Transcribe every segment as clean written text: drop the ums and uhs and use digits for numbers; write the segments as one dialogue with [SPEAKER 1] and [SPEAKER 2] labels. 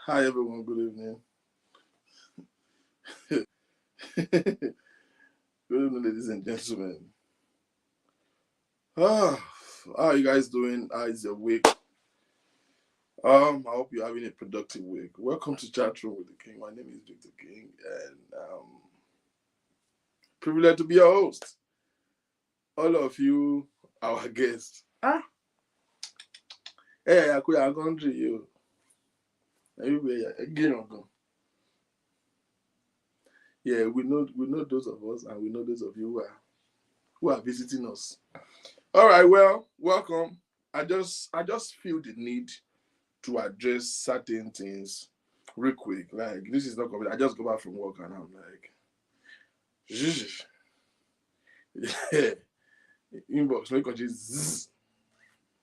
[SPEAKER 1] Hi everyone, good evening. Good evening, ladies and gentlemen. How are you guys doing? How is your week? I hope you're having a productive week. Welcome to Chat Room with the King. My name is Victor King, and privileged to be your host. All of you, our guests. Hey, I could have country you. Everywhere again. Yeah, we know those of us, and we know those of you who are visiting us. All right, well, welcome. I just feel the need to address certain things real quick. Like this is not complete. I just go back from work and I'm like, yeah, inbox, make zzz.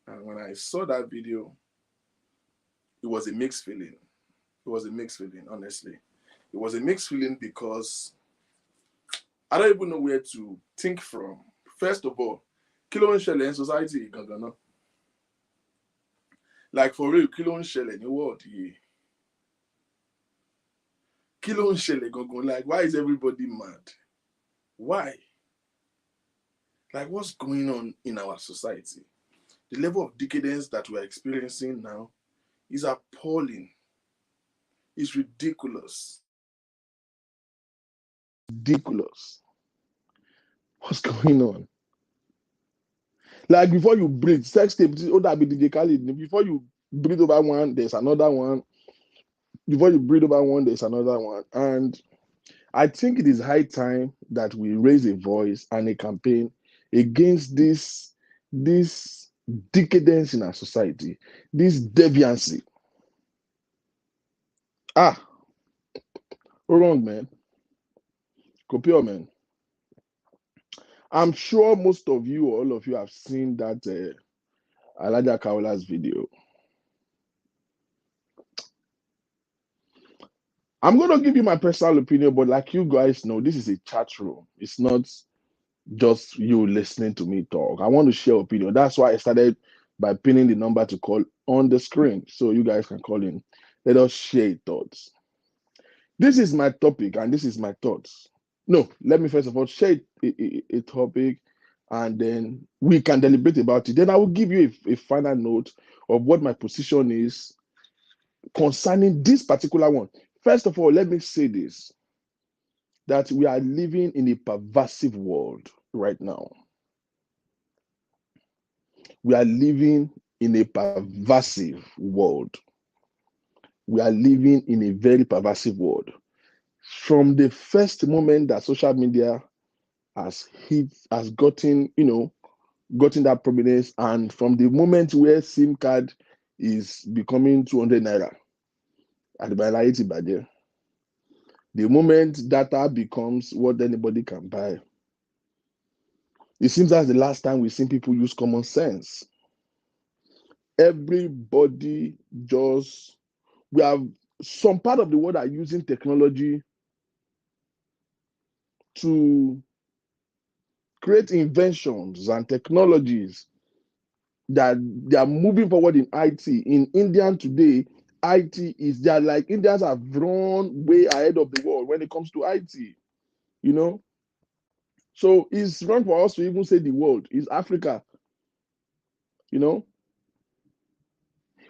[SPEAKER 1] And when I saw that video, it was a mixed feeling. It was a mixed feeling, honestly. It was a mixed feeling because I don't even know where to think from. First of all, kilo ń ṣẹlẹ̀ in society gangan. Like for real, kilo ń ṣẹlẹ̀ ní world yìí. Kilo ń ṣẹlẹ̀ gangan. Like why is everybody mad? Why? Like what's going on in our society? The level of decadence that we're experiencing now is appalling. It's ridiculous. Ridiculous. What's going on? Like before you breathe, sex tape, oh, that be DJ Khaled. Before you breathe over one, there's another one. Before you breathe over one, there's another one. And I think it is high time that we raise a voice and a campaign against this decadence in our society, this deviancy. Wrong, man. Copio, man. I'm sure most of you, or all of you, have seen that ALHAJA KAOLA's video. I'm going to give you my personal opinion, but like you guys know, this is a chat room. It's not just you listening to me talk. I want to share opinion. That's why I started by pinning the number to call on the screen so you guys can call in. Let us share thoughts. This is my topic and this is my thoughts. No, let me first of all share a topic and then we can deliberate about it. Then I will give you a final note of what my position is concerning this particular one. First of all, let me say this, that we are living in a pervasive world right now. We are living in a pervasive world. We are living in a very pervasive world. From the first moment that social media has gotten that prominence, and from the moment where SIM card is becoming 200 naira at the moment data becomes what anybody can buy, it seems that's the last time we've seen people use common sense. Everybody we have some part of the world are using technology to create inventions and technologies that they are moving forward in IT. In India today, Indians have run way ahead of the world when it comes to IT, So it's wrong for us to even say the world. It's Africa,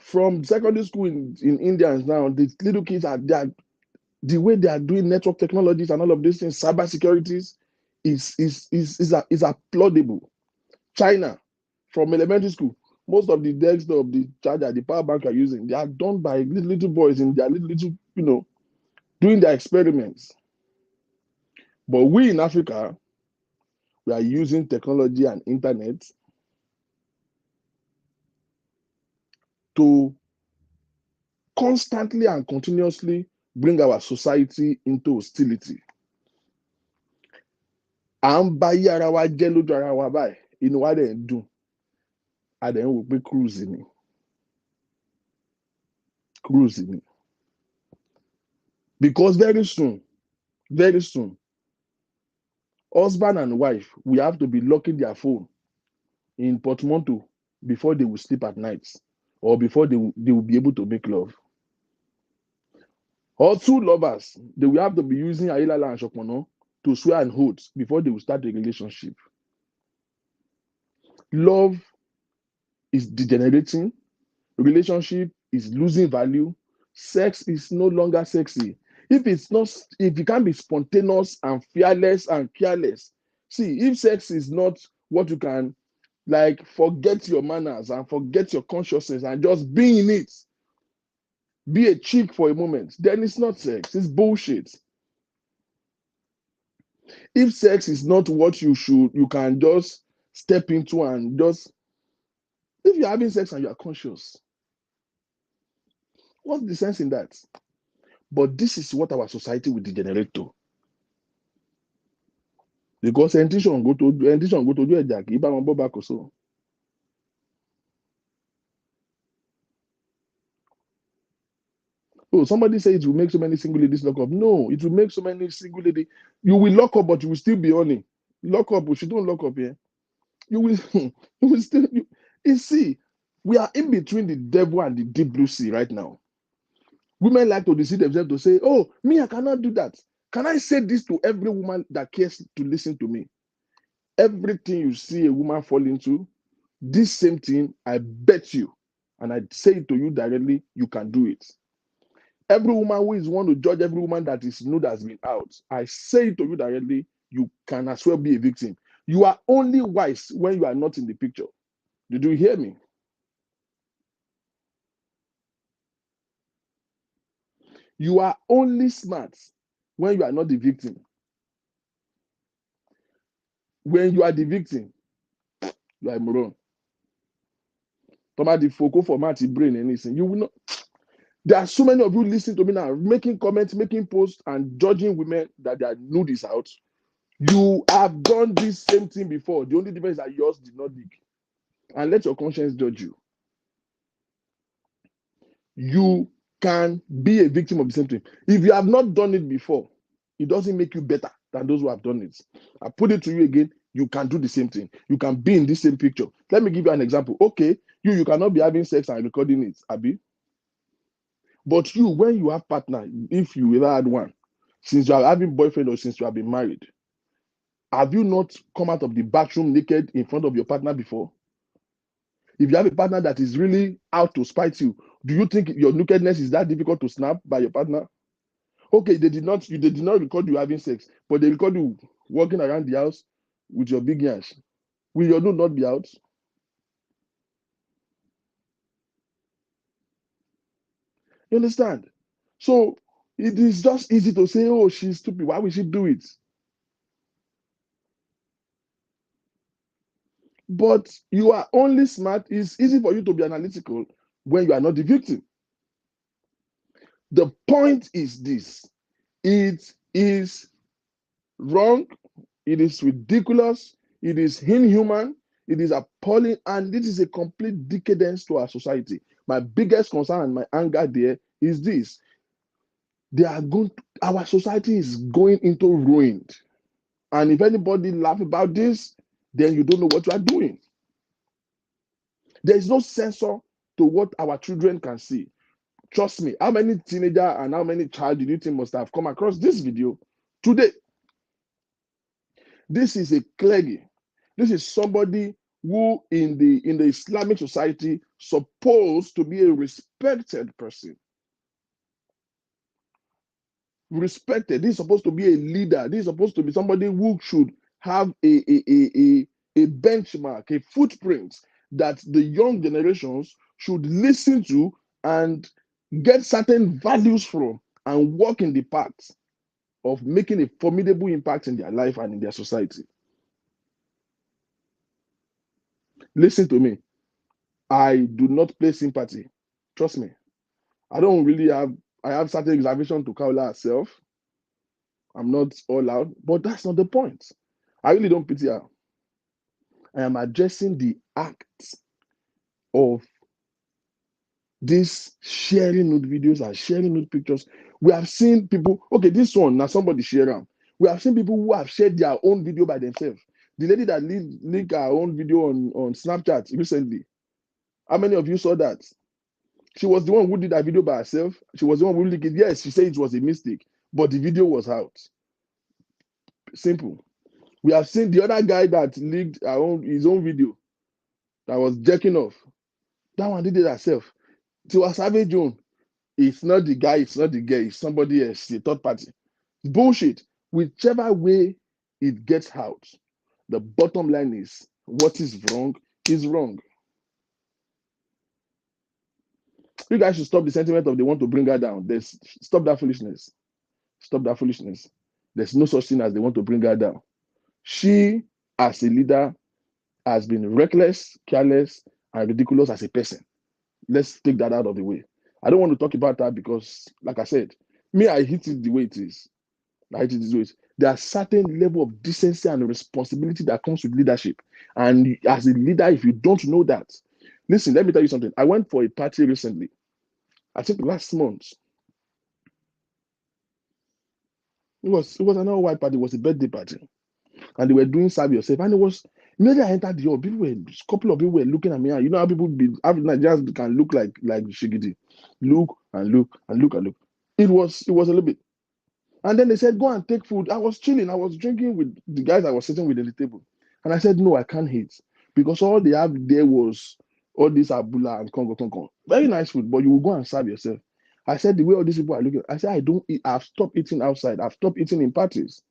[SPEAKER 1] From secondary school in Indians now, the little kids the way they are doing network technologies and all of these things, cyber securities is applaudable. China, from elementary school, most of the desktop, the charger, the power bank are using, they are done by little boys in their little, doing their experiments. But we in Africa, we are using technology and internet to constantly and continuously bring our society into hostility. À ń bá yí ara wa jẹ́ lójú ara wa báyìí, inú wa dẹ̀ ń dùn, a dẹ̀ ń wò pé cruise ni. Because very soon, husband and wife, we have to be locking their phone in portmanteau before they will sleep at night or before they will be able to make love. Or two lovers, they will have to be using ALHAJA and Shokmono to swear an oath before they will start a relationship. Love is degenerating, relationship is losing value, sex is no longer sexy. If it can't be spontaneous and fearless and careless, see, if sex is not what you can, like, forget your manners and forget your consciousness and just be in it, be a chick for a moment, then it's not sex, it's bullshit. If sex is not what you can just step into and just, if you're having sex and you're conscious, what's the sense in that? But this is what our society will degenerate to. Because intention go to do ẹja kì í bá wọn bọ́ bá kò so. Oh, somebody say it will make so many single ladies lock up. No, it will make so many single ladies. You will lock up, but you will still be on it. Lock up, but you don't lock up here. You will, you will still. You see, we are in between the devil and the deep blue sea right now. Women like to deceive themselves to say, "Oh, me, I cannot do that." Can I say this to every woman that cares to listen to me? Everything you see a woman fall into, this same thing, I bet you, and I say it to you directly, you can do it. Every woman who is one to judge every woman that is nude has been out, I say it to you directly, you can as well be a victim. You are only wise when you are not in the picture. Did you hear me? You are only smart when you are not the victim. When you are the victim, you are a moron. The focal format brain anything. You will not. There are so many of you listening to me now, making comments, making posts, and judging women that their nude is out. You have done this same thing before. The only difference is that yours did not dig. And let your conscience judge you. You can be a victim of the same thing. If you have not done it before, it doesn't make you better than those who have done it. I put it to you again, you can do the same thing. You can be in this same picture. Let me give you an example. Okay, you cannot be having sex and recording it, Abi. But you, when you have partner, if you ever had one, since you are having boyfriend or since you have been married, have you not come out of the bathroom naked in front of your partner before? If you have a partner that is really out to spite you, do you think your nakedness is that difficult to snap by your partner? Okay, they did not record you having sex, but they record you walking around the house with your big yansh. Will your nude not be out? You understand? So it is just easy to say, oh, she's stupid. Why would she do it? But you are only smart. It's easy for you to be analytical when you are not the victim. The point is this: it is wrong, it is ridiculous, it is inhuman, it is appalling, and this is a complete decadence to our society. My biggest concern and my anger there is this: our society is going into ruin. And if anybody laugh about this, then you don't know what you are doing. There is no censor to what our children can see. Trust me, how many teenager and how many child did you think must have come across this video today? This is a clergy. This is somebody who in the Islamic society supposed to be a respected person. Respected. This is supposed to be a leader. This is supposed to be somebody who should have a benchmark, a footprint that the young generations should listen to and get certain values from and walk in the path of making a formidable impact in their life and in their society. Listen to me. I do not play sympathy. Trust me. I don't really have, I have certain reservation to KAOLA herself. I'm not all out, but that's not the point. I really don't pity her. I am addressing the act of this sharing nude videos and sharing nude pictures. We have seen people, okay, this one, now somebody share them. We have seen people who have shared their own video by themselves. The lady that leaked her own video on Snapchat recently, how many of you saw that? She was the one who did that video by herself. She was the one who leaked it. Yes, she said it was a mistake, but the video was out. Simple. We have seen the other guy that leaked his own video that was jerking off. That one did it herself. Tiwa Savage own. It's not the guy, it's not the girl, it's somebody else, a third party. Bullshit. Whichever way it gets out, the bottom line is what is wrong is wrong. You guys should stop the sentiment of they want to bring her down. Stop that foolishness. Stop that foolishness. There's no such thing as they want to bring her down. She, as a leader, has been reckless, careless, and ridiculous as a person. Let's take that out of the way. I don't want to talk about that because, like I said, me, I hit it the way it is. I hit it the way it is. There are certain level of decency and responsibility that comes with leadership. And as a leader, if you don't know that, listen, let me tell you something. I went for a party recently. I think last month. It was another white party. It was a birthday party. And they were doing serve yourself. And it was, immediately I entered the hall, a couple of people were looking at me. And you know how people Nigerians can look like Shigidi. Look and look and look and look. It was a little bit. And then they said, go and take food. I was chilling. I was drinking with the guys I was sitting with at the table. And I said, no, I can't eat. Because all they have there was all this abula and Congo. Very nice food, but you will go and serve yourself. I said, the way all these people are looking, I said, I don't eat. I've stopped eating outside. I've stopped eating in parties.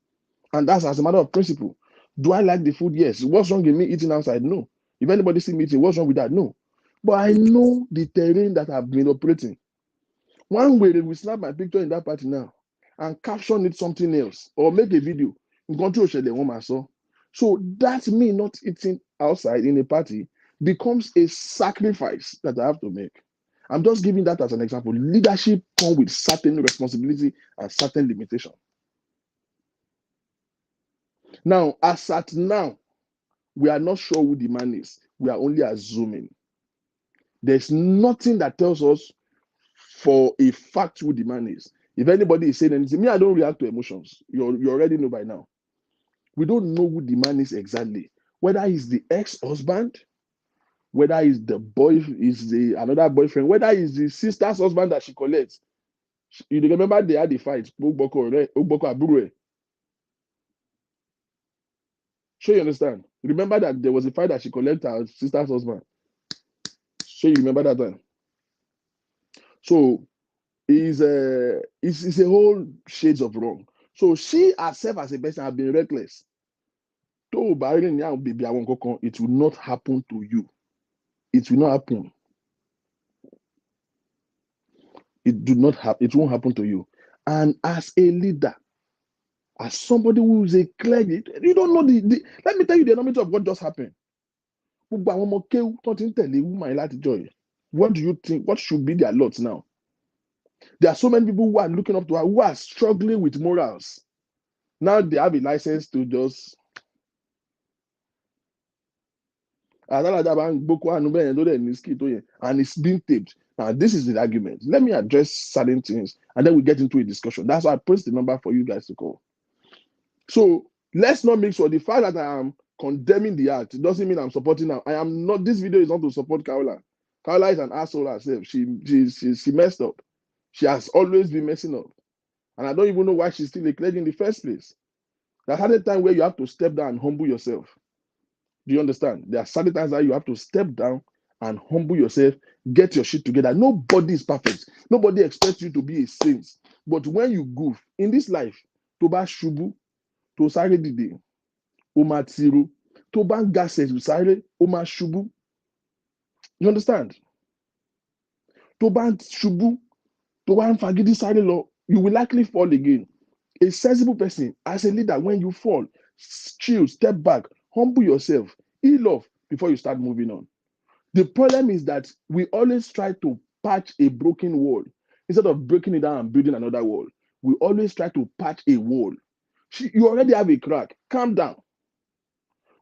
[SPEAKER 1] And that's as a matter of principle. Do I like the food? Yes. What's wrong with me eating outside? No. If anybody see me eating, what's wrong with that? No. But I know the terrain that I've been operating. One way they will snap my picture in that party now and caption it something else or make a video. So that's me not eating outside in a party becomes a sacrifice that I have to make. I'm just giving that as an example. Leadership comes with certain responsibility and certain limitation. Now, as at now, we are not sure who the man is. We are only assuming. There's nothing that tells us for a fact who the man is. If anybody is saying anything, me, I don't react to emotions. You already know by now. We don't know who the man is exactly. Whether he's the ex-husband, whether he's the boy, is the another boyfriend, whether he's the sister's husband that she collects. You remember they had the fight. Sure, you understand? Remember that there was a fight that she collected her sister's husband. Sure, you remember that one? So it's a whole shades of wrong. So she herself as a person has been reckless. It will not happen to you. It will not happen. It won't happen to you. And as a leader, as somebody who is a clergy, you don't know let me tell you the enormity of what just happened. What do you think? What should be their lot now? There are so many people who are looking up to her, who are struggling with morals. Now they have a license to just and it's being taped. Now, this is the argument. Let me address certain things and then we get into a discussion. That's why I post the number for you guys to call. So let's not make sure the fact that I am condemning the act doesn't mean I'm supporting her. I am not. This video is not to support KAOLA. KAOLA is an asshole herself. She messed up. She has always been messing up. And I don't even know why she's still a clergy in the first place. There are certain times where you have to step down and humble yourself. Do you understand? There are certain times that you have to step down and humble yourself, get your shit together. Nobody is perfect. Nobody expects you to be a saint. But when you goof in this life, to ba shubu, to sare dide, o ma tiro, to ban gases to sare, o ma shubu. You understand? To ban shubu, to ban fagidi sare lo, you will likely fall again. A sensible person, as a leader, when you fall, chill, step back, humble yourself, heal off before you start moving on. The problem is that we always try to patch a broken wall. Instead of breaking it down and building another wall, we always try to patch a wall. You already have a crack. Calm down.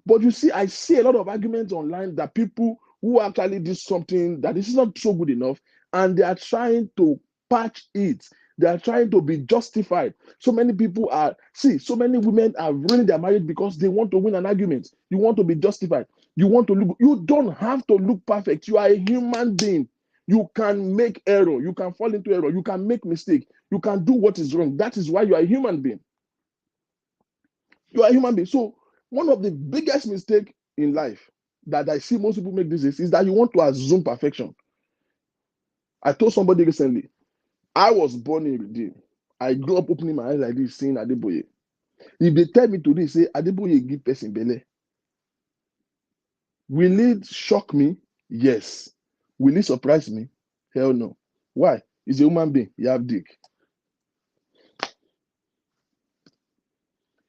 [SPEAKER 1] But you see, I see a lot of arguments online that people who actually did something that is not so good enough, and they are trying to patch it. They are trying to be justified. So many women are ruining their marriage because they want to win an argument. You want to be justified. You want to look. You don't have to look perfect. You are a human being. You can make error. You can fall into error. You can make mistake. You can do what is wrong. That is why you are a human being. You are a human being. So one of the biggest mistakes in life that I see most people make these days is that you want to assume perfection. I told somebody recently, I was born in Redeem. I grew up opening my eyes like this, seeing Adeboye. If they tell me today, say Adeboye give person belle, will it shock me? Yes. Will it surprise me? Hell no. Why? He's a human being. You have dick.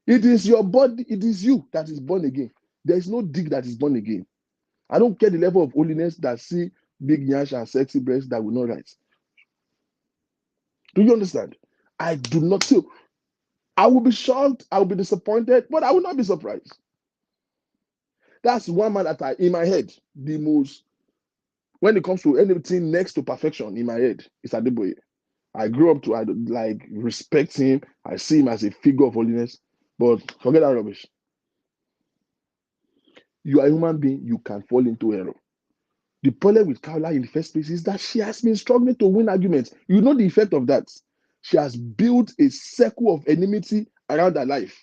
[SPEAKER 1] It is your body, it is you that is born again. There is no dick that is born again. I don't care the level of holiness that see big yash and sexy breasts that will not rise. Do you understand? I do not see. I will be shocked, I will be disappointed, but I will not be surprised. That's one man that in my head, the most, when it comes to anything next to perfection in my head, is Adeboye. I grew up to like respect him. I see him as a figure of holiness, but forget that rubbish. You are a human being, you can fall into error. The problem with KAOLA in the first place is that she has been struggling to win arguments. You know the effect of that. She has built a circle of enmity around her life.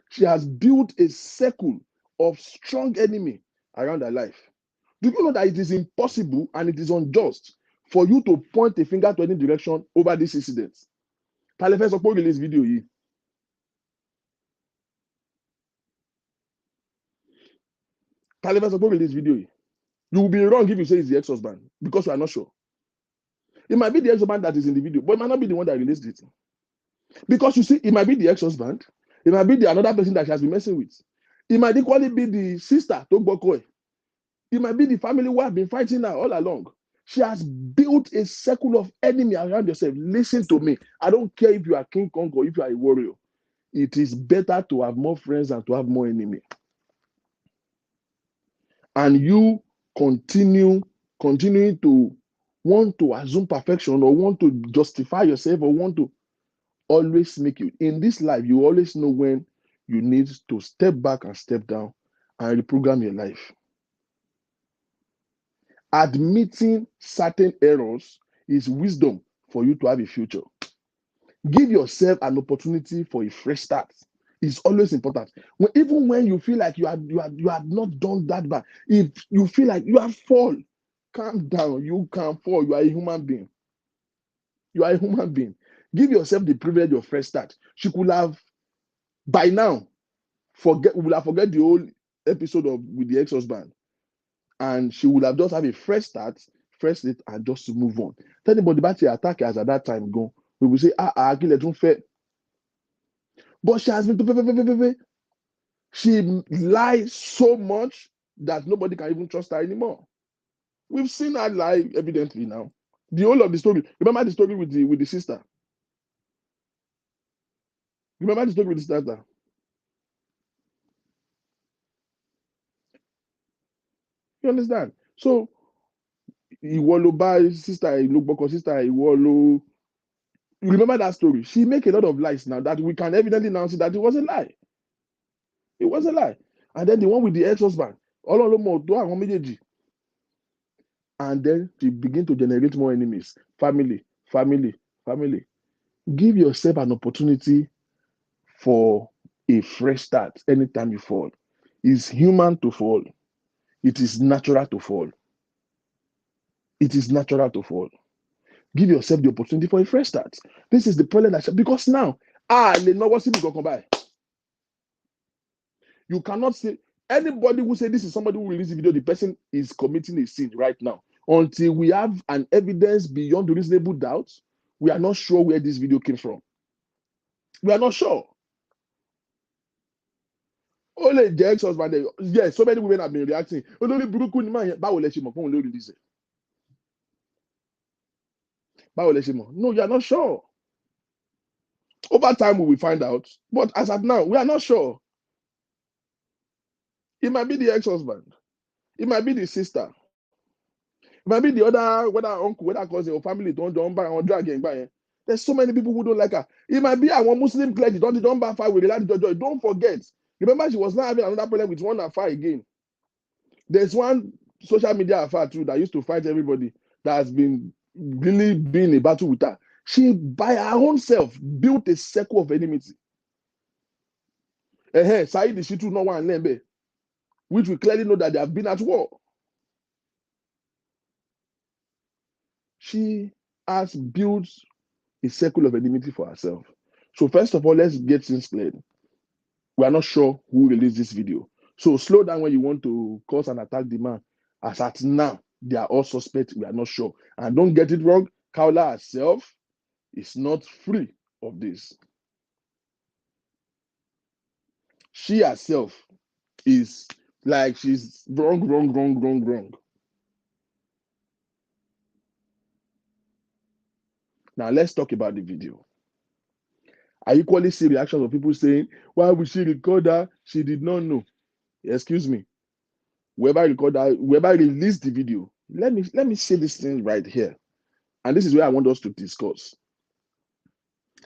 [SPEAKER 1] She has built a circle of strong enemy around her life. Do you know that it is impossible and it is unjust for you to point a finger to any direction over this incident? Tale fẹ́ sọ pé ó release video yìí. Tale fẹ́ sọ pé ó release video yìí. You will be wrong if you say it's the ex-husband because you are not sure. It might be the ex-husband that is in the video, but it might not be the one that released it. Because you see, it might be the ex-husband, it might be the another person that she has been messing with. It might equally be the sister to Gboko. It might be the family who have been fighting her all along. She has built a circle of enemy around yourself. Listen to me. I don't care if you are King Kong or if you are a warrior. It is better to have more friends than to have more enemy. And you continuing to want to assume perfection or want to justify yourself or want to always make you in this life, you always know when you need to step back and step down and reprogram your life. Admitting certain errors is wisdom for you to have a future. Give yourself an opportunity for a fresh start. It's always important. Even when you feel like you have not done that bad, if you feel like you have fallen, calm down. You can fall. You are a human being. You are a human being. Give yourself the privilege of fresh start. She could have, by now, forget the whole episode with the ex-husband, and she would have just have a fresh start, and just to move on. Tell anybody about the attack as at that time go. We will say, but she has been, she lies so much that nobody can even trust her anymore. We've seen her lie evidently now. The whole of the story. Remember the story with the sister. Remember the story with the sister. You understand? So, ìwọ ló bá sister ló gbọ́kọ sister ìwọ ló. You remember that story? She make a lot of lies now that we can evidently now see that it was a lie. It was a lie. And then the one with the ex-husband, and then she begin to generate more enemies. Family. Give yourself an opportunity for a fresh start anytime you fall. It's human to fall. It is natural to fall. It is natural to fall. Give yourself the opportunity for a fresh start. This is the problem because now, you cannot say anybody who say this is somebody who released the video, the person is committing a sin right now. Until we have an evidence beyond reasonable doubt, we are not sure where this video came from. We are not sure. Only the ex-husband, yes, so many women have been reacting. No, you are not sure. Over time, we will find out. But as of now, we are not sure. It might be the ex-husband. It might be the sister. It might be the other, whether uncle, whether cousin or family don't buy or drag again. There's so many people who don't like her. It might be our Muslim clergy don't buy fire with the joy. Don't forget. Remember, she was not having another problem with one affair again. There's one social media affair too that used to fight everybody, that has been really been a battle with her. She, by her own self, built a circle of enmity. Said Shitu no one Lembe, which we clearly know that they have been at war. She has built a circle of enmity for herself. So first of all, let's get things clear. We are not sure who released this video. So slow down when you want to cause an attack the man. As at now, they are all suspects. We are not sure. And don't get it wrong, KAOLA herself is not free of this. She herself is like she's wrong. Now let's talk about the video. I equally see reactions of people saying, why would she record her? She did not know. Excuse me. Whoever recorded her, whoever released the video, let me say this thing right here. And this is where I want us to discuss.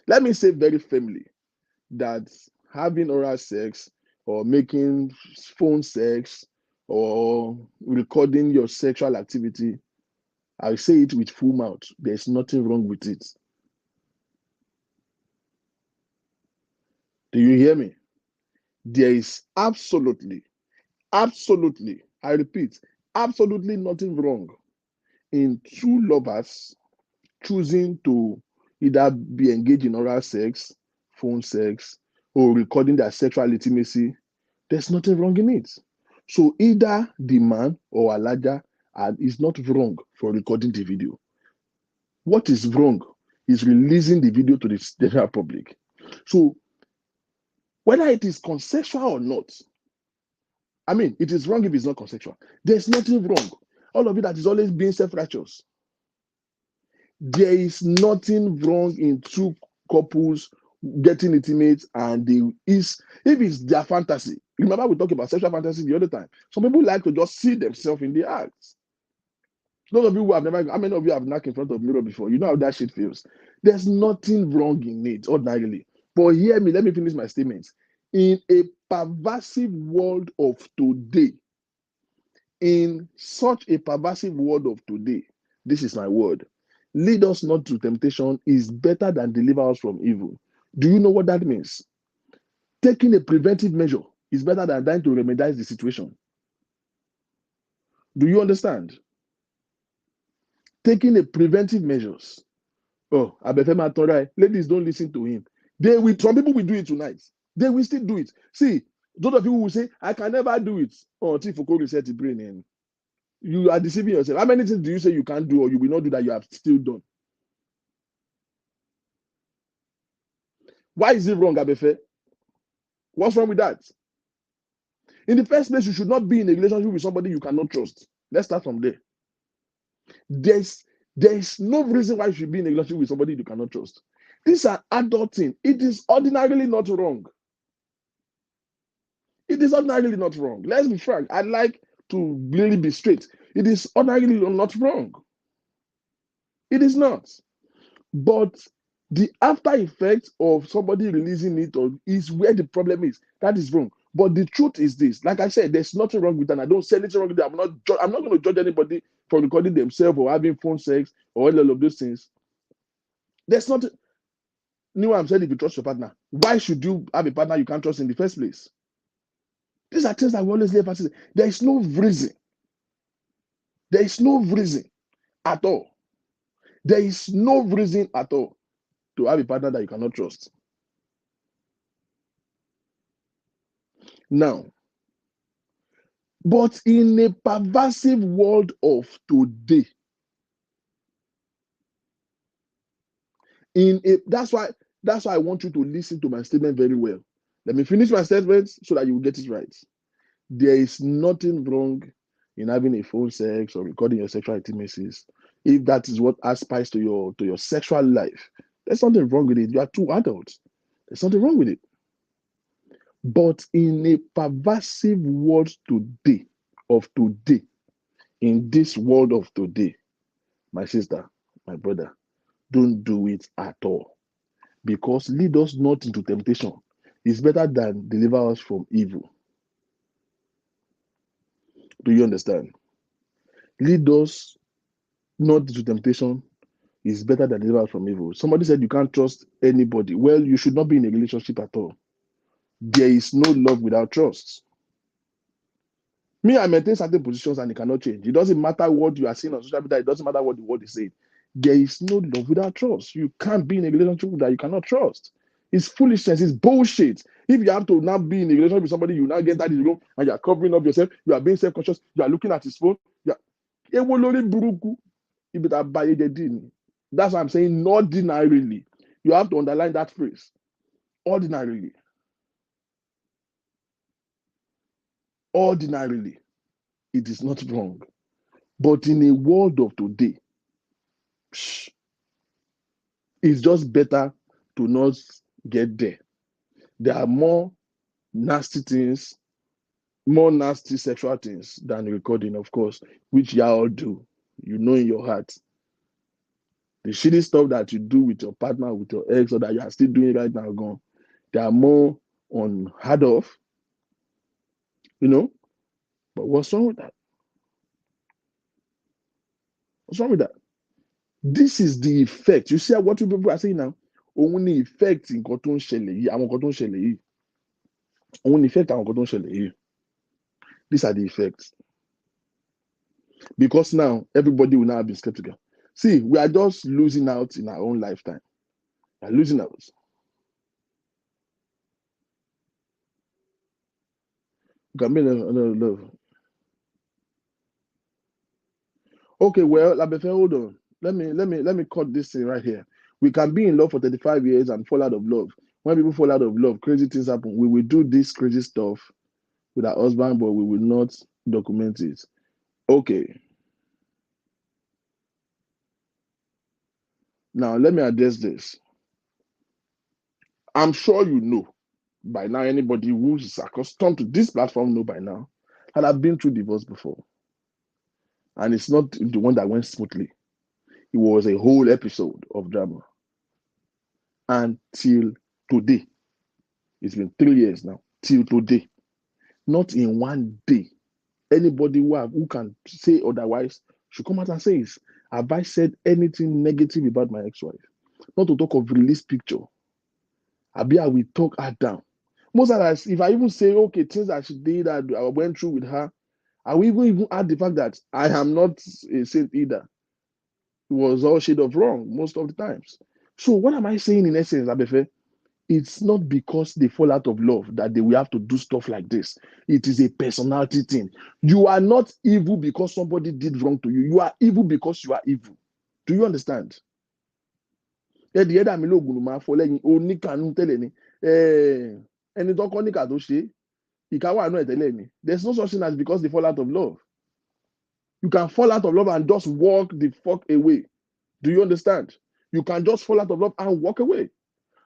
[SPEAKER 1] Let me say very firmly that having oral sex or making phone sex or recording your sexual activity, I say it with full mouth, there's nothing wrong with it. Do you hear me? There is absolutely, I repeat, absolutely nothing wrong in two lovers choosing to either be engaged in oral sex, phone sex, or recording their sexual intimacy. There's nothing wrong in it. So either the man or ALHAJA is not wrong for recording the video. What is wrong is releasing the video to the general public. So whether it is consensual or not, I mean, it is wrong if it's not consensual. There's nothing wrong. All of it that is always being self-righteous. There is nothing wrong in two couples getting intimate, and if it's their fantasy. Remember, we talked about sexual fantasy the other time. Some people like to just see themselves in the act. Those of you who have never, how many of you have knocked in front of a mirror before? You know how that shit feels. There's nothing wrong in it, ordinarily. But hear me, let me finish my statements. In a pervasive world of today, in such a pervasive world of today, this is my word. Lead us not to temptation is better than deliver us from evil. Do you know what that means? Taking a preventive measure is better than trying to remedize the situation. Do you understand? Taking a preventive measures. Oh, Abefema Torai, ladies, don't listen to him. Some people will do it tonight. They will still do it. See, those of you who will say, I can never do it. Oh, until Foucault reset the brain in. You are deceiving yourself. How many things do you say you can't do or you will not do that you have still done? Why is it wrong, Abefe? What's wrong with that? In the first place, you should not be in a relationship with somebody you cannot trust. Let's start from there. There's no reason why you should be in a relationship with somebody you cannot trust. This is an adult thing. It is ordinarily not wrong. It is ordinarily not wrong. Let's be frank. I'd like to really be straight. It is ordinarily not wrong. It is not. But the after effect of somebody releasing it is where the problem is. That is wrong. But the truth is this: like I said, there's nothing wrong with that. I don't say anything wrong with that. I'm not going to judge anybody for recording themselves or having phone sex or all of those things. There's not. New I'm saying, if you trust your partner, why should you have a partner you can't trust in the first place? These are things that we always leave emphasis. There is no reason. There is no reason at all. There is no reason at all to have a partner that you cannot trust. Now, but in a pervasive world of today, that's why I want you to listen to my statement very well. Let me finish my statement so that you will get it right. There is nothing wrong in having a phone sex or recording your sexual intimacies if that is what aspires to your sexual life. There's nothing wrong with it. You are two adults. There's nothing wrong with it. But in a pervasive world today, in this world of today, my sister, my brother, don't do it at all. Because lead us not into temptation is better than deliver us from evil. Do you understand? Lead us not to temptation is better than deliver us from evil. Somebody said you can't trust anybody. Well, you should not be in a relationship at all. There is no love without trust. Me, I maintain certain positions and it cannot change. It doesn't matter what you are seeing on social media. It doesn't matter what the word is saying. There is no love without trust. You can't be in a relationship that you cannot trust. It's foolishness. It's bullshit. If you have to now be in a relationship with somebody, you now get that in the room and you are covering up yourself. You are being self-conscious. You are looking at his phone. That's why I'm saying ordinarily. You have to underline that phrase. Ordinarily. Ordinarily. It is not wrong. But in a world of today, it's just better to not get there. There are more nasty things, more nasty sexual things than recording, of course, which y'all do. You know in your heart. The shitty stuff that you do with your partner, with your ex, or that you are still doing right now, gone. They are more unheard of, you know. But what's wrong with that? What's wrong with that? This is the effect. You see what people are saying now? Only effect in cotton shelley. I'm cotton shelley. Only effect on cotton shelley. These are the effects. Because now everybody will now be skeptical. See, we are just losing out in our own lifetime. We are losing out. Love. Okay, well, Labefe, hold on. Let me cut this thing right here. We can be in love for 35 years and fall out of love. When people fall out of love, crazy things happen. We will do this crazy stuff with our husband, but we will not document it. Okay. Now let me address this. I'm sure you know by now, anybody who is accustomed to this platform know by now that I've been through divorce before. And it's not the one that went smoothly. It was a whole episode of drama. Until today. It's been 3 years now. Till today. Not in one day. Anybody who can say otherwise should come out and say it. Have I said anything negative about my ex-wife? Not to talk of release picture. Abi, I will talk her down. Most of us, if I even say, okay, things that she did, that I went through with her, I will even add the fact that I am not a saint either. It was all shade of wrong most of the times. So what am I saying in essence, Abefe? It's not because they fall out of love that they will have to do stuff like this. It is a personality thing. You are not evil because somebody did wrong to you. You are evil because you are evil. Do you understand? There's no such thing as because they fall out of love. You can fall out of love and just walk the fuck away. Do you understand? You can just fall out of love and walk away.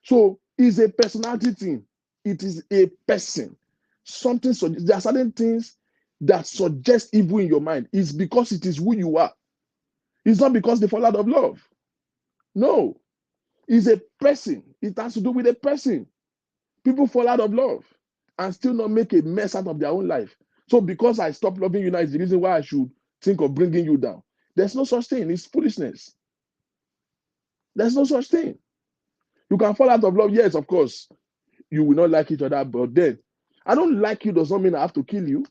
[SPEAKER 1] So it's a personality thing. It is a person. There are certain things that suggest evil in your mind. It's because it is who you are. It's not because they fall out of love. No. It's a person. It has to do with a person. People fall out of love and still not make a mess out of their own life. So because I stopped loving you now is the reason why I should think of bringing you down. There's no such thing. It's foolishness. There's no such thing. You can fall out of love. Yes, of course. You will not like each other, but then I don't like you does not mean I have to kill you.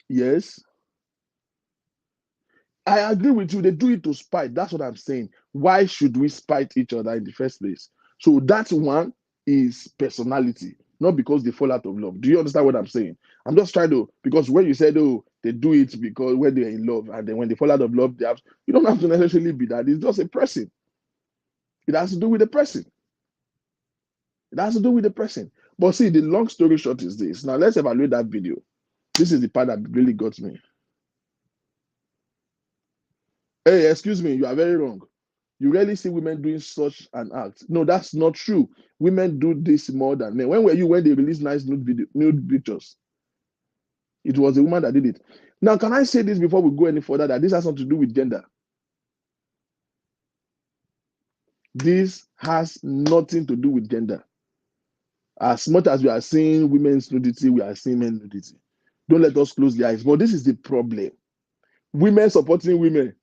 [SPEAKER 1] Yes. I agree with you. They do it to spite. That's what I'm saying. Why should we spite each other in the first place? So that one is personality, not because they fall out of love. Do you understand what I'm saying? I'm just trying to, because when you said, oh, they do it because when they're in love, and then when they fall out of love, you don't have to necessarily be that. It's just a person. It has to do with the person. It has to do with the person. But see, the long story short is this. Now let's evaluate that video. This is the part that really got me. Hey, excuse me, you are very wrong. You rarely see women doing such an act. No, that's not true. Women do this more than men. When they release nice nude pictures? It was a woman that did it. Now, can I say this before we go any further, that this has something to do with gender? This has nothing to do with gender. As much as we are seeing women's nudity, we are seeing men's nudity. Don't let us close the eyes. But this is the problem. Women supporting women.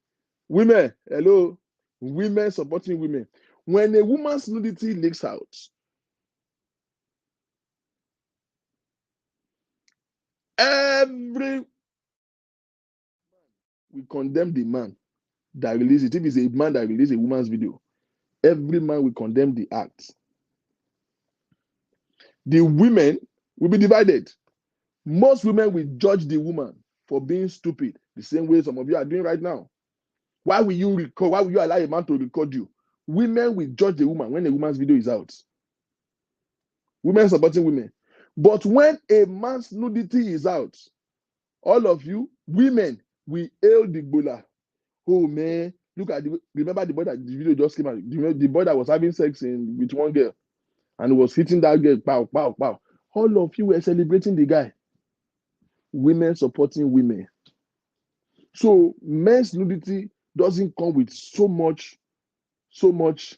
[SPEAKER 1] Women, hello. Women supporting women. When a woman's nudity leaks out, every we condemn the man that released it. If it's a man that released a woman's video, every man will condemn the act. The women will be divided. Most women will judge the woman for being stupid, the same way some of you are doing right now. Why will you record? Why will you allow a man to record you? Women will judge the woman when a woman's video is out. Women supporting women. But when a man's nudity is out, all of you, women, will hail the gbola. Oh man, look at remember the boy that the video just came out. The boy that was having sex with one girl and was hitting that girl, pow, pow, pow. All of you were celebrating the guy. Women supporting women. So men's nudity doesn't come with so much, social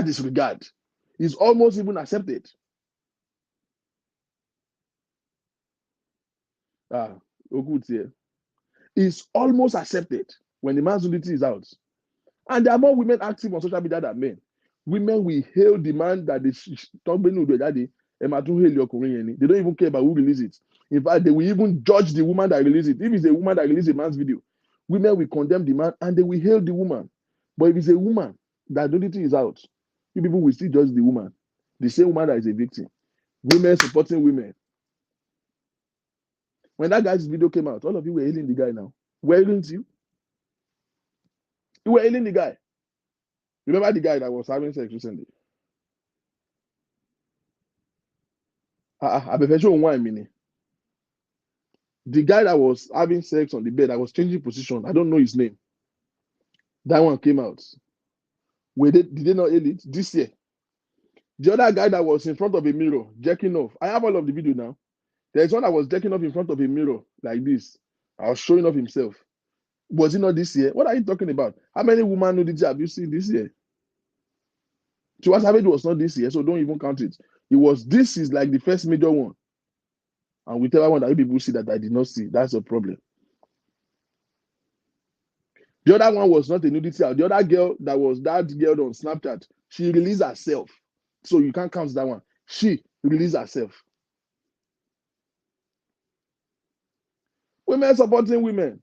[SPEAKER 1] disregard. It's almost even accepted. It's almost accepted when the man's nudity is out. And there are more women active on social media than men. Women will hail the man that they talk daddy. They don't even care about who released it. In fact, they will even judge the woman that released it. If it's a woman that released a man's video, women will condemn the man and they will hail the woman. But if it's a woman that nudity is out, you people will still judge the woman. The same woman that is a victim. Women supporting women. When that guy's video came out, all of you were hailing the guy now. Were hailing you? You were hailing the guy. Remember the guy that was having sex recently? The guy that was having sex on the bed, that was changing position, I don't know his name. That one came out. Did they not hail it this year? The other guy that was in front of a mirror, jerking off. I have all of the video now. There's one that was jerking off in front of a mirror like this. I was showing off himself. Was it not this year? What are you talking about? How many women nudity have you seen this year? Chiwa Savage was not this year, so don't even count it. This is like the first major one. And whichever one that you people see that I did not see, that's a problem. The other one was not a nudity out. The other girl that was that girl on Snapchat, she released herself. So you can't count that one. She released herself. Women supporting women.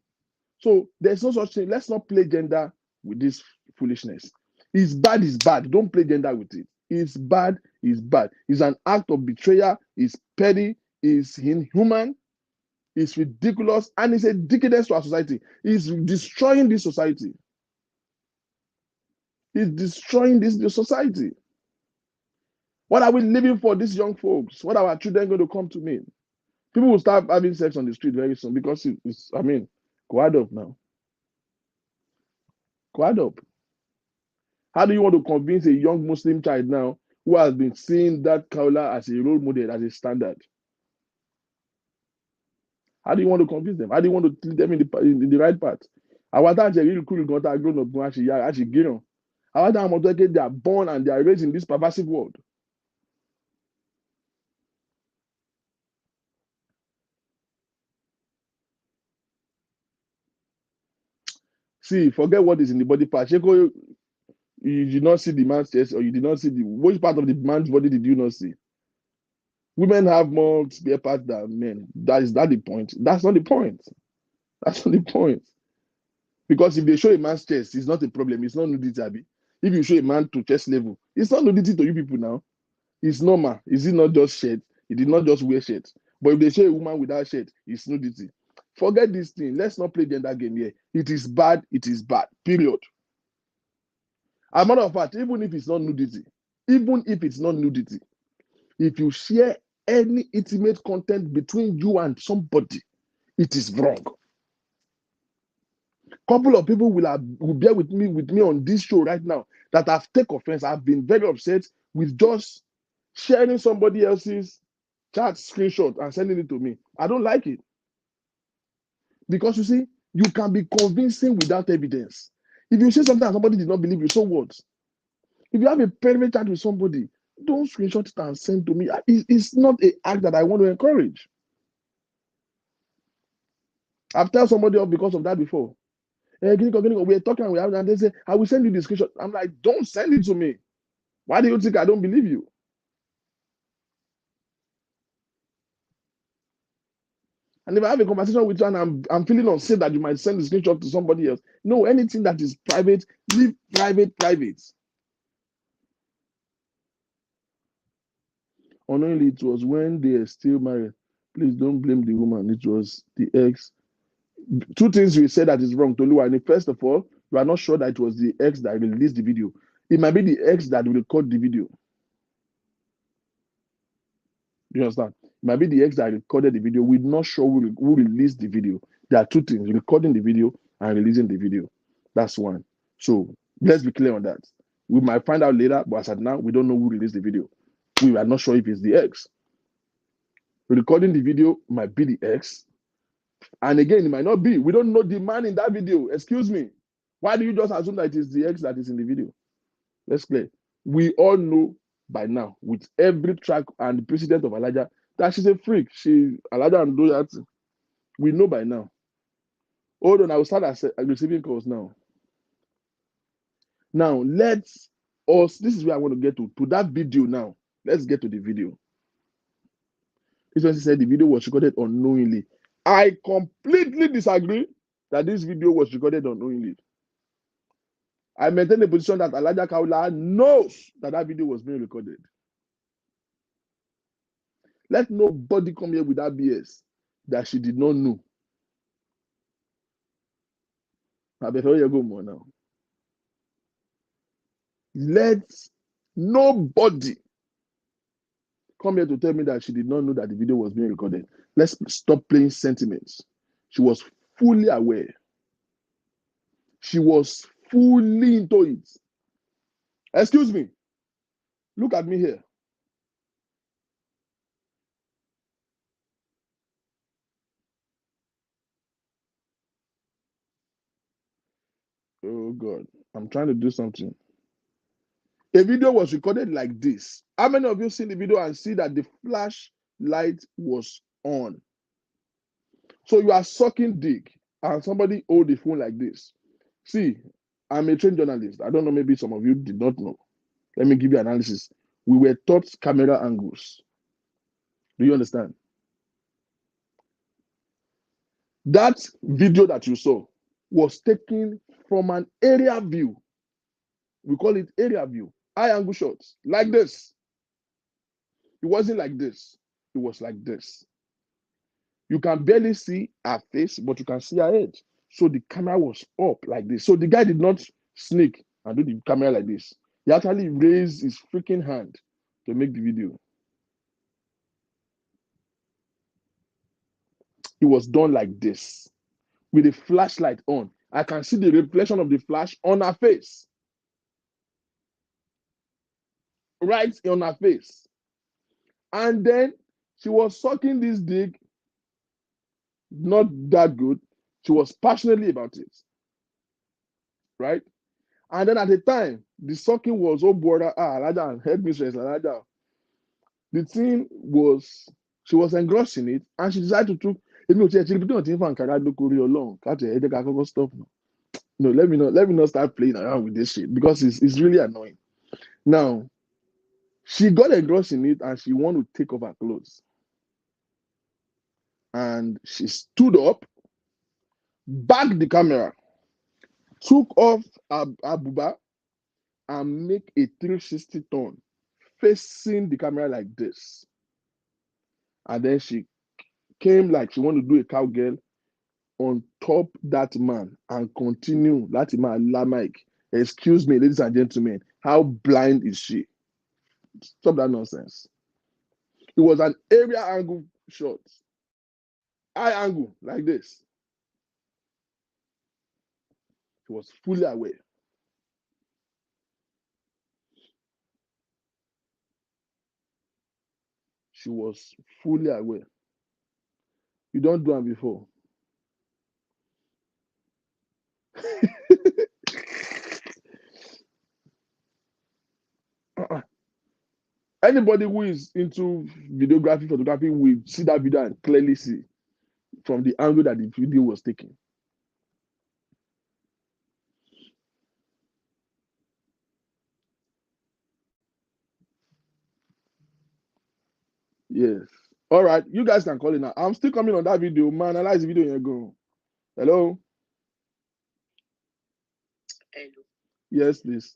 [SPEAKER 1] So there's no such thing. Let's not play gender with this foolishness. It's bad, it's bad. Don't play gender with it. It's bad, it's bad. It's an act of betrayal. It's petty. It's inhuman. It's ridiculous. And it's a decadence to our society. It's destroying this society. It's destroying this society. What are we living for, these young folks? What are our children going to come to mean? People will start having sex on the street very soon because go add up now. Go add up. How do you want to convince a young Muslim child now who has been seeing that KAOLA as a role model, as a standard? How do you want to convince them? How do you want to lead them in the right path? Our time really cool grown up actually get on. Our time they are born and they are raised in this pervasive world. See, forget what is in the body part. Sheko, you did not see the man's chest, or you did not see which part of the man's body did you not see? Women have more spare parts than men. Is that the point? That's not the point. That's not the point. Because if they show a man's chest, it's not a problem. It's not nudity. If you show a man to chest level, it's not nudity to you people now. It's normal. Is it not just shirt? He did not just wear shirt. But if they show a woman without shirt, it's nudity. Forget this thing. Let's not play gender game here. It is bad. It is bad. Period. As a matter of fact, even if it's not nudity, if you share any intimate content between you and somebody, it is wrong. Couple of people will bear with me on this show right now that have taken offense. I've been very upset with just sharing somebody else's chat screenshot and sending it to me. I don't like it. Because you see, you can be convincing without evidence. If you say something and somebody did not believe you, so what? If you have a private chat with somebody, don't screenshot it and send to me. It's not an act that I want to encourage. I've told somebody off because of that before. We're talking, and they say, I will send you the screenshot. I'm like, don't send it to me. Why do you think I don't believe you? And if I have a conversation with you and I'm feeling unsafe that you might send the screenshot to somebody else, no, anything that is private, leave private. Unknowingly, it was when they are still married. Please don't blame the woman. It was the ex. Two things you said that is wrong, Toluwani. First of all, you are not sure that it was the ex that released the video. It might be the ex that will record the video. Do you understand? It might be the ex that recorded the video. We're not sure who released the video. There are two things: recording the video and releasing the video. That's one. So let's be clear on that. We might find out later, but as at now, we don't know who released the video. We are not sure if it's the ex. Recording the video might be the ex. And again, it might not be. We don't know the man in that video. Excuse me. Why do you just assume that it is the ex that is in the video? Let's clear. We all know by now, with every track and the president of ALHAJA, that she's a freak. ALHAJA and do that. We know by now. Hold on, I will start receiving calls now. Now, this is where I want to get to that video now. Let's get to the video. This one said the video was recorded unknowingly. I completely disagree that this video was recorded unknowingly. I maintain the position that ALHAJA KAOLA knows that video was being recorded. Let nobody come here with that BS that she did not know. I better you go more now. Let nobody come here to tell me that she did not know that the video was being recorded. Let's stop playing sentiments. She was fully aware. She was fully into it. Excuse me. Look at me here. Oh God, I'm trying to do something. A video was recorded like this. How many of you seen the video and see that the flashlight was on? So you are sucking dick and somebody hold the phone like this. See, I'm a trained journalist. I don't know, maybe some of you did not know. Let me give you analysis. We were taught camera angles. Do you understand? That video that you saw was taken from an area view. We call it area view. High angle shots. Like this. It wasn't like this. It was like this. You can barely see her face, but you can see her head. So the camera was up like this. So the guy did not sneak and do the camera like this. He actually raised his freaking hand to make the video. It was done like this with a flashlight on. I can see the reflection of the flash on her face. Right on her face. And then she was sucking this dick. Not that good. She was passionately about it. Right? And then at the time, the sucking was oh border ALHAJA and headmistress ALHAJA. The thing was, she was engrossed in it, and she decided to stop. No, let me not start playing around with this shit because it's really annoying. Now, she got engrossed in it and she wanted to take off her clothes. And she stood up, backed the camera, took off her buba, and make a 360 turn, facing the camera like this. And then she came like she wanted to do a cowgirl on top that man and continue. That man, Lamike. Excuse me, ladies and gentlemen, how blind is she? Stop that nonsense. It was an area angle shot. High angle, like this. She was fully aware. She was fully aware. You don't do it before. Anybody who is into videography, photography will see that video and clearly see from the angle that the video was taken. Yes. All right, you guys can call it now. I'm still coming on that video, man. Analyze the video. You're going. Hello.
[SPEAKER 2] Hello.
[SPEAKER 1] Yes, please.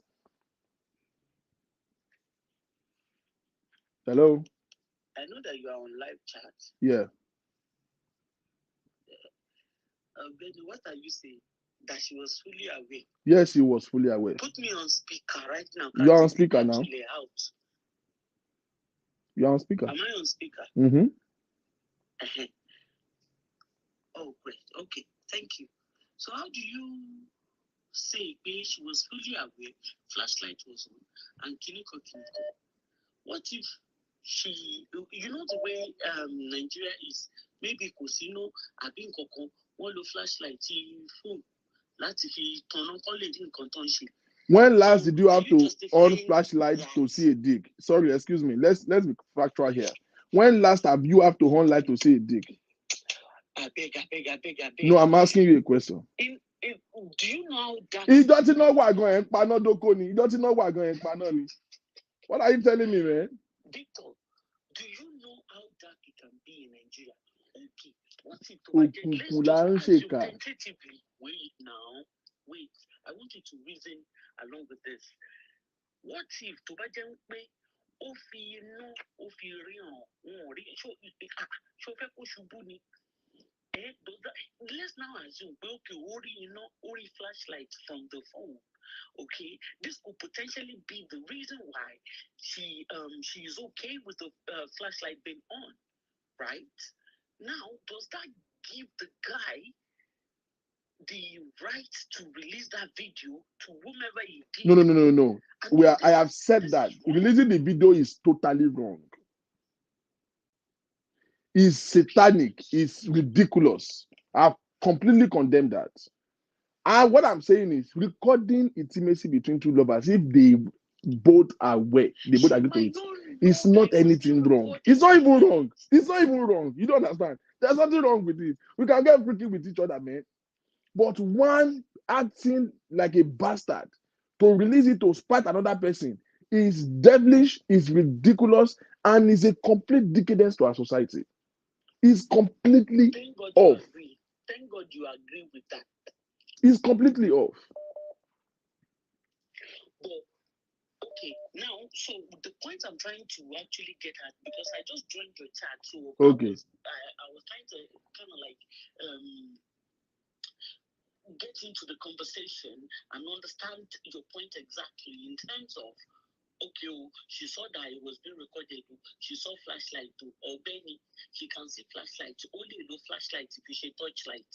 [SPEAKER 1] Hello.
[SPEAKER 2] I know that you are on live chat.
[SPEAKER 1] Yeah.
[SPEAKER 2] Benny, what are you saying? That she was fully aware?
[SPEAKER 1] Yes, she was fully aware.
[SPEAKER 2] Put me on speaker right now.
[SPEAKER 1] You are on speaker now. You are on speaker.
[SPEAKER 2] Am I on speaker?
[SPEAKER 1] Mm-hmm.
[SPEAKER 2] Oh, great. Okay, thank you. So how do you say she was fully aware, flashlight was on, and Kiniko? What if she, you know the way Nigeria is, maybe casino, abin koko, one lo flashlight, phone, láti fi turn on lè dín nǹkan tó ń ṣe.
[SPEAKER 1] When last did you have to on flashlight to see a dick? Sorry, excuse me. Let's be factual here. When last have you have to on light to see a dick?
[SPEAKER 2] I beg.
[SPEAKER 1] No, I'm asking you a question.
[SPEAKER 2] Do you know that?
[SPEAKER 1] He doesn't know what going on. He doesn't know what going on. What are you telling me, man?
[SPEAKER 2] Victor, do you know how dark it can be in Nigeria? Okay, what's it? Let's just assume tentatively. Wait. I want you to reason along with this. What if tó bá jẹ́ pé ó fi iná ó fi ríran wọn ò rí ṣó fẹ́ kó ṣubú ni? Let's now assume pé okay ó rí iná ó rí flashlight from the phone. Okay, this could potentially be the reason why she is okay with the flashlight being on, right? Now, does that give the guy the right to release that video to whomever he did?
[SPEAKER 1] No. I have said that releasing the video is totally wrong. It's satanic. It's ridiculous. I've completely condemned that. And what I'm saying is recording intimacy between two lovers, if they both are aware, they both agree to it, it's not anything wrong. It's not even wrong. It's not even wrong. You don't understand. There's nothing wrong with it. We can get freaky with each other, man. But one acting like a bastard to release it to spite another person is devilish, is ridiculous, and is a complete decadence to our society. It's completely off.
[SPEAKER 2] Thank God you agree with that.
[SPEAKER 1] It's completely off.
[SPEAKER 2] But okay, now, so the point I'm trying to actually get at, because I just joined your chat, so
[SPEAKER 1] okay.
[SPEAKER 2] I was trying to kind of like get into the conversation and understand your point exactly in terms of, okay, she saw that it was being recorded, she saw flashlight, or Benny, she can see flashlight, only no flashlight if you say touchlight.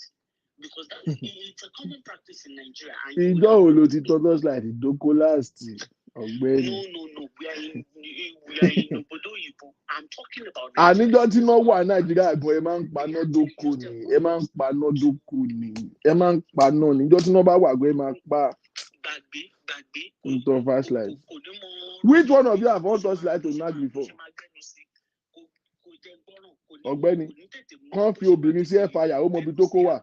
[SPEAKER 2] Because it's a common practice in Nigeria.
[SPEAKER 1] You don't touch like the doko last.
[SPEAKER 2] No. We are in Obodo Yibo. I'm talking about Nigeria.
[SPEAKER 1] Àníjọ́ tí náà wà Nàìjíríà ẹ̀gbọ́n ẹ máa ń paná dóko ni. Ẹ máa ń paná dóko ni. Ẹ máa ń paná ni. Níjọ́ tí náà bá wà gbé ẹ máa pa.
[SPEAKER 2] Gbàgbé.
[SPEAKER 1] Into flashlight. Which one of you have on touchlight to knack before? Ọ̀gbẹ́ni, kàn fi obìnrin sí ẹ̀fà yàrá ó mọ ibi tó kó wà.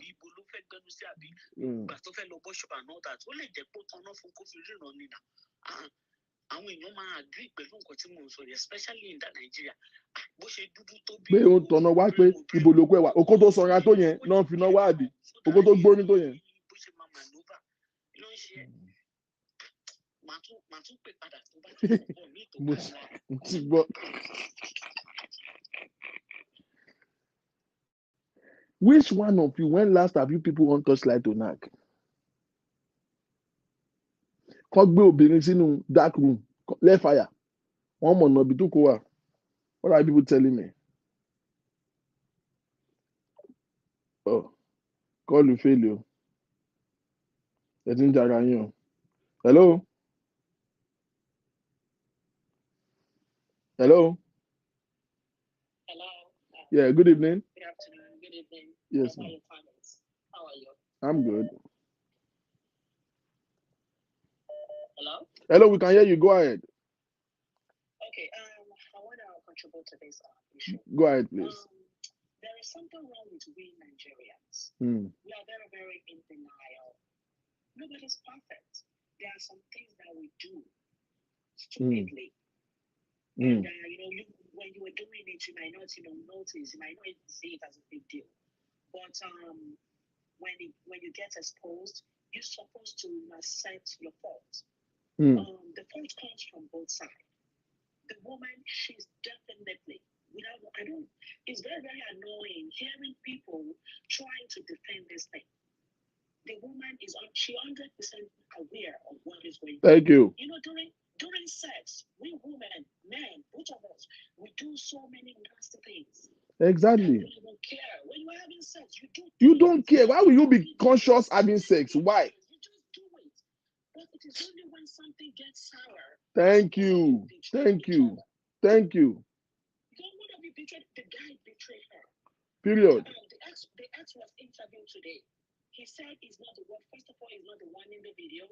[SPEAKER 2] Àwọn èèyàn máa agree pẹ̀lú nǹkan tí mò ń sọ, especially in that Nigeria. Bó ṣe dúdú tó bí.
[SPEAKER 1] Pé ó ń tọ̀nà wá pé ibo ló kó ẹ̀wà òkó tó sanra tó yẹn náà fi náà wá àbí òkó tó gbórí tó yẹn.
[SPEAKER 2] Bó ṣe máa manova ló ń ṣe màá tún pè padà tó bá ti pọ̀ ní ìtò kàlá.
[SPEAKER 1] Mo ti gbọ́. Which one of you, when last have you people on touchlight to knack? Kọ́ gbé obìnrin sínú dark room left fire wọ́n mọ̀ náà bí tó kó wà. What are people telling me? Oh, call you failure. Ẹ ti ń jara yín o. Hello?
[SPEAKER 2] Hello.
[SPEAKER 1] Yeah, good evening.
[SPEAKER 2] Good afternoon. Good evening.
[SPEAKER 1] Yes,
[SPEAKER 2] ma'am. How are you?
[SPEAKER 1] I'm good.
[SPEAKER 2] Hello?
[SPEAKER 1] Hello, we can hear you. Go ahead.
[SPEAKER 2] Okay, I want to contribute to this issue.
[SPEAKER 1] Go ahead, please.
[SPEAKER 2] there is something wrong with we Nigerians.
[SPEAKER 1] Mm.
[SPEAKER 2] We are very, very in denial. Nobody's perfect. There are some things that we do stupidly. And, when you were doing it, you might not, notice. You might not even see it as a big deal. But when you get exposed, you're supposed to accept your fault. The fault comes from both sides. The woman, she's definitely, it's very, very annoying hearing people trying to defend this thing. The woman she 100% aware of what is going on.
[SPEAKER 1] Thank you.
[SPEAKER 2] During sex, we women, men, both of us, we do so many nasty things.
[SPEAKER 1] Exactly.
[SPEAKER 2] You don't care. When you're having sex,
[SPEAKER 1] you don't care. Why will you be conscious having sex? Why?
[SPEAKER 2] You just do it. But it is only when something gets sour.
[SPEAKER 1] Thank you. Thank you. Thank you.
[SPEAKER 2] One of you betrayed, the guy betrayed her.
[SPEAKER 1] Period.
[SPEAKER 2] The ex was interviewed today. He said he's not the one. First of all, he's not the one in the video.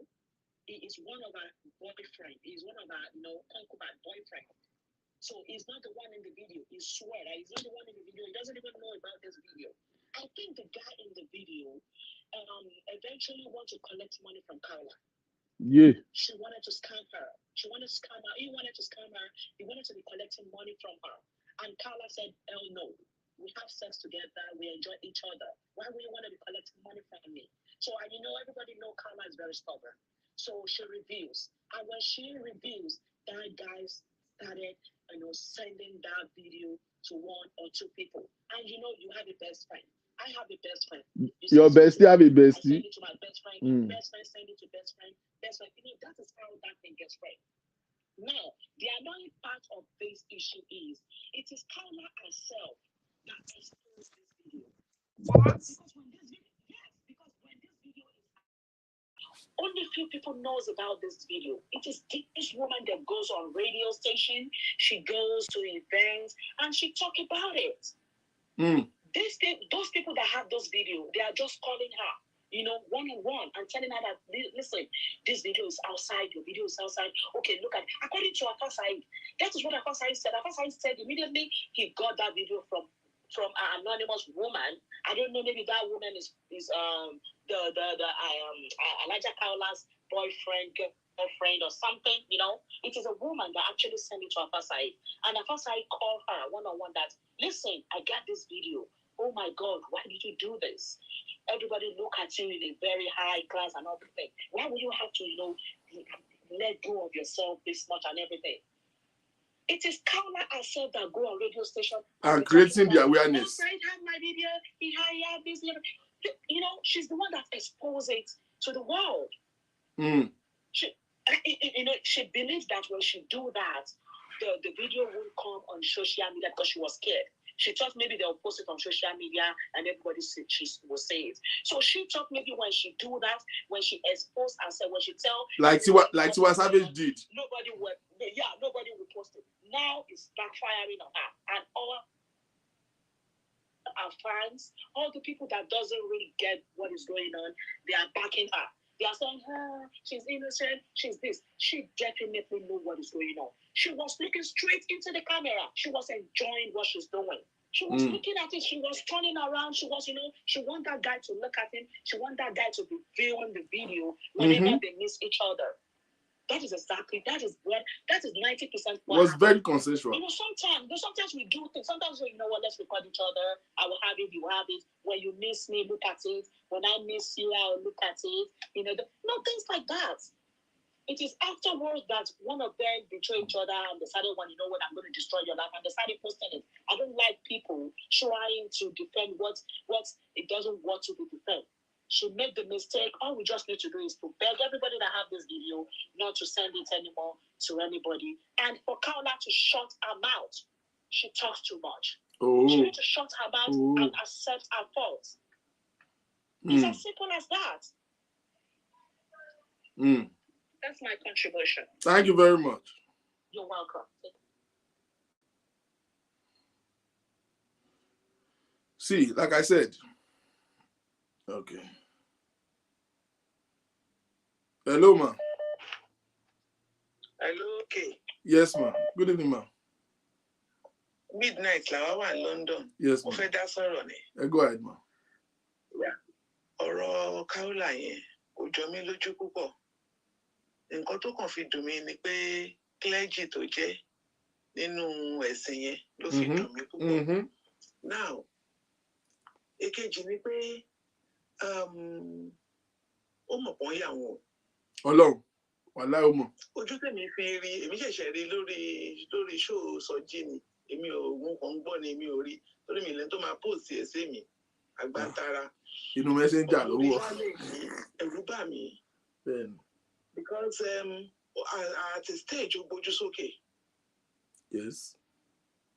[SPEAKER 2] He is one of our boyfriend. He's one of our, concubine boyfriend. So he's not the one in the video. He swear that he's not the one in the video. He doesn't even know about this video. I think the guy in the video eventually wanted to collect money from KAOLA.
[SPEAKER 1] Yeah.
[SPEAKER 2] She wanted to scam her. He wanted to scam her. He wanted to be collecting money from her. And KAOLA said, hell no. We have sex together. We enjoy each other. Why would you want to be collecting money from me? So, everybody knows KAOLA is very stubborn. So she reveals. And when she reveals, that guy started, sending that video to one or two people. And you have a best friend. I have a best friend.
[SPEAKER 1] Your bestie have a bestie.
[SPEAKER 2] I send it to my best friend. Best friend send it to best friend. Best friend. That is how that thing gets spread. Now, the annoying part of this issue is it is KAOLA herself that exposed this video.
[SPEAKER 1] What?
[SPEAKER 2] Because when this video is only few people knows about this video. It is this woman that goes on radio station, she goes to events, and she talk about it. Those people that have those videos, they are just calling her, one-on-one and telling her that, listen, this video is outside, your video is outside. Okay, look at it. According to Afasai, that is what Afasai said. Afasai said immediately he got that video from an anonymous woman. I don't know, maybe that woman is ALHAJA KAOLA's boyfriend, girlfriend, or something. It is a woman that actually sent it to Afasai, and Afasai called her one-on-one that, listen, I got this video. Oh my God, why did you do this? Everybody look at you in a very high class and everything. Why would you have to, let go of yourself this much and everything? It is KAOLA herself that go on radio station
[SPEAKER 1] and creating the awareness.
[SPEAKER 2] I have my video. I have this. She's the one that exposed it to the world. She believes that when she do that, the video won't come on social media because she was scared. She thought maybe they'll post it on social media and everybody will say it. So she thought maybe when she do that, when she expose herself, when she tell
[SPEAKER 1] like Tiwa Savage did,
[SPEAKER 2] nobody will post it. Now it's backfiring on her and all our fans, all the people that doesn't really get what is going on, they are backing her. They are saying, she's innocent, she's this. She definitely knew what is going on. She was looking straight into the camera. She was enjoying what she's doing. She was looking at it. She was turning around. She was, she want that guy to look at him. She want that guy to be viewing the video whenever they miss each other. That is 90%.
[SPEAKER 1] Was very consensual.
[SPEAKER 2] Sometimes we do things. Sometimes we let's record each other. I will have it, you have it. When you miss me, look at it. When I miss you, I will look at it. Things like that. It is afterwards that one of them betrayed each other and decided, I'm going to destroy your life, and decided posting it. I don't like people trying to defend what it doesn't want to be defended. She made the mistake. All we just need to do is to beg everybody that have this video not to send it anymore to anybody. And for KAOLA to shut her mouth. She talks too much. She needs to shut her mouth and accept her faults. It's as simple as that. That's my contribution.
[SPEAKER 1] Thank you very much.
[SPEAKER 2] You're welcome.
[SPEAKER 1] See, like I said. Okay. Hello, ma.
[SPEAKER 2] Hello, okay.
[SPEAKER 1] Yes, ma. Good evening, ma.
[SPEAKER 2] midnight làwa wà ní London.
[SPEAKER 1] Yes,
[SPEAKER 2] mo fẹ́ dá sọ̀rọ̀ ni.
[SPEAKER 1] Go ahead, ma.
[SPEAKER 2] Ọ̀rọ̀ KAOLA yẹn kò jọ mí lójú púpọ̀. Nǹkan tó kàn fi dùn mí ni pé clergy tó jẹ́ nínú ẹ̀sìn yẹn ló fi dùn mí púpọ̀. Now, èkejì ni pé ó mọ̀ pọ́n yà wọ́n.
[SPEAKER 1] Ọlọ́run, wàláhì ó mọ̀.
[SPEAKER 2] Ojú tèmi fi rí, èmi ṣẹ̀ṣẹ̀ rí lórí show Sọjí ni. Èmi ò mú kan gbọ́ ni èmi ò rí. Torí mi lẹ́nu tó máa post ẹ̀ sí mi. Àgbàntara.
[SPEAKER 1] Inú messenger ló wọ̀.
[SPEAKER 2] Ẹ̀rù bà mí. Because at a stage ó gbójú sókè.
[SPEAKER 1] Yes.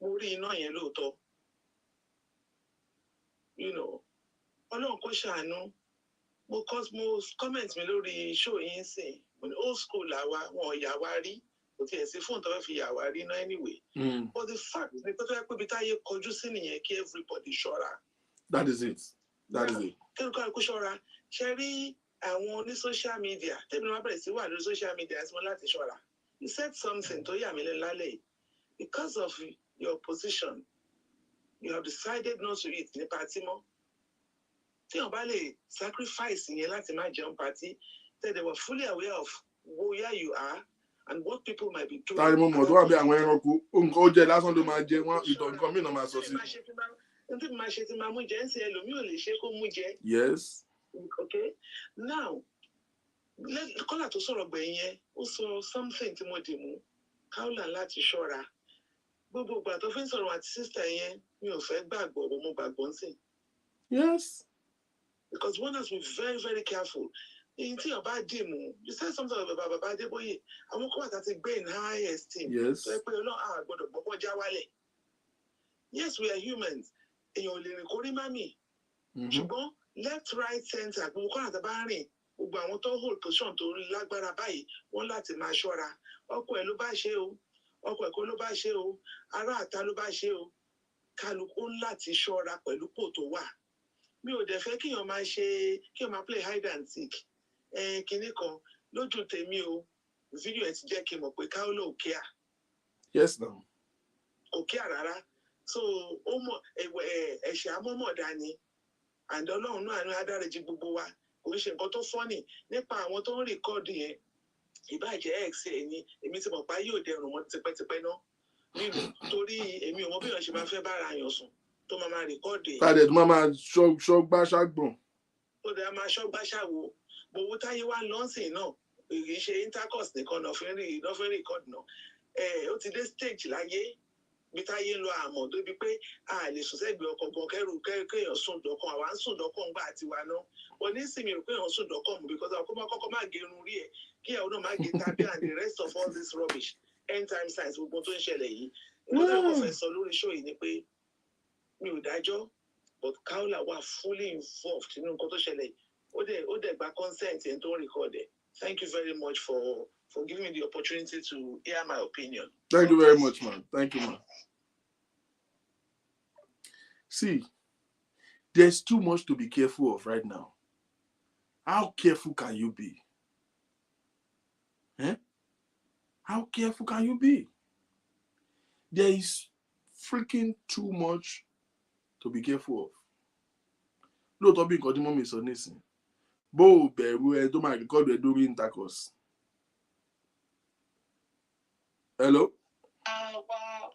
[SPEAKER 2] Mo rí iná yẹn lóòótọ́. You know, Ọlọ́run kò ṣàánú. Mo comment mi lórí show yín sìn. Old school làwa, wọn ò yà wá rí. Kò tiẹ̀ sí fóònù tó fẹ́ fi yà wá rí náà anyway. But the fact ni pé tó yẹ pé ibi táyé kọjú sí nìyẹn kí everybody ṣọ́ra.
[SPEAKER 1] That is it. Kí
[SPEAKER 2] ló kọ́ ẹ̀kú ṣọ́ra? Ṣé rí àwọn oní social media? Tẹ́mi ni wọ́n bẹ̀rẹ̀ sí wà lórí social media tí wọ́n láti ṣọ́ra. You said something tó yà mí lẹ́nu lálẹ́ yìí. Because of your position, you have decided not to eat ní party mọ́. Tí wọ́n bá lè sacrifice yẹn láti má jẹun party, that they were fully aware of where you are and what people might be doing.
[SPEAKER 1] Táyé mo mọ̀ tó wà bí àwọn ẹranko, nǹkan ó jẹ lásán ló máa jẹ wọ́n, ìtọ̀ nǹkan mìíràn máa sọ sí.
[SPEAKER 2] Nítorí máa ṣe ti máa mú jẹ ń ṣe ẹlòmíì ò lè ṣe kó mú jẹ.
[SPEAKER 1] Yes.
[SPEAKER 2] Okay. Now, kọ́là tó sọ̀rọ̀ gbẹ̀yìn yẹn, ó sọ something tí mo dì mú. KAOLA láti ṣọ́ra. Gbogbo ìgbà tó fi ń sọ̀rọ̀ àti sister yẹn, mi ò fẹ́ gbàgbọ́ bó mo gbàgbọ́ ń sìn.
[SPEAKER 1] Yes.
[SPEAKER 2] Because one has to be very, very careful. In tí ọba dì mú, you said something about Baba Adébóyè. Àwọn kan wà tá ti gbé in high esteem.
[SPEAKER 1] Yes.
[SPEAKER 2] Sọ pé Ọlọ́run àgbọ̀dọ̀ gbọ́kọ́ já wálẹ̀. Yes, we are humans. Èèyàn ò lè rìn kórí mami. Ṣùgbọ́n left, right, center, gbogbo kan àtàbá rìn, gbogbo àwọn tó hold position tó lágbára báyìí, wọ́n láti máa ṣọ́ra. Ọkọ ẹ̀ ló bá ṣe o, ọkọ ẹ̀kọ́ ló bá ṣe o, ará àta ló bá ṣe o. Kálukú láti ṣọ́ra pẹ̀lú pò tó wà. Mi ò dẹ̀ fẹ́ kíyàn máa play hide and seek. Kinní kan lójú tèmi o, fídíò ẹ̀ ti jẹ́ kí n mọ̀ pé KAOLA ò kíá.
[SPEAKER 1] Yes, no.
[SPEAKER 2] Kò kíá rárá. So ó mọ̀ ẹ̀ṣẹ̀ amọ́mọ̀ dání. And Ọlọ́run náà ní adáríjì gbogbo wa. Kò ń ṣe nǹkan tó fọ́nì nípa àwọn tó ń rìkọ́ọ̀dù yẹn. Ìbàjẹ́ X ẹ̀ ni èmi ti mọ̀ pé yóò dẹrùn mọ́ tipẹ́tipẹ́ náà. Nínú torí èmi ò mọ̀ bí èèyàn ṣe máa fẹ́ bára yàn sùn tó máa rìkọ́ọ̀dù yẹn.
[SPEAKER 1] Tàdé tó máa ṣọ́gbà ṣàgbọ̀n.
[SPEAKER 2] Ó dẹ̀ máa ṣọ́gbà ṣàwo. Gbogbo táyé wá lọ́sìn náà kì í ṣe intercourse nìkan náà fẹ́ rìkọ́ọ̀dù náà. Ó ti dé stage láyé bí táyé ń lọ àmọ̀ débi pé a lè sùn sẹ́gbẹ̀ẹ́ ọkọ̀ gan kéèyàn sùn dọ̀kan àwa ń sùn dọ̀kan gbà àti wa náà. Wọ́n ní sinmi rò pé èèyàn sùn dọ̀kan mú because ọkọ̀ kọ́kọ́ máa gẹrun rí ẹ̀ kí àwọn náà máa gé tàbí and the rest of all this rubbish end time science gbogbo tó ń ṣẹlẹ̀ yìí. Wọ́n náà kò fẹ́ sọ lórí show yìí ni pé mi ò dájọ́ but KAOLA wà fully involved nínú nǹkan tó ṣẹlẹ̀ yìí. Ó dẹ̀ gba consent ẹ̀ tó ń record ẹ̀. Thank you very much for giving me the opportunity to hear my opinion.
[SPEAKER 1] Thank you very much, man. Thank you, man. See, there's too much to be careful of right now. How careful can you be? How careful can you be? There is freaking too much to be careful of. Lóòótọ́ bí nǹkan tí mọ́mí sọ nísìn. Bó o bẹ̀rù ẹ tó máa rìkọ́dù ẹ lórí intercourse. Hello?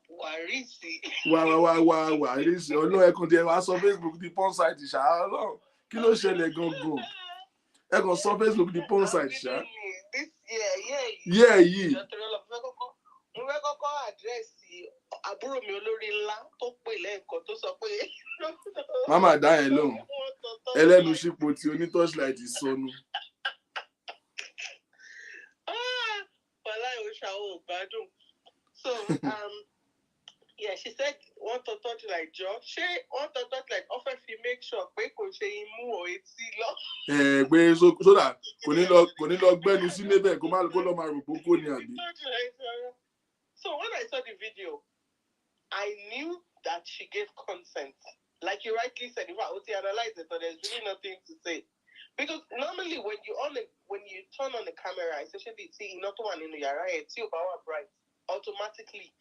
[SPEAKER 2] Wàrísì.
[SPEAKER 1] Wàrísì. Ọlọ́run ẹ̀kan tí ẹ wá sọ Facebook di porn site ṣá. Ọlọ́run kí ló ṣẹlẹ̀ gangan? Ẹ kàn sọ Facebook di porn site ṣá. Yìí.
[SPEAKER 2] Mo fẹ́ kọ́kọ́ àdírẹ́sì àbúrò mi olórí ńlá tó pè lẹ́ẹ̀kan tó sọ pé.
[SPEAKER 1] Mama dá ẹ lóhùn. Ẹlẹ́nu ṣípò tí oní torchlight sọnù.
[SPEAKER 2] Wàhálà ìwòsàn ò gbádùn. So, yeah, she said, want to touch like Joe. She want to touch like offer fi make sure pé kò ṣe imú o etí lọ.
[SPEAKER 1] Pé sódà kò ní lọ gbẹ́nu sí níbẹ̀ kó lọ máa rò pé kò ní àbí.
[SPEAKER 2] So when I saw the video, I knew that she gave consent. Like you rightly said, if I would analyze it, so there's really nothing to say. Because normally when you turn on the camera, especially see not one in the yara, it's your power bright automatically.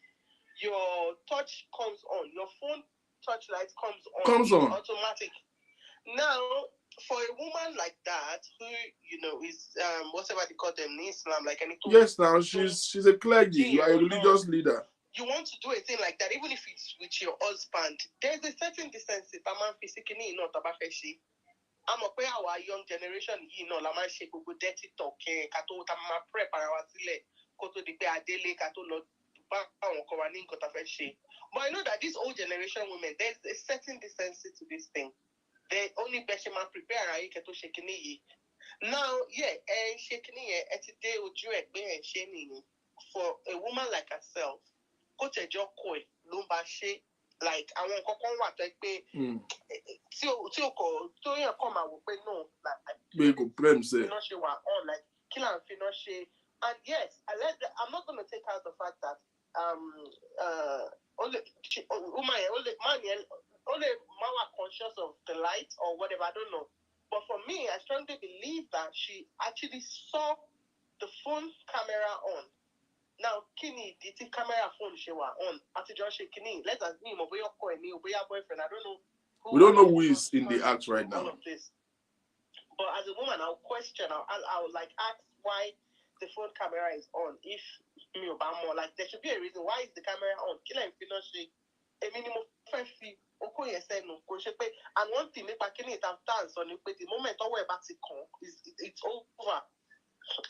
[SPEAKER 2] your touch comes on, your phone touch light
[SPEAKER 1] comes on
[SPEAKER 2] automatic. Now, for a woman like that, who is whatever they call them in Islam, like anything.
[SPEAKER 1] Yes, now she's a clergy. You are a religious leader.
[SPEAKER 2] You want to do a thing like that, even if it's with your husband. There's a certain decency. I'm a prayer our young generation, la man shake go dirty talk, kato tama prep arawasile, koto di pe adele, kato no ba on koranin kota feshe. But I know that these old generation women, there's a certain decency to this thing. They only man prepare ayi keto shekini. Now, and shekini etide oju egbe and sheni for a woman like herself, go to your koi, lumba she. Like I want to what like pay to come out with no like she were on like kill and finish. And yes, I'm not gonna take out the fact that only Mama conscious of the light or whatever, I don't know. But for me, I strongly believe that she actually saw the phone camera on. Now, Kini, the camera phone she was on. After Josh Kini, let us name of your boyfriend. I don't know.
[SPEAKER 1] We don't know who is in the act right now.
[SPEAKER 2] But as a woman, I'll question. I'll like ask why the phone camera is on. If me Obama, like there should be a reason why is the camera on. Killer and finish a minimum 5 feet. Okay, yes, no. And one thing, if I can it dance on it, but the moment I wear back it's over.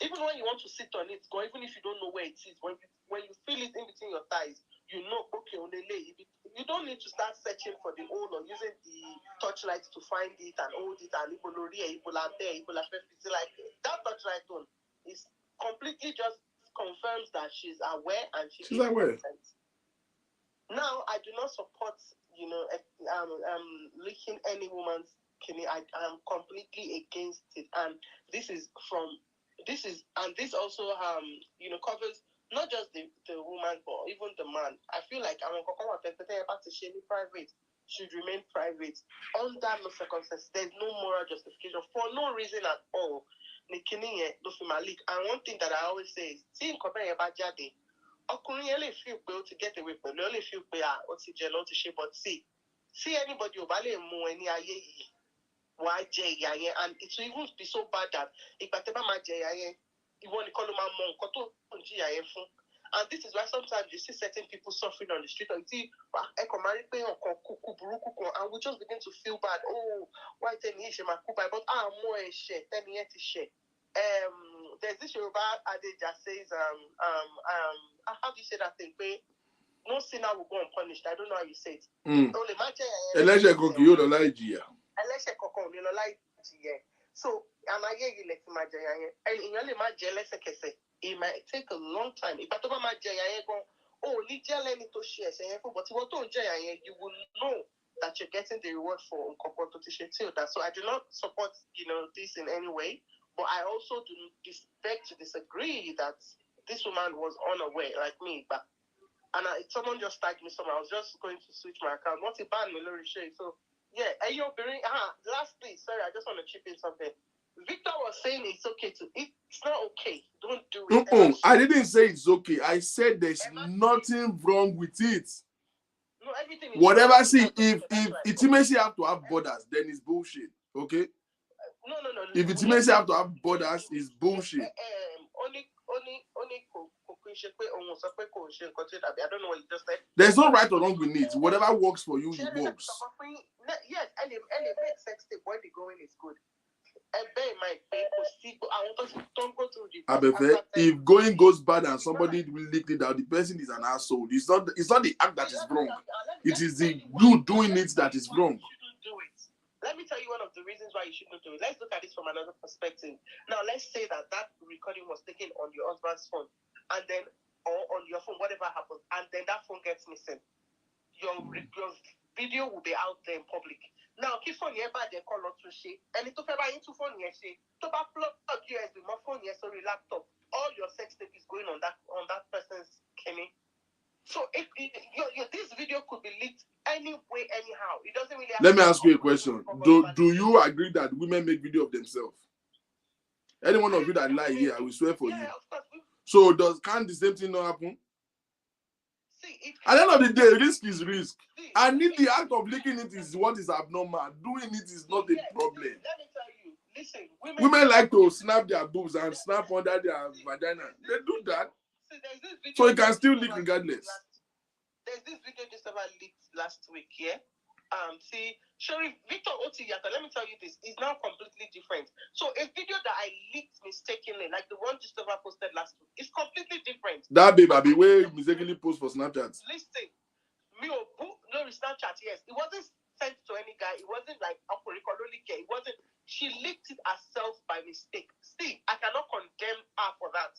[SPEAKER 2] Even when you want to sit on it, or even if you don't know where it is, when you feel it in between your thighs, you know, okay, on the lay. You don't need to start searching for the hole or using the touchlight to find it and hold it and like that touchlight on is completely just confirms that she's aware and she's
[SPEAKER 1] aware.
[SPEAKER 2] Now, I do not support, licking any woman's kidney. I am completely against it, and this also covers not just the woman but even the man. I feel like private should remain private under no circumstances. There's no moral justification for no reason at all. And one thing that I always say is, see, ọkùnrin yẹn lè feel pé ó ti get away pẹ̀lú ó lè feel pé ó ti jẹ ló ti ṣe, but see anybody ò bá lè mú ẹni ayé yìí wàá jẹ ìyà yẹn, and it will even be so bad that ìgbà tẹ́ bá máa jẹ ìyà yẹn ìwọ nìkan ló máa mọ nǹkan tó ń jìyà yẹn fún. And this is why sometimes you see certain people suffering on the street, or you see ẹkọ máa rí pé ọkàn kúkú burúkú kan, and we just begin to feel bad. Oh, why tẹ́ni yìí ṣe máa kú báyìí, but mọ ẹ̀ṣẹ̀ tẹ́ni yẹn ti ṣẹ̀. There's this Yoruba adage that says, how do you say that thing? No sinner will go unpunished. I don't know how you say it. So, it might take a long time. But you will know that you're getting the reward for. So I do not support, this in any way. But I also do beg to disagree that this woman was unaware, like me. But someone just tagged me somewhere. I was just going to switch my account. What's it banned me, Lori Shay? So yeah, lastly, sorry, I just want to chip in something. Victor was saying it's okay to. It's not okay. Don't do it.
[SPEAKER 1] I didn't say it's okay. I said there's nothing wrong with it.
[SPEAKER 2] No, everything is
[SPEAKER 1] whatever. See, if intimacy have to have borders, then it's bullshit. Okay.
[SPEAKER 2] No.
[SPEAKER 1] If intimacy have to have borders, it's bullshit.
[SPEAKER 2] Only. I don't know what you just said.
[SPEAKER 1] There's no right or wrong with it. Whatever works for you, it works.
[SPEAKER 2] Yes, and if sex tape where the going is good.
[SPEAKER 1] If going goes bad and somebody leaked it out, the person is an asshole. It's not the act that is wrong. It is the you doing it that is wrong.
[SPEAKER 2] Let me tell you one of the reasons why you shouldn't do it. Let's look at this from another perspective. Now, let's say that recording was taken on your husband's phone, and then, or on your phone, whatever happens, and then that phone gets missing. Your video will be out there in public. Now, keep phone here by the color to share, and it's over into phone here, to plug USB, my phone here, sorry, laptop. All your sex tape is going on that person's Kenny. So if this video could be leaked anyway, anyhow, it doesn't really.
[SPEAKER 1] Let me ask you a question. Do you agree that women make video of themselves? Any one of you that lie here, I will swear for you.
[SPEAKER 2] Of course.
[SPEAKER 1] So can't the same thing not happen? At the end of the day, risk is risk. I need the act of licking it is what is abnormal. Doing it is not a problem.
[SPEAKER 2] Let me tell you, listen,
[SPEAKER 1] women like to snap their boobs and snap under their vagina. They do that.
[SPEAKER 2] See, there's this video
[SPEAKER 1] So you can still lick regardless.
[SPEAKER 2] There's this video just about leaked last week, yeah? See, showing Victor Otiyata, let me tell you this, is now completely different. So a video that I leaked mistakenly, like the one just over posted last week, is completely different.
[SPEAKER 1] That baby, where mistakenly post for Snapchat.
[SPEAKER 2] Listen, no Snapchat, yes. It wasn't sent to any guy. It wasn't like it wasn't. She leaked it herself by mistake. See, I cannot condemn her for that.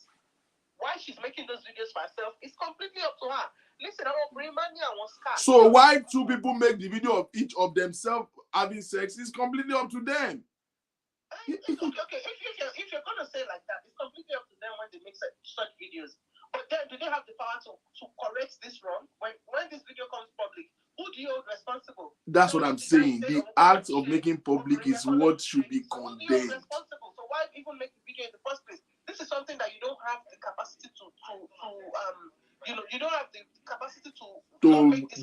[SPEAKER 2] Why she's making those videos for herself is completely up to her. Listen, I want Brimania was scarred.
[SPEAKER 1] So why two people make the video of each of themselves having sex is completely up to them.
[SPEAKER 2] Okay. If you're gonna say like that, it's completely up to them when they make such videos. But then, do they have the power to correct this wrong? When this video comes public, who do you hold responsible?
[SPEAKER 1] That's what I'm saying. The act of making public is what should be condemned.
[SPEAKER 2] Responsible. So why even make the video in the first place? This is something that you don't have the capacity to you don't have the capacity to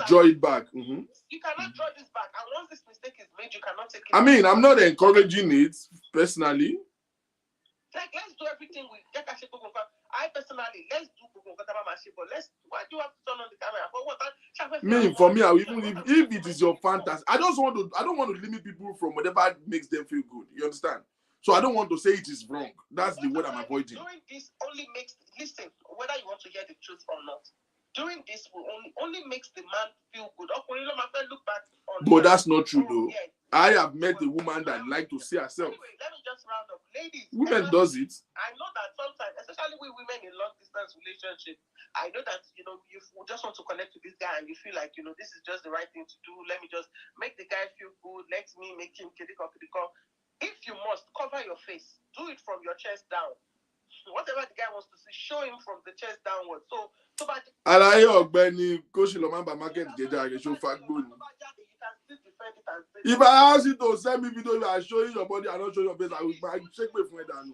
[SPEAKER 1] draw it back. Mm-hmm.
[SPEAKER 2] You cannot draw this back, and once this mistake is made, you cannot take it.
[SPEAKER 1] I mean, I'm not encouraging it personally.
[SPEAKER 2] Like, let's do everything with I personally, let's do but why do you have to turn on the camera? For what?
[SPEAKER 1] For me, even if it is your fantasy, I don't want to limit people from whatever makes them feel good. You understand? So I don't want to say it is wrong. That's the word I'm avoiding.
[SPEAKER 2] Doing this only makes, listen, whether you want to hear the truth or not, doing this will only makes the man feel good. Look back on.
[SPEAKER 1] But that's not true though. Yeah. I have met a woman that like to see herself.
[SPEAKER 2] Anyway, let me just round up. Ladies,
[SPEAKER 1] women does it.
[SPEAKER 2] I know that sometimes, especially with women in long distance relationship, I know that you just want to connect to this guy and you feel like this is just the right thing to do. Let me just make the guy feel good. Let me make him kidiko. If you must, cover your face. Do it from your chest down. Whatever the guy wants to see, show him from the chest downwards. So
[SPEAKER 1] Alaye Ogbeni, Koshi Lomamba market Geja, show fact good. If I ask you to send me video, you are showing your body and not showing your face, I will check my friend down.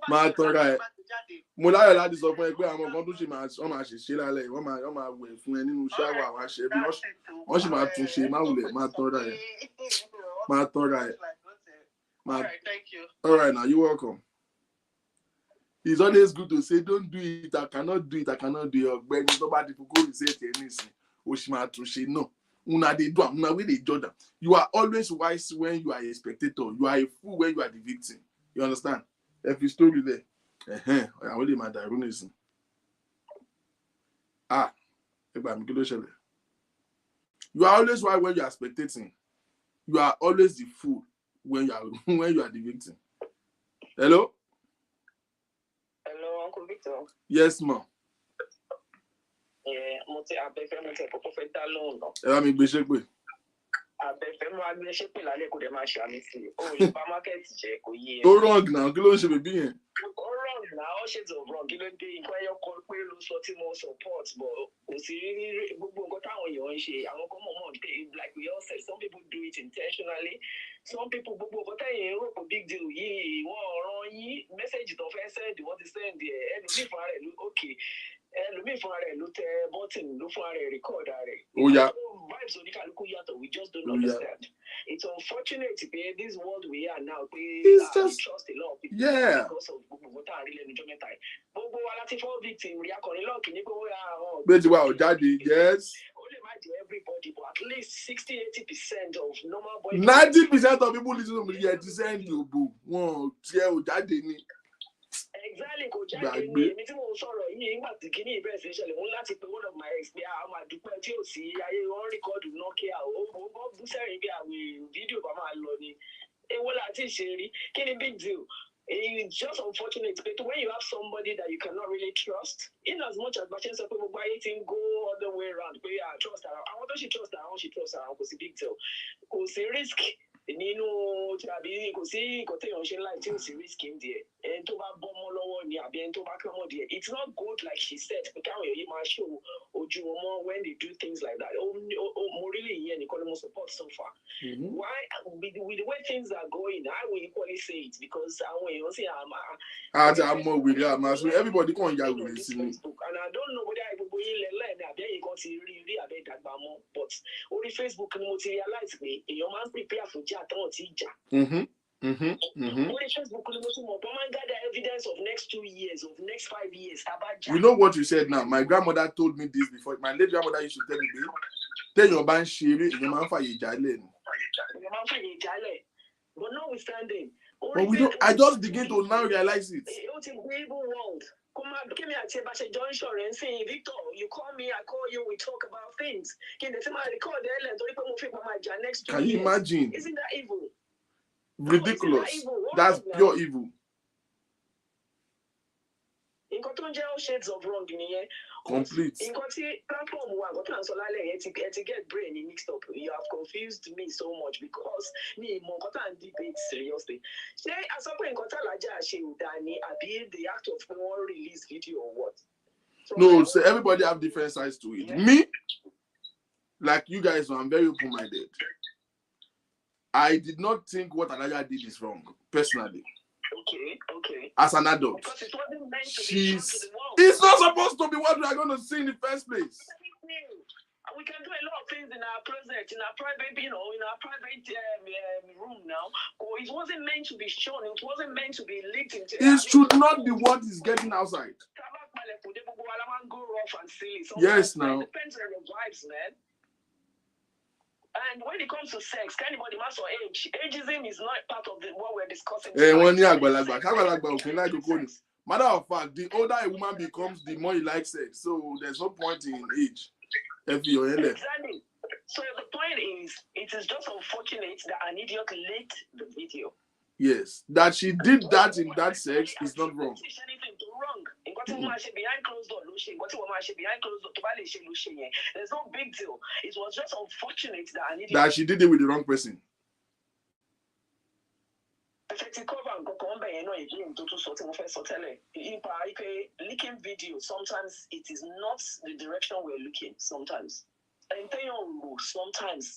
[SPEAKER 1] máa tọ́ra ẹ̀ mo láyọ̀ láti sọ fún ẹ pé àwọn kan tó ṣe wọ́n máa ṣe lálẹ́ wọ́n máa wẹ̀ fún ẹ nínú ṣáwà àwọn àṣẹ bí wọ́n sì máa tún ṣe má wulẹ̀ máa tọ́ra ẹ̀. All right, now you're welcome. It's always good to say don't do it, I cannot do it, ọ̀gbẹ́ni tó bá di kókó reset ẹ nísìn ó sì máa tún ṣe náà. Una dey do, una wey dey judge. You are always wise when you are a spectator. You are a fool when you are the victim. You understand? Every story there. I only my diagnosis. You are always wise when you are spectating. You are always the fool when you are the victim. Hello?
[SPEAKER 2] Hello, Uncle Victor.
[SPEAKER 1] Yes, ma'am.
[SPEAKER 2] Abẹ́fẹ́ mo tẹ kókó fẹ́ dá lóhùn náà.
[SPEAKER 1] Ẹ bá mi gbé ṣépè.
[SPEAKER 2] Abẹ́fẹ́ mo wá gbé ṣépè lálẹ́ kó dẹ̀ máa ṣàmì sí i. Ó lè bá mákẹ́ẹ̀tì jẹ́ kò yé ẹ.
[SPEAKER 1] Ó wrong náà, kí ló ń ṣe bèbí yẹn?
[SPEAKER 2] Ó wrong náà, all shades of wrong. Kí ló dé nǹkan ẹyọ kan pé ló sọ tí mo support but kò sí gbogbo nǹkan táwọn èèyàn ń ṣe. Àwọn kan mọ̀ pé like we all said, some people do it intentionally. Some people gbogbo nǹkan tẹ̀yìn rò pé big deal yìí wọ́n rán yín mẹ́sẹ̀gì tó fẹ́ send wọ́n ti send ẹ̀ ẹnu ní ìfúnra rẹ̀ ló okay. Ẹlòmíì fúnra rẹ̀ ló tẹ bọ́tìn ló fúnra rẹ̀ rìkọ́ọ̀dà rẹ̀. Vibes oníkàlùkù yàtọ̀, we just don't understand. It's unfortunate pé this world we are now pé we trust a lot of people because of gbogbo tá à ń rí lẹ́nu ọjọ́ mẹ́ta yìí. Gbogbo wa láti fall victim rí akọrin lọ́ọ̀kì ní pé ó yà ọ́.
[SPEAKER 1] Bẹ́ẹ̀ ti wá ò jáde, yes.
[SPEAKER 2] Ó lè má jẹ́ everybody but at least 60-80% of normal boys.
[SPEAKER 1] 90% of people listen to me yet to send you boo. Wọ́n tiẹ̀ ò jáde ni.
[SPEAKER 2] Exactly, kò jáde ní èmi tí mo sọ̀rọ̀ yìí nígbà tí kìíní ìbẹ̀rẹ̀ sí ṣẹlẹ̀ mo ní láti pe one of my ex pé àwọn àdúpẹ́ tí ò sí ayé wọn rìkọ́ọ̀dù Nokia ó bú sẹ́rìn bí àwọn fídíò bá máa lọ ni èwo láti ṣe rí kí ni big deal. It's just unfortunate but when you have somebody that you cannot really trust in as much as bàṣẹ sọ pé gbogbo ayé ti ń go all the way around pé trust ara àwọn tó ṣe trust ara wọn ṣe trust ara wọn kò sí big deal kò sí risk nínú tàbí kò sí nǹkan téèyàn ṣe láì tí ò sí risk in there ẹni tó bá bọ́mọ lọ́wọ́ ni àbí ẹni tó bá kọ́mọ díẹ̀ it's not good like she said pé káwọn èèyàn yìí máa show ojú wọn mọ́ when they do things like that mo really ìyẹn nìkan ni mo support so far. Why with the way things are going I will equally say it because àwọn èèyàn sì
[SPEAKER 1] àti àmọ́ wèrè àmọ́ so everybody kàn ya wèrè sí ni.
[SPEAKER 2] And I don't know whether gbogbo yín lẹ́lẹ́ ni àbí ẹ̀yin kan ti rí àbẹ́ ìdàgbà mọ́ but orí Facebook ni mo ti realize pé èèyàn máa ń prepare fún jà tán ti jà. Orí Facebook ni mo ti mọ̀ bọ́n máa ń gather evidence of next 2 years of next 5 years tabajà.
[SPEAKER 1] You know what you said now. My grandmother told me this before. My late grandmother used to tell me, "Tell bá ń ṣeré, èèyàn máa ń fàyè jálẹ̀ ni."
[SPEAKER 2] Èèyàn máa ń fàyè jálẹ̀. But notwithstanding.
[SPEAKER 1] But we don't. I just begin to now realize it.
[SPEAKER 2] Ó ti gbé evil world. Kemi àti Eba ṣe jọ ń ṣọ̀rẹ́ ń sìn Victor, you call me, I call you, we talk about things. Kí n ti máa record ẹ̀ lẹ̀ torí pé mo fi pa máa jà next 2 years.
[SPEAKER 1] Can you imagine?
[SPEAKER 2] Isn't that evil?
[SPEAKER 1] Ridiculous. That's pure evil.
[SPEAKER 2] Nǹkan tó ń jẹ́ all shades of wrong nìyẹn.
[SPEAKER 1] Complete.
[SPEAKER 2] Nǹkan tí platform wa nǹkan tó ń sọ lálẹ́ yẹn ti get brain mixed up. You have confused me so much because mi mọ nǹkan tá à ń debate seriously. Ṣé a sọ pé nǹkan tá àlájà ṣe ò dáa ni àbí the act of pé wọ́n release video or what? So
[SPEAKER 1] no, so everybody have different sides to it. Yeah. Me, like you guys know, I'm very open-minded. I did not think what ALHAJA did is wrong, personally.
[SPEAKER 2] Okay.
[SPEAKER 1] As an adult.
[SPEAKER 2] Because it wasn't meant to
[SPEAKER 1] be
[SPEAKER 2] shown to the world.
[SPEAKER 1] It's not supposed to be what we are going to see in the first place.
[SPEAKER 2] We can do a lot of things in our closet, in our private, in our private room now. It wasn't meant to be shown. It wasn't meant to be leaked into.
[SPEAKER 1] It should not be what is getting outside.
[SPEAKER 2] Go rough and silly.
[SPEAKER 1] Yes, now.
[SPEAKER 2] It depends on your vibes, man. And when it comes to sex, can anybody master age? Ageism is not part of what we're discussing.
[SPEAKER 1] Matter of fact, the older a woman becomes, the more he likes sex. So there's no point in age.
[SPEAKER 2] Exactly. So the point is, it is just unfortunate that an idiot leaked the video.
[SPEAKER 1] Yes, that she did that in that sex is not wrong.
[SPEAKER 2] Behind closed door, there's no big deal. It was just unfortunate that an idiot
[SPEAKER 1] that she did it with the wrong person.
[SPEAKER 2] Leaking video, sometimes it is not the direction we're looking. Sometimes.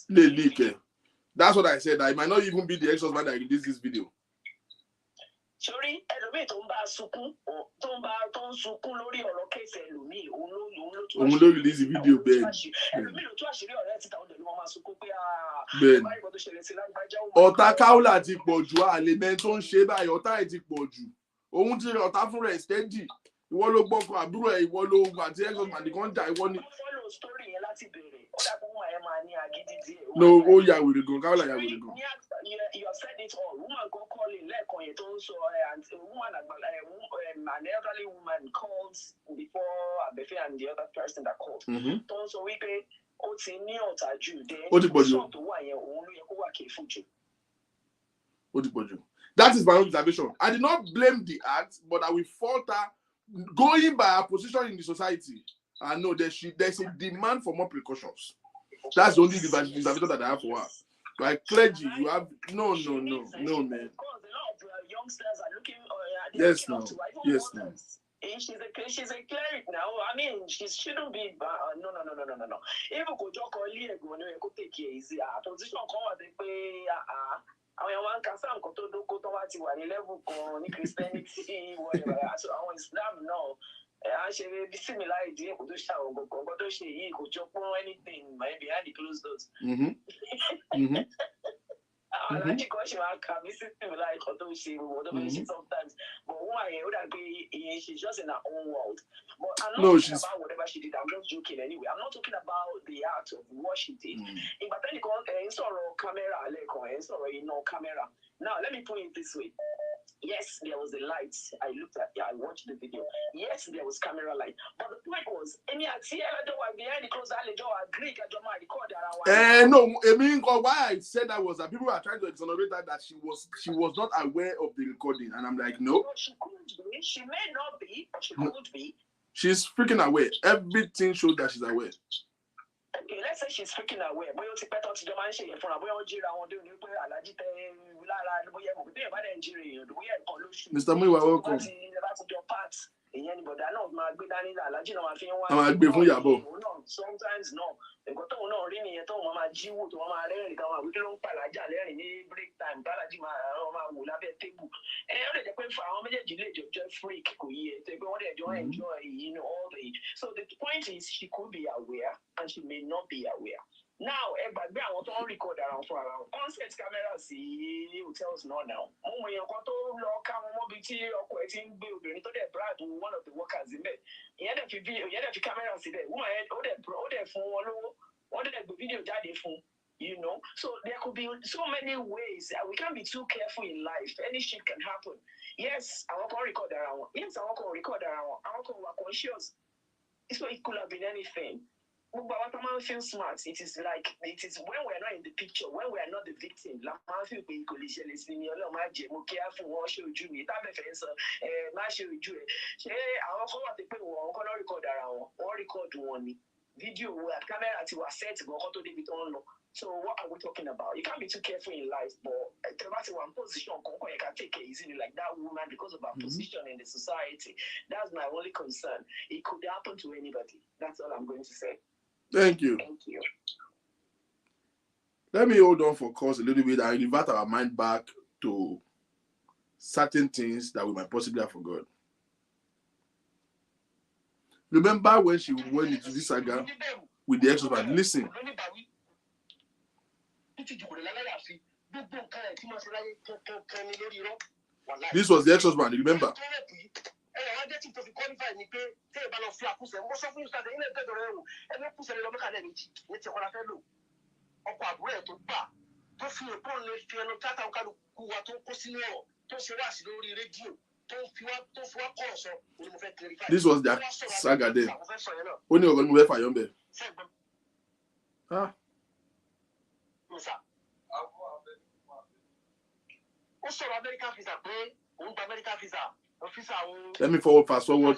[SPEAKER 1] They leak it. That's what I said. I might not even be the ex-husband that released this video.
[SPEAKER 2] Sorry,
[SPEAKER 1] release the video, Ben. Ọ̀tá KAOLA ti pọ̀ jù àlèmẹ́ tó ń ṣe báyìí ọ̀tá ẹ̀ ti pọ̀ jù. Òun ti rẹ̀ ọ̀tá fún rẹ̀ steady. Ìwọ ló gbọ́kọ̀ àbúrò ẹ̀ ìwọ ló àti ex-husband kan jà ìwọ ni. No, oh yeah, we go. KAOLA, yeah, we go.
[SPEAKER 2] You have said it all. Woman go calling and a woman, an elderly woman calls before Abefe and the other person that called. So we pay.
[SPEAKER 1] That is my own observation. I did not blame the act, but I will fault her going by her position in the society. I know there's a demand for more precautions. That's the only observation that I have for her. Like clergy, you have no, man.
[SPEAKER 2] Because a lot of youngsters are looking.
[SPEAKER 1] Yes, no. Yes, no.
[SPEAKER 2] She's a cleric now. I mean, she shouldn't be. No. Even go joke or leave go no go take it easy. Position come at the àwọn one can say nǹkan tó dóko tó wá ti wà ní level kan ní Christianity whatever. So àwọn Islam náà a ṣe bí similar idea kò tó ṣe àwọn nǹkan tó ṣe yìí kò jọ pọ́n anything behind the closed doors. Alhaji kan ṣe máa kà mí sí similar nǹkan tó ṣe wọ́n tó ṣe sometimes but woman yẹn ó dà pé she's just in her own world. But I'm not talking about whatever she did. I'm just joking anyway. I'm not talking about the act of what she did. Ìgbà tẹ́lẹ̀ kan sọ̀rọ̀ camera lẹ́ẹ̀kan sọ̀rọ̀ iná camera. Now let me put it this way. Yes, there was a light. I watched the video. Yes, there was camera light. But the point was, any behind the closed door agree record.
[SPEAKER 1] No, I mean why I said that was that people are trying to exonerate that she was not aware of the recording, and I'm like, no.
[SPEAKER 2] She could be. She may not be, but she could be.
[SPEAKER 1] She's freaking aware. Everything shows that she's aware.
[SPEAKER 2] okay, let's say she's freaking away. Boy, you ti pẹ́ tó ti jọ máa ń ṣe yẹn fúnra. Bóyá ó jíra wọn dé ní pé Alhaji tẹ lára bóyá mo bí ẹ̀ bá dẹ̀ ń jíra èèyàn bóyá ẹ̀kan lóṣù.
[SPEAKER 1] Mr. Muyiwa, welcome.
[SPEAKER 2] Láti jọ part ìyẹn ni bọ̀dá náà máa gbé dání Alhaji náà máa fi ń wá.
[SPEAKER 1] A máa gbé fún Ìyábọ̀.
[SPEAKER 2] Sometimes no. Nǹkan tóun náà rí nìyẹn tóun máa jíwò tó máa rẹ́rìn kan àwọn àwíkẹ́ ló ń pàlájà lẹ́rìn ní break time Alhaji máa wò lábẹ́ tébù. Ó lè jẹ́ pé fún àwọn méjèèjì lè jọ jẹ́ freak kò yẹ tó pé wọ́n dẹ̀ jọ enjoy all the age. So the point is she could be aware and she may not be aware. Now, ẹ gbàgbé àwọn tó ń record ara wọn fún ara wọn. Concept camera sí hotels náà now. Mo mọ èèyàn kan tó lọ ká wọn mọ́bi tí ọkọ ẹ̀ ti ń gbé obìnrin tó dẹ̀ brad one of the workers níbẹ̀. Ìyẹn dẹ̀ fi camera síbẹ̀. Wọ́n ẹ̀ ó dẹ̀ fún wọn lówó. Wọ́n dẹ̀ gbé fídíò jáde fún. You know, so there could be so many ways. We can't be too careful in life. Any shit can happen. Yes, àwọn kan record ara wọn. Yes, àwọn kan record ara wọn. Àwọn kan were conscious. So it could have been anything. But what I feel smart, it is when we are not in the picture, when we are not the victim. La máa feel pé kò lè ṣẹlẹ̀ sí mi Ọlọ́run má jẹ́ mo kí á fún wọn ṣe ojú mi tábẹ̀ fẹ́ sọ má ṣe ojú ẹ̀ ṣé àwọn kan wà pé àwọn kan náà record ara wọn wọ́n record wọn ni fídíò wo àti kámẹ́rà ti wà set gan kó tó débi tó ń lọ. So what are we talking about? You can't be too careful in life, but that's one position you can take it easily like that woman because of her position in the society. That's my only concern. It could happen to anybody. That's all I'm going to say.
[SPEAKER 1] Thank you.
[SPEAKER 2] Thank you.
[SPEAKER 1] Let me hold on for course a little bit and invert our mind back to certain things that we might possibly have forgotten. Remember when she went into this saga with the ex-husband? Listen. This was the ex-husband, you remember? This was their saga then. Only we're going to move for Yombe. Ah. Let me fast forward.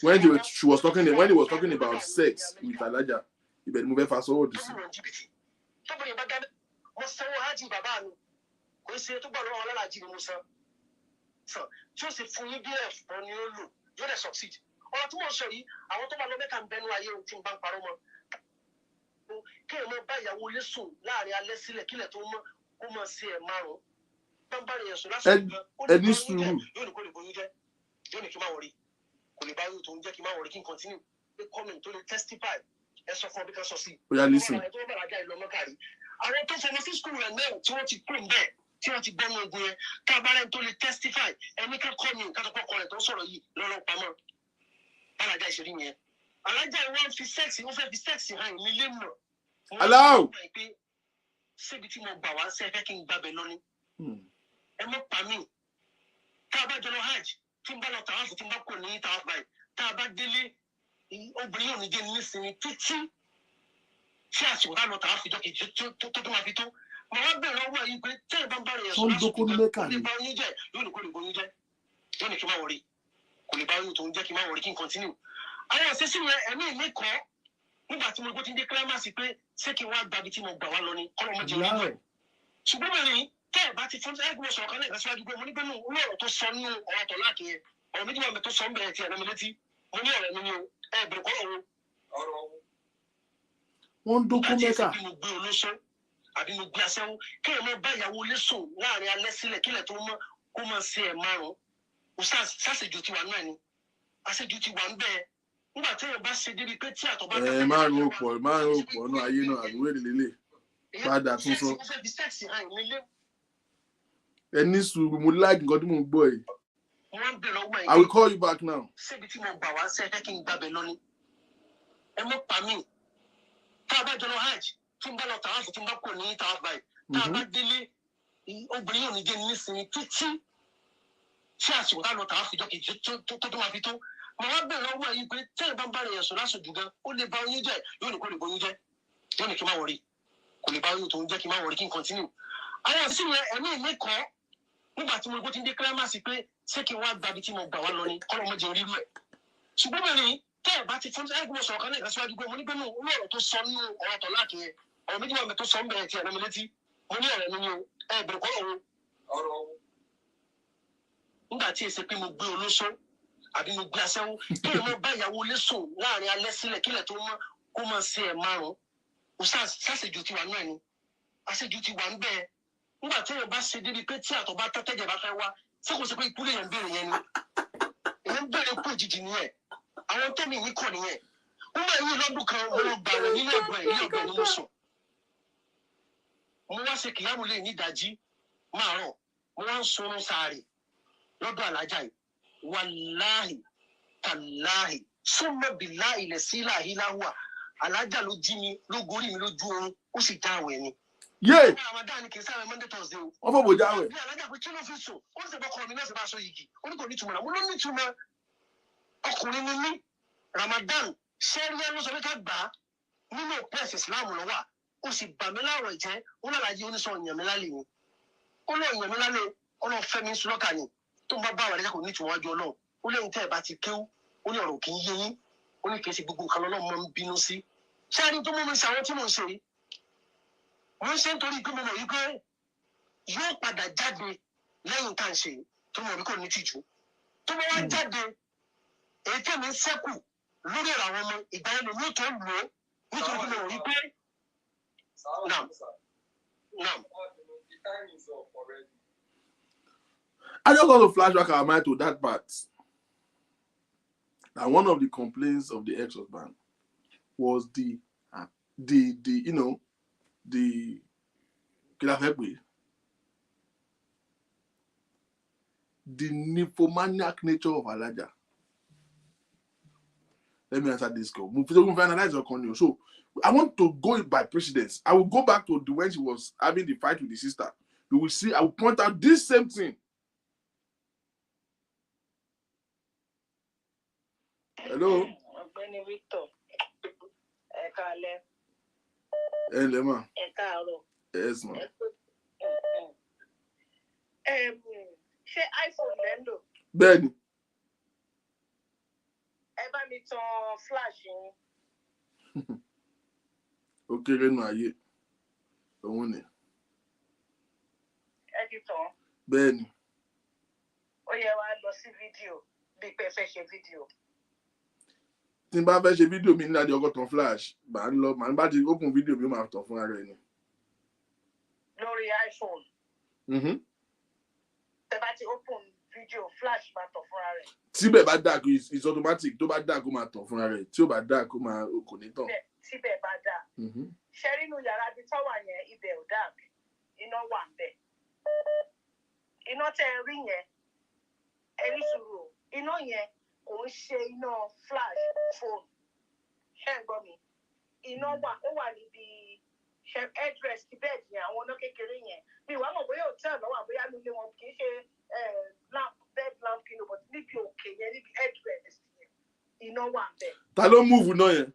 [SPEAKER 1] When he was talking about sex with Alhaja, you better move fast forward to see. Listen. Hello. One documenter. I will call you back now.
[SPEAKER 2] nígbà tí mo gbọ́ ti ń dé kílámàsì pé ṣé kí n wá gbàbí tí mo gbà wá lọ ni kọ́ ló mọ jẹ orí rẹ̀ ṣùgbọ́n bẹ́ẹ̀ tẹ́ ẹ̀ bá ti fún ẹgbẹ́ sọ̀rọ̀ kan náà ìgbàsíwájú pé mo ní pé mo ní ọ̀rọ̀ tó sọ nínú ọ̀rọ̀ tọ̀ láàkì yẹn ọ̀rọ̀ méjì máa ń bẹ tó sọ ń bẹ̀rẹ̀ tí ẹ̀rọ mi létí mo ní ọ̀rọ̀ nínú ẹ̀ bẹ̀rẹ̀ kọ́ ọ̀rọ̀ nígbà tí èsì pé mo gbé olóṣó àbí mo gbé aṣẹ́wó kí ẹ̀ mọ́ bá ìyàwó lẹ́sùn láàrin alẹ́ sílẹ̀ kílẹ̀ tó mọ́ kó máa ṣe ẹ̀ márùn-ún ṣàṣejù ti wà náà ni àṣejù ti wà ń bẹ́ẹ̀ nígbà tí èèyàn bá ṣe débi pé tí àtọ̀ bá tẹ́tẹ́jẹ̀ bá fẹ́ wá ṣé kò sí pé ikú lèèyàn béèrè yẹn ni èèyàn béèrè kú òjijì nìyẹn àwọn tẹ́mi yìí kọ̀ nìyẹn wọ́n máa yí lọ́dún kan mo lọ gbàrẹ̀ nínú ẹ̀gbọ́n ilé ọ̀gbẹ́ ni mo sùn mo wá ṣe kìláàmù lè ní ìdájí máàárọ̀ mo wá ń sunrun sàárè lọ́dọ̀ alájà yìí wàláhì tàláhì súnmọ́ bìlá ilẹ̀ sílà híláhùà alájà ló jí mi ló gorí mi lójú oorun ó sì dá àwẹ̀ ni.
[SPEAKER 1] yé
[SPEAKER 2] Ramadan ni kì í sáré Monday Thursday o.
[SPEAKER 1] wọ́n fọ́ bòjá àwẹ̀.
[SPEAKER 2] bí alájà pé kí ló fi sùn ó sì bọ́kọ mi náà sì bá aṣọ yìí ó ní kò ní túmọ̀ náà mo ló ní túmọ̀ ọkùnrin ni mí Ramadan sẹ́ríà ló sọ pé ká gbà á nínú òpin ẹ̀sìn Islam lọ́wọ́ ó sì bà mí láwọ̀ ìjẹ́ ó náà láyé oníṣọ́ ìyàn mi lálẹ́ ni ó lọ ìyàn mi lálẹ́ ọlọ́run fẹ́ mi ń sunlọ́kà ni tó ń bá bá wà lẹ́jà kò ní ìtumọ̀ wájú ọlọ́run ó lẹ́yìn tẹ́ ẹ̀ bá ti kéwú ó ní ọ̀rọ̀ kì í yé yín ó ní kì í ṣe gbogbo nǹkan lọ́lọ́run máa ń bínú sí ṣáàrin tó mú mi ṣàwọn tí mò ń ṣe yìí mo ń ṣe nítorí pé mo mọ̀ wípé yóò padà jáde lẹ́yìn tá à ń ṣe tó mọ̀ wípé kò ní tìjú tó bá wá jáde èyí tẹ̀mí ń sẹ́kù lórí ọ̀rọ̀ àwọn ọmọ ìgbà yẹn lòun tó lò ó nítorí pé mo rò wípé
[SPEAKER 1] I just want to flashback our mind to that part. Now, one of the complaints of the ex-husband was the you know, the nymphomaniac nature of ALHAJA. Let me answer this girl. So I want to go by precedence. I will go back to when she was having the fight with the sister. You will see, I will point out this same thing. Hello.
[SPEAKER 3] Victor.
[SPEAKER 1] Hello, ma. Yes, ma.
[SPEAKER 3] Ṣé iPhone lẹ́ńdò?
[SPEAKER 1] Bẹ́ẹ̀ni.
[SPEAKER 3] Ẹ bá mi tan flash yín.
[SPEAKER 1] Ó kéré nù ayé. Òun ni.
[SPEAKER 3] Ẹ ti tàn.
[SPEAKER 1] Bẹ́ẹ̀ni.
[SPEAKER 3] Ó yẹ wá lọ sí fídíò bí pé fẹ́ ṣe fídíò.
[SPEAKER 1] Tí n bá fẹ́ ṣe fídíò mi ní adé ọkọ̀ tán flash, màá ń bá ti open fídíò mi máa tàn fún ara ẹni.
[SPEAKER 3] Lórí iPhone. Tẹ́ bá ti open fídíò flash máa tàn fún ara rẹ̀.
[SPEAKER 1] Tíbẹ̀ bá dà kó it's automatic, tó bá dà kó máa tàn fún ara rẹ̀, tí ó bá dà kó máa kò ní tàn.
[SPEAKER 3] Tíbẹ̀ bá dà. Ṣé nínú yàrá ibi tó wà yẹn ibẹ̀ ò dà bí? Iná wà ń bẹ̀. Iná tẹ́ ẹ rí yẹn, ẹ ní sùúrù, iná yẹn kò ń ṣe iná flash phone. Ṣé ń gbọ́ mi? Iná wà, ó wà níbi headdress ti bẹ́ẹ̀dì yẹn, àwọn ọ̀nà kékeré yẹn. Mi wá mọ̀ bóyá hòtẹ́ẹ̀lì lọ́wọ́ àbóyá nílé wọn kì í ṣe lamp, bed lamp kìnnìún, but níbi òkè yẹn, níbi headdress yẹn, iná wà ń bẹ̀.
[SPEAKER 1] Ta ló múùfù náà yẹn?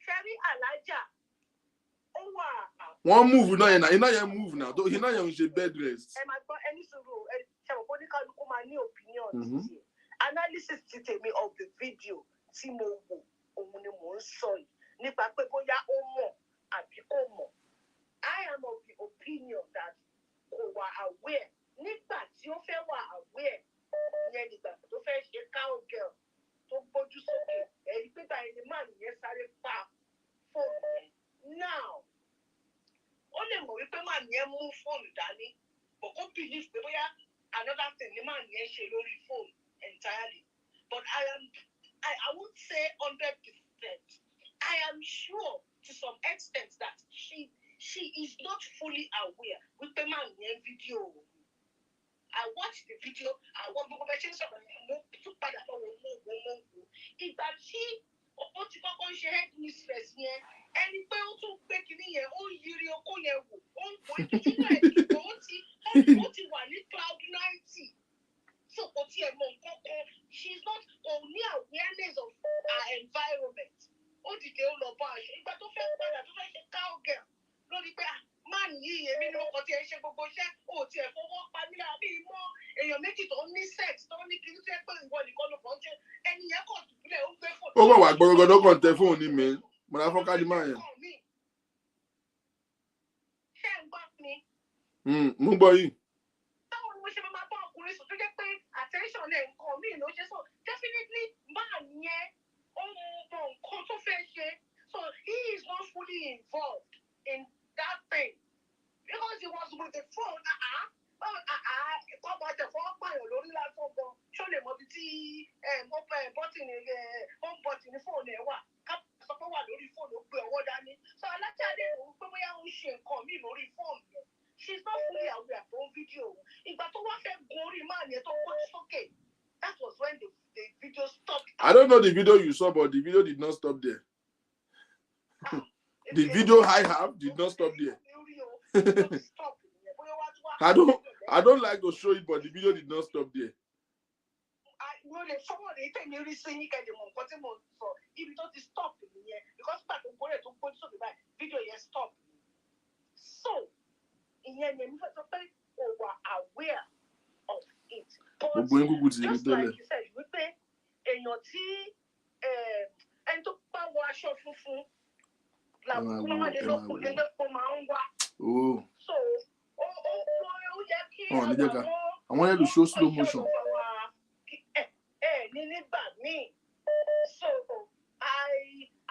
[SPEAKER 3] Ṣé rí ALHAJA? Ó wà.
[SPEAKER 1] Wọ́n múùfù náà yẹn náà, iná yẹn múùfù náà, iná yẹn ń ṣe bed rest.
[SPEAKER 3] Ẹ máa gbọ́ ẹni sùúrù, ṣe mọ̀ pé oníkálukú máa ní opinion títí. Analysis ti tèmi of the video tí mo wò, òun ni mò ń sọ yìí, nípa pé bóyá ó mọ̀ àbí kò mọ̀. I am of the opinion that kò wà aware. Nígbà tí ó fẹ́ wà aware, ìyẹn nígbà tó fẹ́ ṣe cowgirl tó gbójú sókè, ẹ̀rí pé báyìí ni máa nìyẹn sáré pa fóònù yẹn. Now, ó lè mọ̀ wípé máa nìyẹn mú fóònù dání, but ó believe pé bóyá another thing ni máa nìyẹn ṣe lórí fóònù entirely. But I won't say 100%. I am sure to some extent that she is not fully aware wípé máa nìyẹn fídíò. I watched the video. I want to mention something. Mo tún padà lọ wo. Ìgbà tí ó ti kọ́kọ́ ṣe headmistress yẹn, ẹni pé ó tún gbé kinní yẹn, ó ń yiri okó yẹn wò, ó ń wò ìdílé ẹ̀, ó ti wà ní cloud 90. So kò tiẹ̀ mọ̀ nǹkan kan. She is not only awareness of her environment. Ó dìde ó lọ bá aṣọ. Ìgbà tó fẹ́ padà tó fẹ́ ṣe cowgirl lórí pé man yìí èmi ni mo kàn ti ẹ̀ ṣe gbogbo iṣẹ́ ó ti ẹ̀ fọwọ́ pa mí bí àbí mọ́ èèyàn méjì tó ní sex tó ní kí n fẹ́ pé ìwọ nìkan ló kàn ṣe ẹni yẹn kàn dùbúlẹ̀ ó gbé fóònù.
[SPEAKER 1] Ó wà wá gbọ́dọ̀ kàn tẹ fóònù ní mi. Mo ra fọ́ká ní máa yẹn.
[SPEAKER 3] Ṣé ń gbọ́ mi?
[SPEAKER 1] Mú gbọ́ yìí.
[SPEAKER 3] Báwo ni mo ṣe máa bá ọkùnrin sùn tó jẹ́ pé attention lẹ̀ nǹkan míì ló ṣe so definitely máa yẹn ó mọ nǹkan tó fẹ́ ṣe so he is not fully involved in that thing because he was with the phone ìkọ́ bá tẹ̀ fọ́ pààyàn lórí lásán gan ṣó lè mọ ibi tí bọ́tìnì fóònù ẹ̀ wà ká sọ pé wà lórí fóònù ó gbé ọwọ́ dání so alájáde òun pé bóyá ó ń ṣe nǹkan míì lórí fóònù yẹn. She's not fully aware of the video. Ìgbà tó wá fẹ́ gorí máa yẹn tó gbójú sókè. That was when the video stopped.
[SPEAKER 1] I don't know the video you saw, but the video did not stop there. The video I have did not stop there. I don't like to show it, but the video did not stop there.
[SPEAKER 3] So ìyẹn ni mo fẹ́ sọ pé o wà aware of it. But just like you said wípé èèyàn tí ẹni tó bá wọ aṣọ funfun làbùkù máa lè lọ́kùnrin lẹ́pọ̀ máa ń wá. So ó yẹ kí
[SPEAKER 1] àwọn ẹlò show slow motion.
[SPEAKER 3] Ní nígbà míì so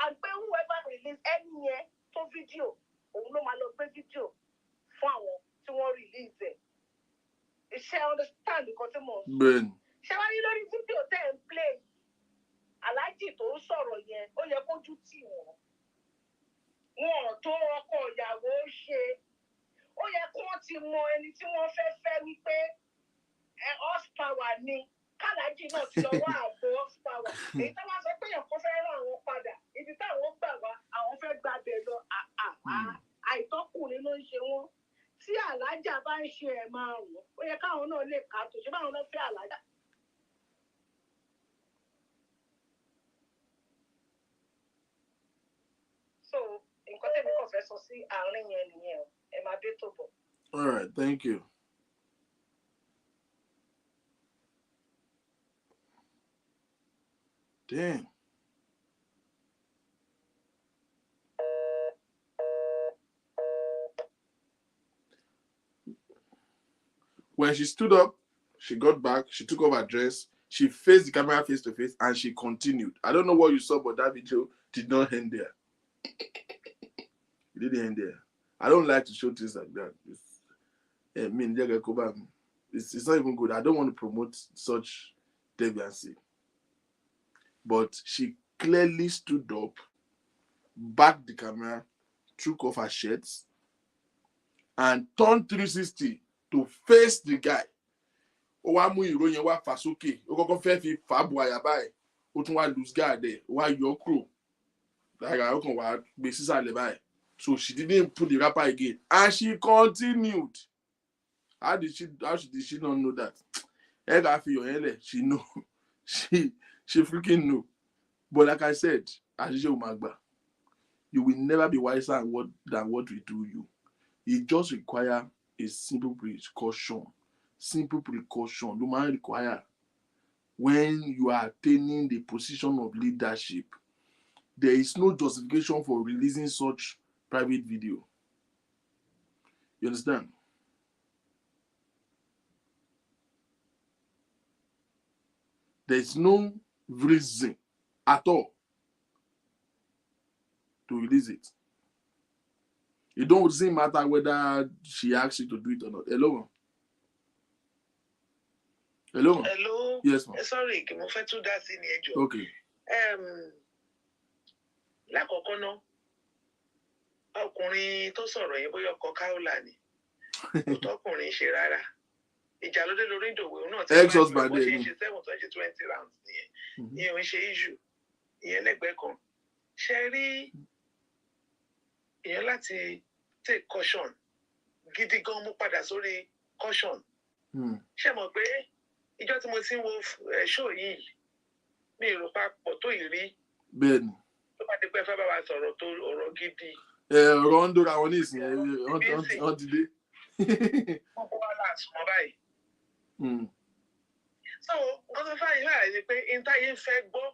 [SPEAKER 3] àgbẹ̀ whoever release ẹni yẹn tó fídíò òun ló máa lọ gbé fídíò fún àwọn tí wọ́n release ẹ̀. Ṣé understand nǹkan tí mo sọ?
[SPEAKER 1] Bẹ́ẹ̀ni.
[SPEAKER 3] Ṣé wá ní lórí fídíò tẹ́ ń play aláàjì tó ń sọ̀rọ̀ yẹn ó yẹ kójú tì wọ́n. Wọn ò tó ọkọ ìyàwó ṣe. Ó yẹ kí wọ́n ti mọ ẹni tí wọ́n fẹ́ wípé horsepower ni kálájì náà ti lọ wá àgbo horsepower. Èyí tó máa sọ pé èèyàn kan fẹ́ rán àwọn padà ibi táwọn gbà wá àwọn fẹ́ gbàbẹ̀ lọ àìtọ́kùnrin ló ń ṣe wọ́n. Tí àlájà bá ń ṣe ẹ̀ máa wọ̀ ó yẹ káwọn náà lè kà tó ṣe báwọn náà fẹ́ àlájà. So nǹkan tẹ̀mí kàn fẹ́ sọ sí àárín yẹn nìyẹn o ẹ máa dé tó bọ̀.
[SPEAKER 1] All right, thank you. Damn. When she stood up, she got back, she took off her dress, she faced the camera face to face, and she continued. I don't know what you saw, but that video did not end there. It didn't end there. I don't like to show things like that. It's not even good. I don't want to promote such deviancy. But she clearly stood up, backed the camera, took off her shirts, and turned 360 to face the guy. Ó wá mú ìròyìn wá fà sókè. Ó kọ́kọ́ fẹ́ fi fà bọ̀ àyà báyìí. Ó tún wá lose guard there. Ó wá yọ kúrò. Lára ó kàn wá gbé sísàlẹ̀ báyìí. So she didn't put the wrapper again. And she continued. How did she not know that? She know. She freaking know. But like I said, you will never be wiser than what we do you. It just requires a simple precaution. Simple precaution. You might require when you are attaining the position of leadership. There is no justification for releasing such private video. You understand? There is no reason at all to release it. It doesn't matter whether she asks you to do it or not. Hello? Hello?
[SPEAKER 2] Hello?
[SPEAKER 1] Yes, ma'am.
[SPEAKER 2] Sorry, mo fẹ́ tún dá sí ní ẹjọ́.
[SPEAKER 1] Okay.
[SPEAKER 2] Lákọ̀ọ́kọ́ náà, ọkùnrin tó sọ̀rọ̀ yẹn bóyá ọkọ KAOLA ni. Ọkùnrin ṣe rárá. Ìjà ló dé lórí ìdòwò náà tí
[SPEAKER 1] ex-husband
[SPEAKER 2] wọ́n ṣe 720 rounds nìyẹn. Ìyẹn ò ń ṣe issue. Ìyẹn lẹ́gbẹ̀ẹ́ kan. Ṣé rí ìyẹn láti take caution gidi gan mú padà sórí caution. Ṣé mọ̀ pé ìjọ́ tí mo ti ń wo show yìí mi ò rò papọ̀ tó ìrí.
[SPEAKER 1] Bẹ́ẹ̀ni.
[SPEAKER 2] Tó bá ti pẹ́ fẹ́ bá wa sọ̀rọ̀ tó ọ̀rọ̀ gidi.
[SPEAKER 1] Ọ̀rọ̀ ń dóra wọn ní ìsìn wọ́n ti dé.
[SPEAKER 2] Wọ́n kó wá láàsùn mọ́ báyìí.
[SPEAKER 3] So nǹkan tó fà yín láàyè ni pé intaye fẹ́ gbọ́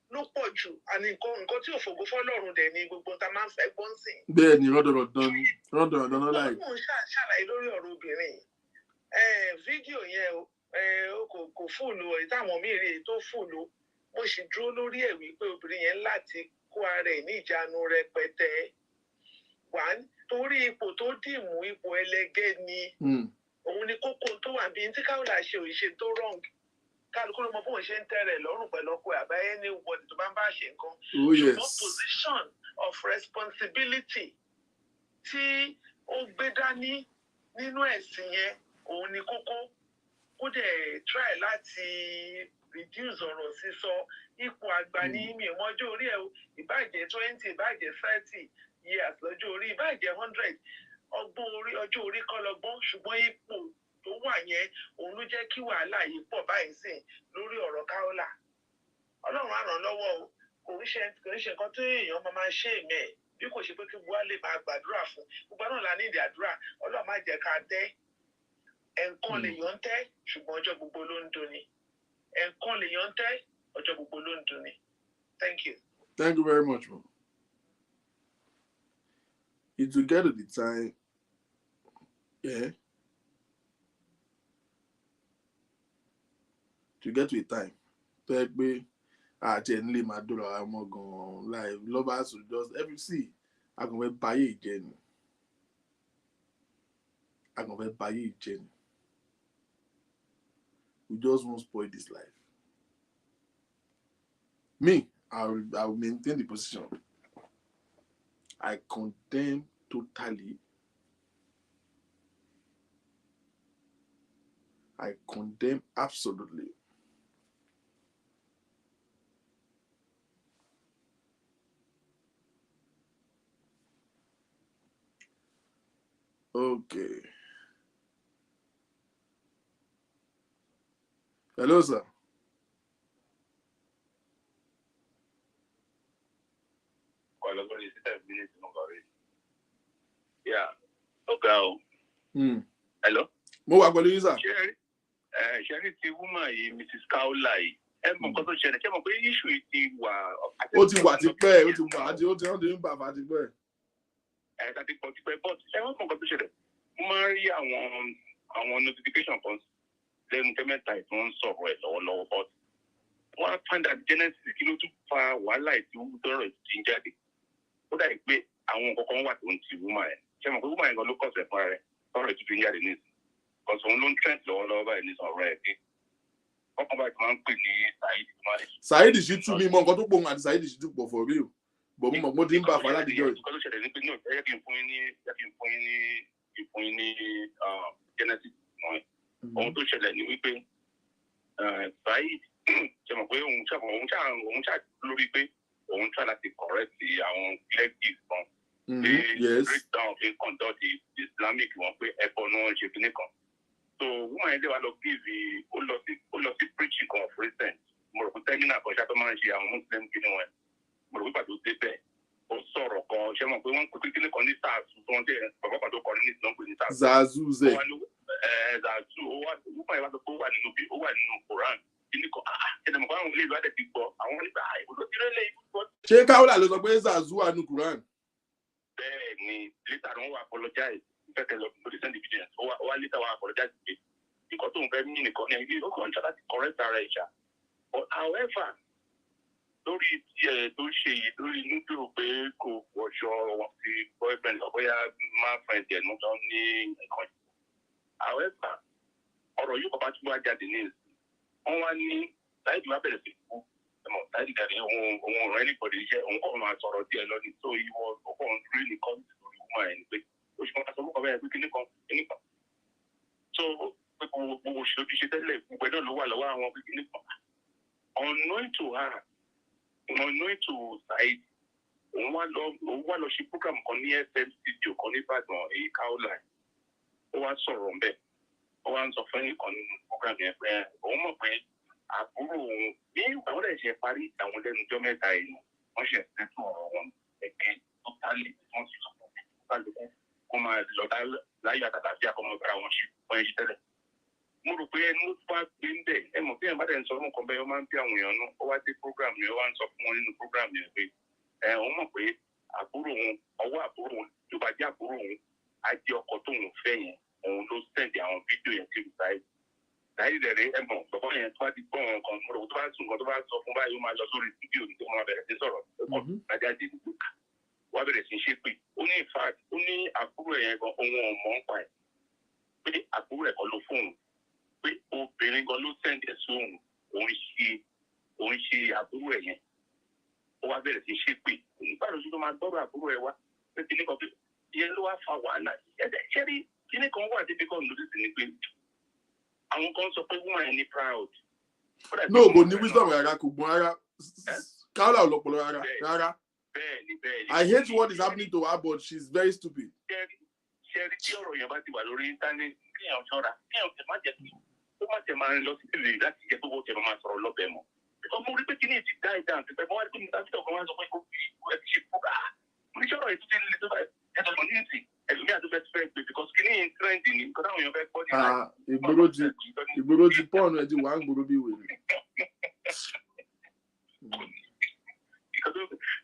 [SPEAKER 3] ló pọ̀ jù àní nǹkan tí òfògo fọ́lọ́run dẹ̀ ni gbogbo ta máa ń fẹ́ gbọ́ sí.
[SPEAKER 1] bẹ́ẹ̀ ni rọ́dọ̀rọ̀dán náà láì.
[SPEAKER 3] mo ń ṣàlàyé lórí ọ̀rọ̀ obìnrin fídíò yẹn kò fúlù èyí táwọn míì rí tó fúlù mo sì dúró lórí ẹ̀ wípé obìnrin yẹn láti kó ara ẹ̀ ní ìjánu rẹpẹtẹ wà torí ipò tó dìmú ipò ẹlẹgẹ́ ni òun ni kókó tó wà bíi tí káwọlà ṣe òṣìṣẹ́ tó wrong kálukú ló mọ bóun ṣe ń tẹ̀rẹ̀ lọ́rùn pẹ̀lú ọkọ àbáyé ní wọ́ọ̀dì tó bá ń bá ṣe nǹkan ṣùgbọ́n position of responsibility tí ó gbé dání nínú ẹ̀sìn yẹn òun ni kókó kó dẹ̀ try láti reduce ọ̀rọ̀ sísọ ipò àgbà ní mi ò mọjọ́ orí ẹ̀ ìbàjẹ́ 20 ìbàjẹ́ 30 years lọ́jọ́ orí ìbàjẹ́ 100 ọgbọ́n orí ọjọ́ orí kọ́ lọ́gbọ́n ṣùgbọ́n ipò tó wà yẹn òun ló jẹ́ kí wàhálà yìí pọ̀ báyìí sìn lórí ọ̀rọ̀ káólà ọlọ́run á ràn lọ́wọ́ o kò ń ṣe nǹkan tó èèyàn máa ṣe èmẹ̀ bí kò ṣe pé kí buhari lè máa gbàdúrà fún gbogbo náà la ní ìdí àdúrà ọlọ́run má jẹ́ ká tẹ́ ẹ̀ǹkan lèèyàn ń tẹ́ ṣùgbọ́n ọjọ́ gbogbo ló ń dùnni ẹ̀ǹkan lèèyàn ń tẹ́ ọjọ́ gbogbo ló ń dùnni. Thank you.
[SPEAKER 1] Thank you very much, man. It will get to the time, yeah. To get to a time, to be generally my dollar I'm not going live. Lovers will just every see. I can buy it again. I can buy it again. We just won't spoil this life. Me, I will maintain the position. I condemn totally. I condemn absolutely. Okay. Hello, sir.
[SPEAKER 4] Yeah. Okay. Hello.
[SPEAKER 1] Mo wà pẹ̀lú yín, sir.
[SPEAKER 4] Ṣẹ́rí ti woman yìí, Mrs. Kaola yìí. Ẹ mọ̀ nǹkan tó ṣẹlẹ̀, ṣé mọ̀ pé issue yìí ti wà.
[SPEAKER 1] Ó ti wà tipẹ́, ó ti wà àti ó ti ń bàbá tipẹ́.
[SPEAKER 4] Ẹ̀ka ti pọ̀ tipẹ́, but ẹ wọ́n mọ̀ nǹkan tó ṣẹlẹ̀. Mo máa ń rí àwọn notification kan lẹ́nu tẹ́mẹ́ta tí wọ́n ń sọ̀rọ̀ ẹ̀ lọ́wọ́lọ́wọ́, but wọ́n á find out genesis kí ló tún fa wàhálà ìtì tọrọ ti ń jáde. Ó dà pé àwọn nǹkan kan wà tó ń ti woman ẹ̀. Ṣé mọ̀ pé woman yẹn gan ló kọ̀ sẹ̀ fúnra rẹ̀ tọrọ ìtì ti ń jáde nísìnyí. Because òun ló ń trend lọ́wọ́lọ́wọ́ báyìí ní sọ̀rọ̀ ẹ̀ dé. Ọkàn báyìí tí wọ́n ń pè ní
[SPEAKER 1] Saheed Shittu mi mọ nǹkan tó pọ̀ àti Saheed Shittu pọ̀ for real. Bọ̀ mo mọ̀ mo ti ń bá a fà láti jọ yìí.
[SPEAKER 4] Nǹkan tó ṣẹlẹ̀ ní pé náà ẹ kí n fún yín ní genesis náà. Ohun tó ṣẹlẹ̀ ní wípé Saheed ṣe mọ̀ pé òun ṣà lórí pé òun ṣà láti correct àwọn clergy kan. Breakdown in conduct Islamic wọn pé ẹ̀bọ náà ṣe kíní kan. So woman yẹn lè wá lọ give ó lọ sí preaching kan of recent. Mo rò pé terminal kan ṣáà tó máa ń ṣe àwọn muslim kíní wọn. Mo rò pé pàtó débẹ̀ ó sọ̀rọ̀ kan ṣé mọ̀ pé wọ́n ń pè kíní kan ní SARS tó wọ́n tẹ̀ bàbá pàtó kọrin ní ìsìnkú ní SARS.
[SPEAKER 1] Zazu zẹ.
[SPEAKER 4] Zazu woman yẹn wá sọ pé ó wà nínú Quran kíní kan ẹ̀dẹ̀ mọ̀ pé àwọn ilé ìlú adẹ̀ ti gbọ́ àwọn nígbà ìbùdó tí ló lé ibùdó.
[SPEAKER 1] Ṣé Kaola ló sọ pé Zazu wà nínú Quran?
[SPEAKER 4] Bẹ́ẹ̀ ni later on wà apologize fẹ́kẹ̀ lọ lórí send evidence ó wá later wà apologize pé nǹkan tó ń fẹ́ mí nìkan ní ó kàn ń ṣe láti correct ara ìṣà. But however lórí tiẹ̀ tó ṣe yìí lórí nítorí pé kò wọṣọ wọn ti boyfriend ọ̀bọ̀yà man friend ẹ̀ ló lọ ní nǹkan yìí. However ọ̀rọ̀ yóò bàbá tí wọ́n á jáde ní ìsìn wọ́n wá ní láì jù wá bẹ̀rẹ̀ sí kú ẹ̀mọ̀ láì dàrí ohun ọ̀rọ̀ anybody iṣẹ́ òun kọ́ máa sọ̀rọ̀ díẹ̀ lọ́ni tó ìwọ ọkọ̀ rí nìkan lórí woman ẹ̀ ní pé ó ṣe máa sọ fún ọ̀bẹ ẹ̀ pé kíní kan. So gbogbo òṣèlú ti ṣe tẹ́lẹ̀ gbogbo ẹ̀ náà ló wà lọ́wọ́ àwọn pé kíní kan. Unknown to her unknown to Saheed òun wá lọ ṣe program kan ní FM studio kan ní Ìbàdàn èyí Kaola ó wá sọ̀rọ̀ ńbẹ̀ ó wá ń sọ fún ẹnìkan nínú program yẹn pé òun mọ̀ pé àbúrò òun ní ìgbà wọn lè ṣe parí àwọn lẹ́nu ọjọ́ mẹ́ta yìí wọ́n ṣe ṣètò ọ̀rọ̀ wọn ẹ̀kẹ́ totally wọ́n ti sọ fún kálukú kó máa lọ láyé àtàtà sí àkọ́mọ́ ìbára wọn ṣe wọ́n ṣe tẹ́lẹ̀. mo rò pé ẹnu bá gbé ń bẹ̀ ẹ mọ̀ bí ẹ̀ bá dẹ̀ ń sọ ọmọ kan bẹ́ẹ̀ ó máa ń bí àwọn èèyàn náà ó wá dé program yẹn ó wá ń sọ fún wọn nínú program yẹn pé òun mọ̀ pé àbúrò òun ọwọ́ àbúrò òun tó bá jẹ́ àbúrò òun á jẹ́ ọkọ tóun fẹ́ yẹn òun ló sẹ́ǹdì àwọn fídíò yẹn sí ìsáyé láyé rẹ̀ ẹ mọ̀ bàbá yẹn tó bá ti gbọ́ wọn kan mo rò tó bá sùn kan tó bá sọ fún báyìí ó máa lọ sórí fídíò tó máa bẹ̀rẹ̀ sí sọ̀rọ̀ ẹ̀kọ́ lájà dé ìlú wá bẹ̀rẹ̀ sí ṣépè ó ní ìfà ó ní àbúrò yẹn gan ohun ọ̀mọ́ ń pa ẹ̀ pé àbúrò ẹ̀ kan ló fóun pé obìnrin gan ló sẹ́ǹdì ẹ̀ sóhun òun ṣe àbúrò ẹ̀ yẹn ó wá bẹ̀rẹ̀ sí ṣépè nígbà tó máa gbọ́rọ̀ àbúrò ẹ̀ wá pé kíní kan pé ìyẹn ló wá fa wàhálà ṣẹ́rí kíní kan wà débi kan lórí sí ni pé àwọn kan sọ pé woman ẹni proud.
[SPEAKER 5] No, kò ní wisdom rárá kò gbọ́n rárá Kaola ọlọpọlọ rárá.
[SPEAKER 4] Bẹ́ẹ̀ni.
[SPEAKER 5] I hate what is happening to her, but she's very stupid.
[SPEAKER 4] Ṣẹ́rí tí ọ̀rọ̀ yẹn bá ti wà lórí íńtánẹ́ẹ̀tì kéèyàn ṣọ́ra kéèyàn tẹ̀ má jẹ́ kí ó má tẹ̀ máa ń lọ sí ìlú láti jẹ́ pé wọ́n tẹ̀ máa sọ̀rọ̀ lọ́bẹ̀ mọ́. Ọmọ orí pé kí ni èsì dá ìdá àti pẹ̀lú wọn rí pé nígbà tí ọkọ̀ wọn sọ pé kó fi ẹ ti ṣe kókà. Mo ní sọ̀rọ̀ ètò tí ń le tó bá ẹ̀sọ̀ mọ̀ ní ìsìn ẹ̀lùmí àdúgbò fẹ́ gbé because kí ni trend ni nǹkan táwọn èèyàn fẹ́ gbọ́ ní
[SPEAKER 5] ìgboro ti pọ́ọ̀nù ẹ̀ ti wà ń gbòòrò bí wèrè.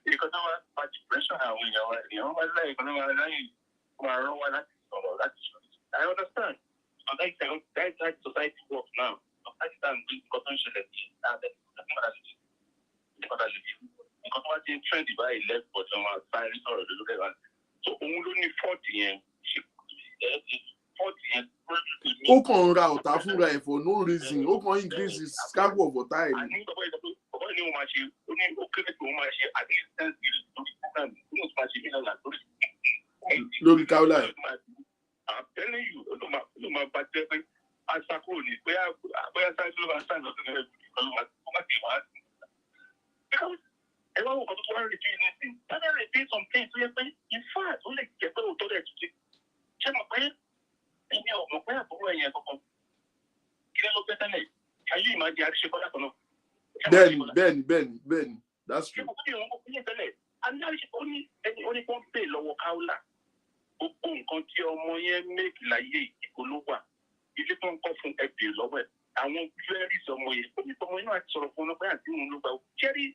[SPEAKER 4] Ìkan tó wá pa depression àwọn èèyàn wá láyé ìkan tó wá láyé máa rán wá láti sọ̀rọ̀ láti sọ̀rọ̀. I understand. So that's how society works now. Society doesn't bring nǹkan tó ń ṣẹlẹ̀ sí nǹkan tó wá ti ń trend báyìí lẹ́gbọ̀ọ́ tí wọ́n máa sáré sọ̀rọ̀ lórí ẹ̀rọ. So òun ló ní fọ́ọ̀tì yẹn.
[SPEAKER 5] Ó kàn ń ra ọ̀tá fúnra ẹ̀ for no reason. Ó kàn increase his cargo of ọ̀tá ẹ̀ ni.
[SPEAKER 4] Bàbá ni wọ́n máa ṣe ó ní ó kéré pé wọ́n máa ṣe at least 10 billion lórí program tí wọ́n máa ṣe mílíọ̀nù lórí.
[SPEAKER 5] Lórí Kaola ẹ̀.
[SPEAKER 4] I'm telling you, ó máa bá jẹ́ pé aṣáko ò ní bóyá sáré ló máa sáré lọ́dún ẹ̀rọ ìlú ó máa ti wá. Ẹ wá wò kàn tó tó wá rí bí ní sí. Tọ́lá rẹ̀ bí some things tó yẹ pé in fact ó lè jẹ́ pé òótọ́ rẹ̀ tuntun. Ṣé mo pé ẹni ọ̀gbọ̀n pé àbúrò ẹ̀yẹn kankan kí ló gbé tẹ́lẹ̀ ayé ìmáa di àríṣe kọ́lá kan náà. Bẹ́ẹ̀ni,
[SPEAKER 5] that's true.
[SPEAKER 4] Ṣé mo kí ìwọ̀n kò ní tẹ́lẹ̀? Àríṣe ó ní kó ń pè lọ́wọ́ Kaola. Gbogbo nǹkan tí ọmọ yẹn méèkì láyé ìpolówà ilé tó ń kọ́ fún ẹbí lọ́wọ́ ẹ̀ àwọn fẹ́rìsì ọmọ yẹn ó ní ọmọ yẹn náà ti sọ̀rọ̀ fún ọlọ́pàá àti òun ló gbà ó jẹ́rí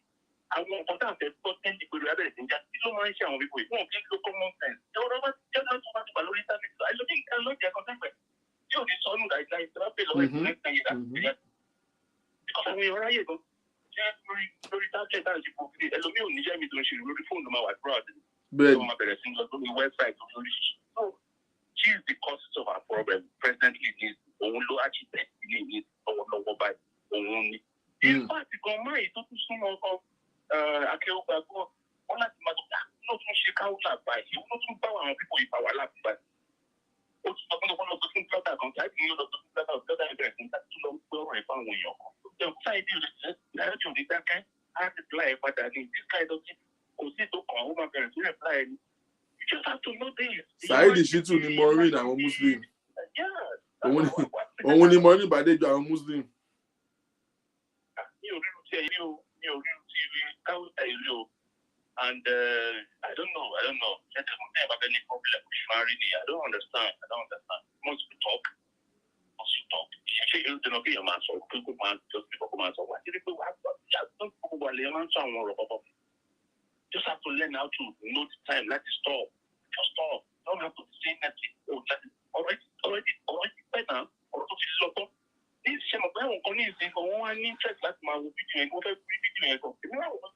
[SPEAKER 4] àwọn nǹkan tá à ń fẹ́ gbọ́ tẹ́ǹtì pẹ̀lú abẹ́rẹ́ tí ń já sí ló máa ń ṣe àwọn bíbó yìí wọn kì í lo common sense ẹ wọ́n bá jẹ́ náà tó bá ti wà lórí íńtánẹ́ẹ̀tì àìlómi nǹkan ló jẹ́ kan tẹ́gbẹ̀ tí ò ní sọ ọ́nù láìláì tí wọ́n pè lọ́wọ́ ẹ̀sìn next time yìí because àwọn èèyàn ráyè gan jẹ́ lórí tablet àti ìfò kiri ẹlòmíì ò ní jẹ́ mi tó ń ṣe lórí fóònù máa wà dúró àti wọ́n máa bẹ̀rẹ̀ sí lọ lórí website lórí so she is the cause of our problem presently ní òun ló architect ilé ní lọ́wọ́lọ́wọ́ báyìí òun ni. in fact gan máyì tó tún súnmọ́ ọkọ akẹ́wọ́gbà gbọ́ wọn láti máa tó ló tún ṣe Kaola báyìí ó tún bá àwọn pípọ̀ ìfà wà láti báyìí. ó tún sọ fún ọkọ fún plọ́tà kan kí á kì í lọ fún plọ́tà ẹgbẹ̀rẹ̀ fún láti tún lọ gbé ọ̀rọ̀ ẹ̀ fáwọn èèyàn kan. jẹun sáyẹ́dì rẹ̀ láyọ̀tì òní dákẹ́ á ti pla ẹ̀ padà ní this kind of thing kò sí tó kàn ó máa bẹ̀rẹ̀ sí rẹ̀ pla ẹ̀ ní. you just have to know this.
[SPEAKER 5] Saheed Shittu ni mo rí àwọn Muslim. Òun ni mo rí ìbàdéjọ àwọn Muslim.
[SPEAKER 4] Mi ò rí ti ẹ̀rí o, mi ò rí ti Kaola ẹ̀rí o. And I don't know. Ṣé tí mo tẹ́ ẹ̀ bá bẹ́ẹ̀ ní problem ṣe máa rí ni? I don't understand. Most people talk. Ṣé irú dènà kí èèyàn máa sọ pé kó máa jọ sí kó máa sọ wá? Ṣé pé wàá gbọ́ yàtọ̀ gbogbo àlẹ́ yẹn máa ń sọ àwọn ọ̀rọ̀ pọ̀pọ̀? Just have to learn how to know the time. Let it stop. Just stop. Don't have to say nothing. Already better. Ọ̀rọ̀ tó ti lọ tán. Ní ìṣe mọ̀ pé àwọn kan ní ìsìn kan wọ́n wá ní interest láti máa wo fídíò yẹn kí wọ́n fẹ́ rí fídíò yẹn kan. Èmi náà wọ́n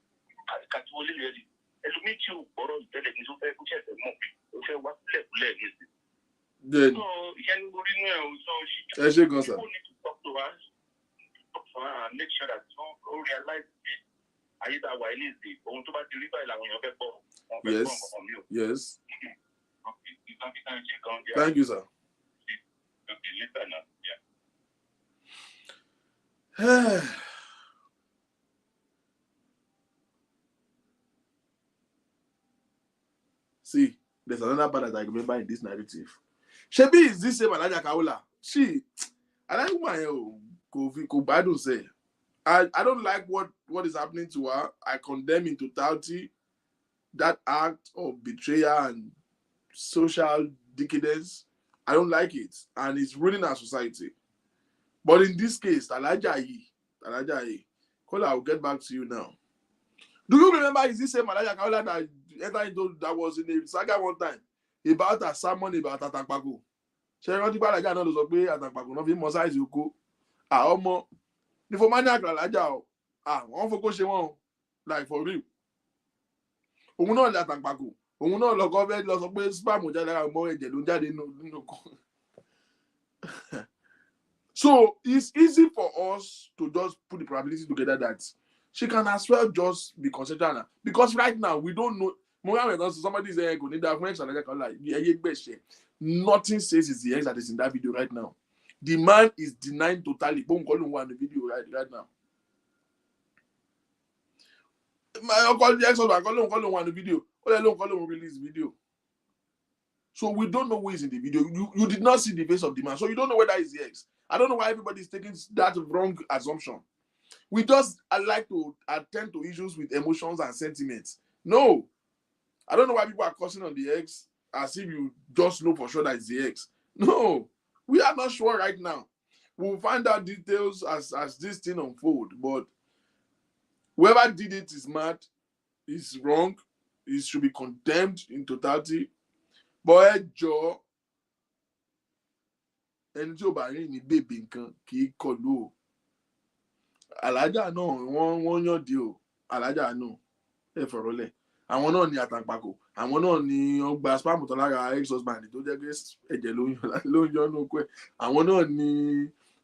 [SPEAKER 4] kàtí wọlé rẹ̀ rí. Ẹlòmíì tí ò gbọ́rọ̀ ìtẹ́lẹ̀ ní tó fẹ́ kó ṣẹ̀ṣẹ̀ mọ̀ pé ó fẹ́ wá sílẹ̀kúlẹ̀ ní ìsìn.
[SPEAKER 5] Bẹ́ẹ̀ni.
[SPEAKER 4] Ìyẹn ní orí inú ẹ̀ ò sọ
[SPEAKER 5] ẹ ṣe gan sà.
[SPEAKER 4] People need to talk to us and make sure that ó realize pé ayé tá a wà ní ìsìn ohun tó bá ti rí báyìí làwọn èèyàn fẹ́ gbọ́.
[SPEAKER 5] Yes.
[SPEAKER 4] Okay,
[SPEAKER 5] thank you, sir.
[SPEAKER 4] Okay, later now.
[SPEAKER 5] See, there's another part that I remember in this narrative. Shebi is this same ALHAJA Kaola. I like woman ko gbadun say. I don't like what is happening to her. I condemn in totality that act of betrayal and social decadence. I don't like it, and it's ruining our society. But in this case, ALHAJA, Kola, I'll get back to you now. Do you remember, is this same ALHAJA KAOLA that entered into, that was in a saga one time about a sermon about Atankpaku? Ṣé rántí pé ALHAJA náà ló sọ pé Atankpaku náà fi mọ size oko. Ọmọ ní for mania ALHAJA o. Wọ́n fokó ṣe wọ́n like for real. Òun náà lè Atankpaku. Òun náà lọ kọ́ fẹ́ lọ sọ pé spam jáde lára ọmọ ẹ̀jẹ̀ ló ń jáde nínú kan. So it's easy for us to just put the probability together that she can as well just be consensual. Because right now we don't know. Somebody is saying nothing says it's the ex that is in that video right now. The man is denying totally. Boom, calling one the video right now. My uncle the ex-husband calling one the video. Calling release video. So we don't know who is in the video. You did not see the face of the man, so you don't know whether it's the ex. I don't know why everybody is taking that wrong assumption. We just like to attend to issues with emotions and sentiments. No. I don't know why people are cursing on the ex as if you just know for sure that it's the ex. No. We are not sure right now. We'll find out details as this thing unfolds. But whoever did it is mad, is wrong, it should be condemned in totality. But Joe, ẹni tí ó bá rìn ní bèbè nǹkan kì í kọlù o. ALHAJA náà wọ́n yàn dé o. ALHAJA náà ẹ fọ̀rọ̀ lẹ̀. Àwọn náà ni Atankpaku. Àwọn náà ni wọ́n gba spam tán lára ex-husband tó jẹ́ pé ẹ̀jẹ̀ ló ń yọ ní okó ẹ̀. Àwọn náà ni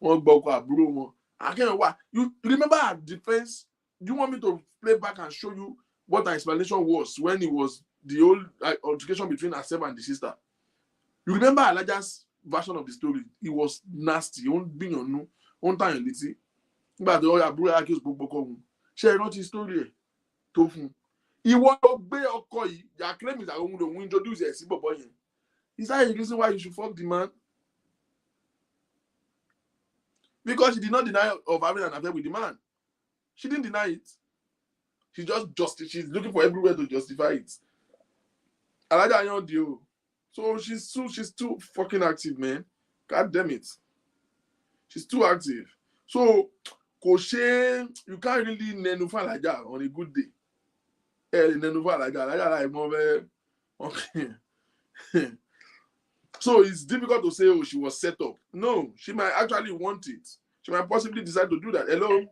[SPEAKER 5] wọ́n gbọ́ ọkọ àbúrò wọn. Akẹ́yìn wà. You remember our defense? Do you want me to play back and show you what her explanation was when it was the old altercation between herself and the sister? You remember ALHAJA's version of the story? It was nasty. Ó ń gbìyànjú, ó ń tàyàn létí. Nígbà tó àbúrò accuse gbogbo ọkọ òun. Ṣé ẹ rántí story ẹ̀ tó fún un? Ìwọ ló gbé ọkọ yìí. Your claim is that òun lòun introduce ẹ̀ sí bọ̀bọ̀ yẹn. Is that a reason why you should fuck the man? Because she did not deny of having an affair with the man. She didn't deny it. She's looking for everywhere to justify it. ALHAJA yon deal. So she's too fucking active, man. God damn it. She's too active. So you can't really nenufal ALHAJA on a good day. Nenufal ALHAJA okay. So it's difficult to say, oh, she was set up. No, she might actually want it. She might possibly decide to do that. Hello?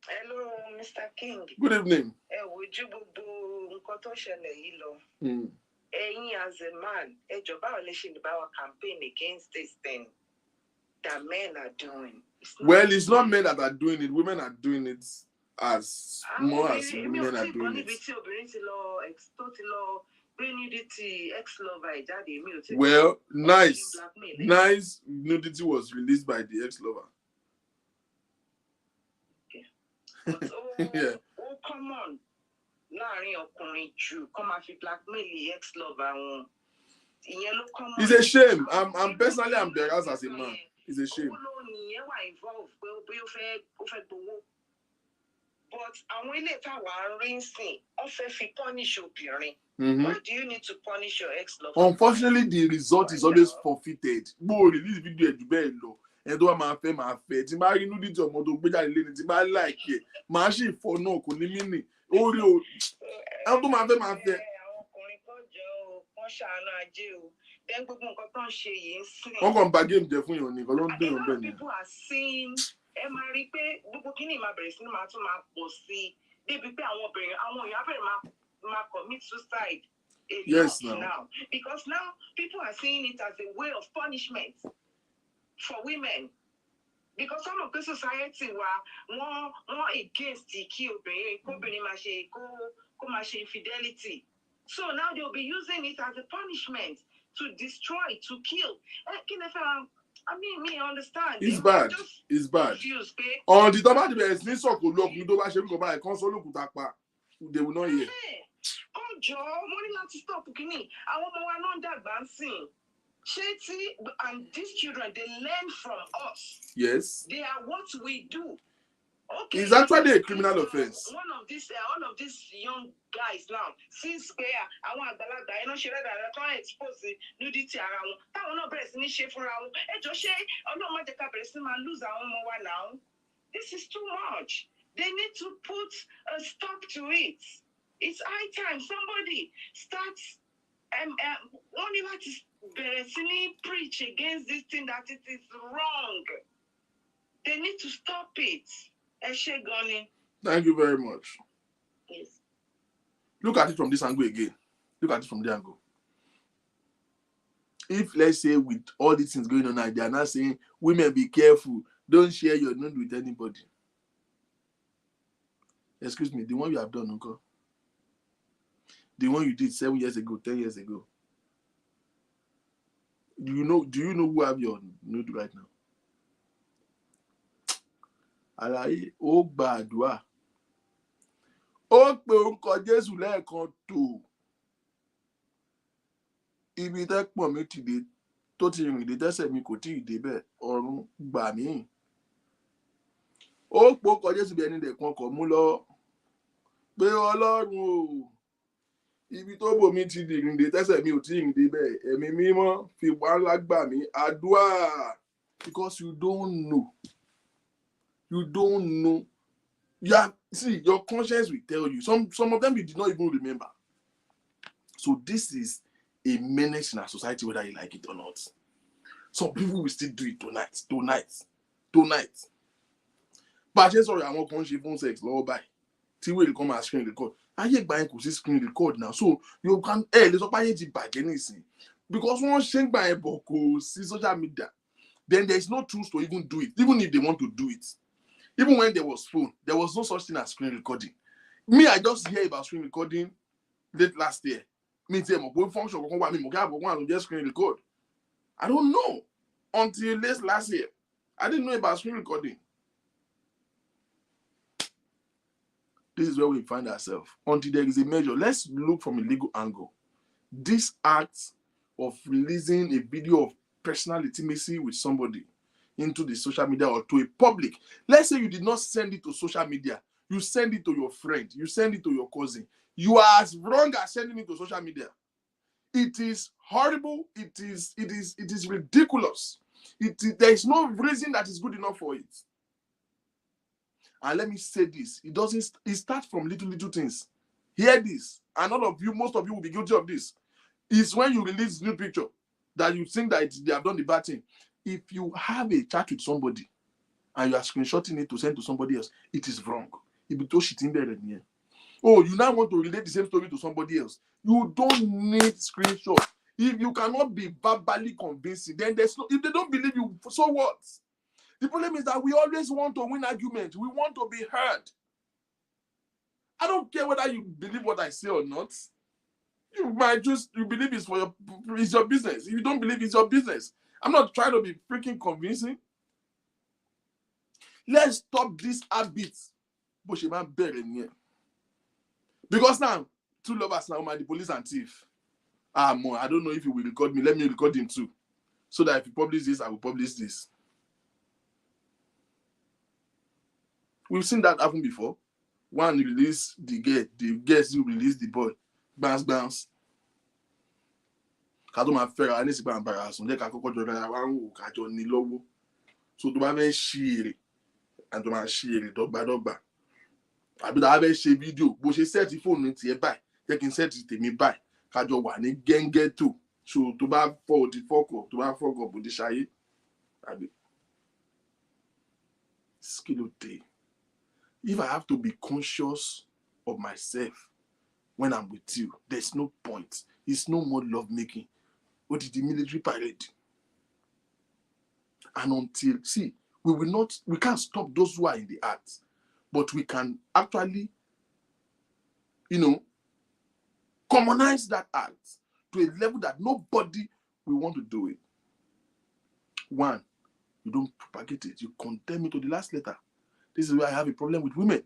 [SPEAKER 3] Hello, Mr. King.
[SPEAKER 5] Good evening.
[SPEAKER 3] As a man, about campaign against this thing that men are doing.
[SPEAKER 5] It's not men that are doing it. Women are doing it as more as women are doing it. Well, nice nudity was released by the ex-lover.
[SPEAKER 3] Yeah. Oh, come on.
[SPEAKER 5] It's a shame. I'm personally embarrassed as a man. It's a shame.
[SPEAKER 3] But why do you need to punish your ex-lover?
[SPEAKER 5] Unfortunately, the result is always forfeited. Release video and do my fair. Timari nudity or moto beja like it. Mashi for no kunimini. Oh, I'll do my fair. People
[SPEAKER 3] are saying, commit suicide.
[SPEAKER 5] Yes,
[SPEAKER 3] now. Because now people are seeing it as a way of punishment for women. Because some of the society were more against the infidelity. So now they'll be using it as a punishment to destroy, to kill. I mean, me understand.
[SPEAKER 5] It's bad. It's bad. On the top of the best, they will not hear.
[SPEAKER 3] Oh, Joe, money not to stop. I want to advancing. And these children, they learn from us.
[SPEAKER 5] Yes.
[SPEAKER 3] They are what we do. Okay.
[SPEAKER 5] It's actually a criminal offense.
[SPEAKER 3] One of these, all of these young guys now, since I want to share that I expose nudity around. I want to press any shape around. Lose our own now. This is too much. They need to put a stop to it. It's high time somebody starts only to preach against this thing that it is wrong. They need to stop it.
[SPEAKER 5] Thank you very much.
[SPEAKER 3] Yes.
[SPEAKER 5] Look at it from this angle again. Look at it from the angle. If, let's say, with all these things going on now, they are not saying, women, be careful. Don't share your nude with anybody. Excuse me, the one you have done, Uncle. The one you did 7 years ago, 10 years ago. Do you know who have your nude right now? Àlàyé ó gbàdúrà. Ó pe orúkọ Jésù lẹ́ẹ̀kan tó. Ibi tẹ́pọ̀ mi ti dé tó ti rìn dé tẹ́sẹ̀ mi kò tí ì débẹ̀ ọ̀run gbà mí. Ó pe orúkọ Jésù bí ẹni dẹ̀kan kọ̀ mú lọ. Pé Ọlọ́run o. Ibi tó bò mí ti rìn dé tẹ́sẹ̀ mi ò tí ì rìn débẹ̀. Ẹ̀mí mímọ́ fi wá ńlá gbà mí. Àdúrà. Because you don't know. You don't know. Yeah, see, your conscience will tell you. Some of them you did not even remember. So this is a menace in our society, whether you like it or not. Some people will still do it tonight. But sorry, I want to phone sex law by. Till we come and screen record. I hear buying could screen record now. So you can there's a buy it back anything. Because once shank by a book see social media, then there's no tools to even do it, even if they want to do it. Even when there was phone, there was no such thing as screen recording. Me, I just hear about screen recording late last year. Me, function just screen record. I don't know until last year. I didn't know about screen recording. This is where we find ourselves. Until there is a measure, let's look from a legal angle. This act of releasing a video of personal intimacy with somebody into the social media or to a public. Let's say you did not send it to social media. You send it to your friend. You send it to your cousin. You are as wrong as sending it to social media. It is horrible. It is ridiculous. There is no reason that is good enough for it. And let me say this. It starts from little things. Hear this. And most of you will be guilty of this. It's when you release new picture that you think that they have done the bad thing. If you have a chat with somebody and you are screenshotting it to send to somebody else, it is wrong. Oh, you now want to relate the same story to somebody else. You don't need screenshot. If you cannot be verbally convincing, then there's no. If they don't believe you, so what? The problem is that we always want to win arguments. We want to be heard. I don't care whether you believe what I say or not. You believe it's your business. If you don't believe, it's your business. I'm not trying to be freaking convincing. Let's stop this habit. Because now, two lovers now, the police and thief. I don't know if you will record me. Let me record him too. So that if you publish this, I will publish this. We've seen that happen before. One release the girl, the girls who release the boy. Bounce. So to share and to share dogba. I be share video. But she set the phone into your back. They can set it to me back. Kajo wa ni genge too. So to ba for the fuck up with the shy. Skilote. If I have to be conscious of myself when I'm with you, there's no point. It's no more love making. What is the military parade? And until, we can't stop those who are in the act, but we can actually, commonize that act to a level that nobody will want to do it. One, you don't propagate it. You condemn it to the last letter. This is where I have a problem with women.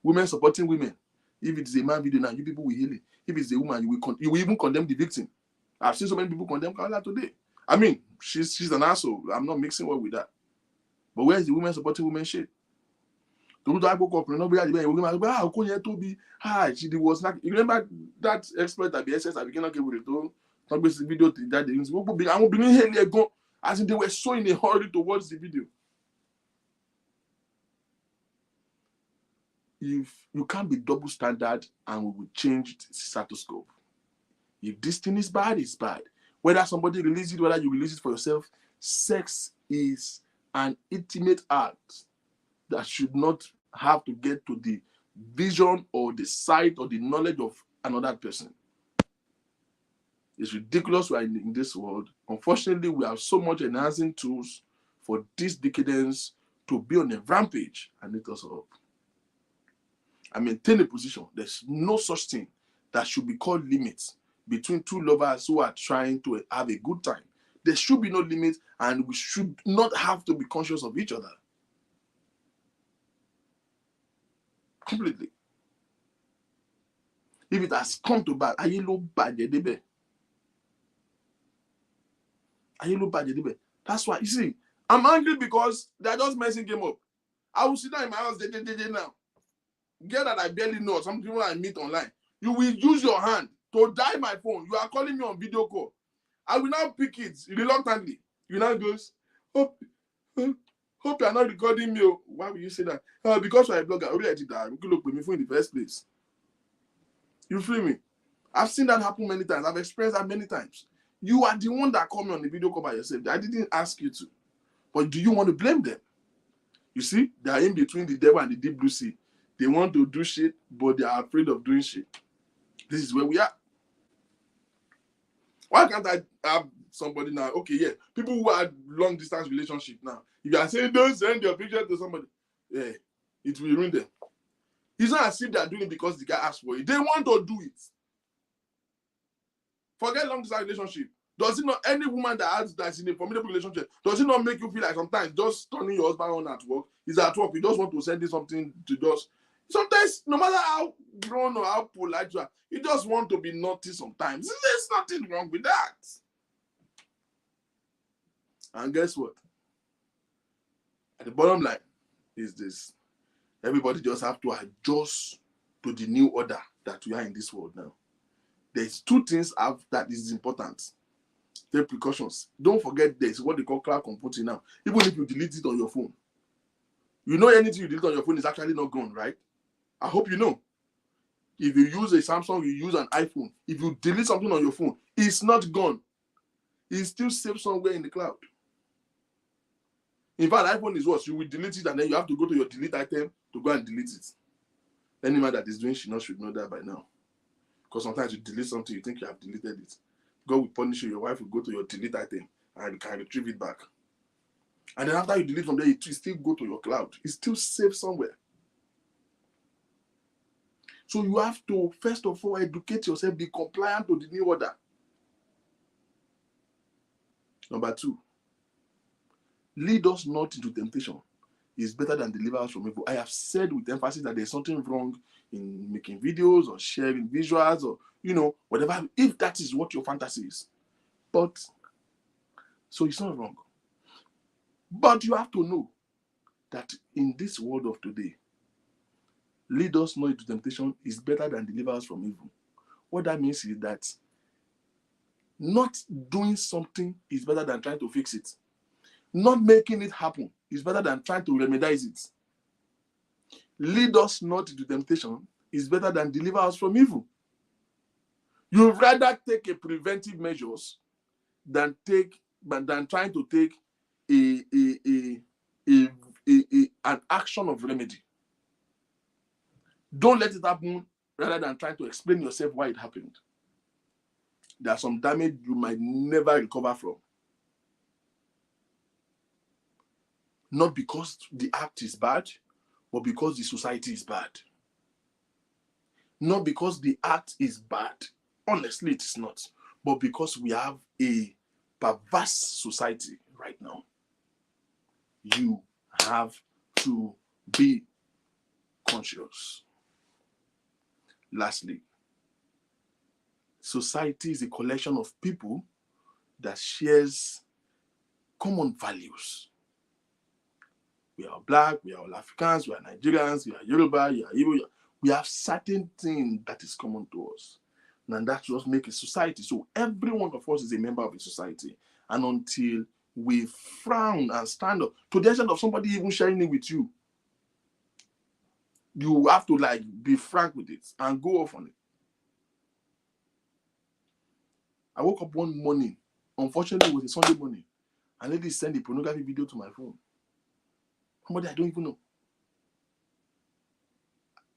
[SPEAKER 5] Women supporting women. If it's a man video now, you people will heal it. If it's a woman, you will even condemn the victim. I've seen so many people condemn KAOLA today. I mean, she's an asshole. I'm not mixing well with that. But where is the women supporting women shit? You was not. You remember that exploit at the SS at beginning of the video that as in they were so in a hurry to watch the video. If you can't be double standard and we will change the status quo. If this thing is bad, it's bad. Whether somebody releases it, whether you release it for yourself, sex is an intimate act that should not have to get to the vision or the sight or the knowledge of another person. It's ridiculous we are in this world. Unfortunately, we have so much enhancing tools for this decadence to be on a rampage and eat us up. I maintain a position. There's no such thing that should be called limits between two lovers who are trying to have a good time. There should be no limit, and we should not have to be conscious of each other. Completely. If it has come to bad, that's why, you see, I'm angry because they're just messing game up. I will sit down in my house now. Girl that I barely know, some people I meet online. You will use your hand to dial my phone. You are calling me on video call. I will now pick it reluctantly. You now goes, hope you're not recording me. Why will you say that? Because you're a blogger. I already did that. You could look with me in the first place. You feel me? I've seen that happen many times. I've experienced that many times. You are the one that called me on the video call by yourself. I didn't ask you to. But do you want to blame them? You see, they are in between the devil and the deep blue sea. They want to do shit, but they are afraid of doing shit. This is where we are. Why can't I have somebody now? Okay, yeah. People who had long distance relationship now. If you are saying don't send your picture to somebody, yeah, it will ruin them. It's not as if they are doing it because the guy asked for it. They want to do it. Forget long distance relationship. Does it not, any woman that's in a formidable relationship, does it not make you feel like sometimes just turning your husband on at work? He's at work, you just want to send him something to just. Sometimes, no matter how grown or how polite you are, you just want to be naughty sometimes. There's nothing wrong with that. And guess what? At the bottom line is this. Everybody just have to adjust to the new order that we are in this world now. There's two things that is important. Take precautions. Don't forget there's what they call cloud computing now. Even if you delete it on your phone. You know anything you delete on your phone is actually not gone, right? I hope you know. If you use a Samsung, you use an iPhone. If you delete something on your phone, it's not gone. It's still saved somewhere in the cloud. In fact, iPhone is worse. You will delete it and then you have to go to your delete item to go and delete it. Any man that is doing shit should know that by now. Because sometimes you delete something, you think you have deleted it. God will punish you. Your wife will go to your delete item and you can retrieve it back. And then after you delete from there, it will still go to your cloud. It's still safe somewhere. So you have to, first of all, educate yourself, be compliant to the new order. Number 2, lead us not into temptation. It's better than deliver us from evil. I have said with emphasis that there's something wrong in making videos or sharing visuals or, whatever, if that is what your fantasy is. But, so it's not wrong. But you have to know that in this world of today, lead us not into temptation is better than deliver us from evil. What that means is that not doing something is better than trying to fix it. Not making it happen is better than trying to remedize it. Lead us not into temptation is better than deliver us from evil. You'd rather take a preventive measures than trying to take an action of remedy. Don't let it happen rather than trying to explain yourself why it happened. There's some damage you might never recover from. Not because the act is bad, but because the society is bad. Not because the act is bad. Honestly, it is not. But because we have a perverse society right now. You have to be conscious. Lastly, society is a collection of people that shares common values. We are black, we are all Africans, we are Nigerians, we are Yoruba, we are Igbo. We have certain things that is common to us. And that just makes a society. So every one of us is a member of a society. And until we frown and stand up to the extent of somebody even sharing it with you, you have to like be frank with it and go off on it. I woke up one morning, unfortunately it was a Sunday morning, and lady sent a pornography video to my phone. Somebody I don't even know.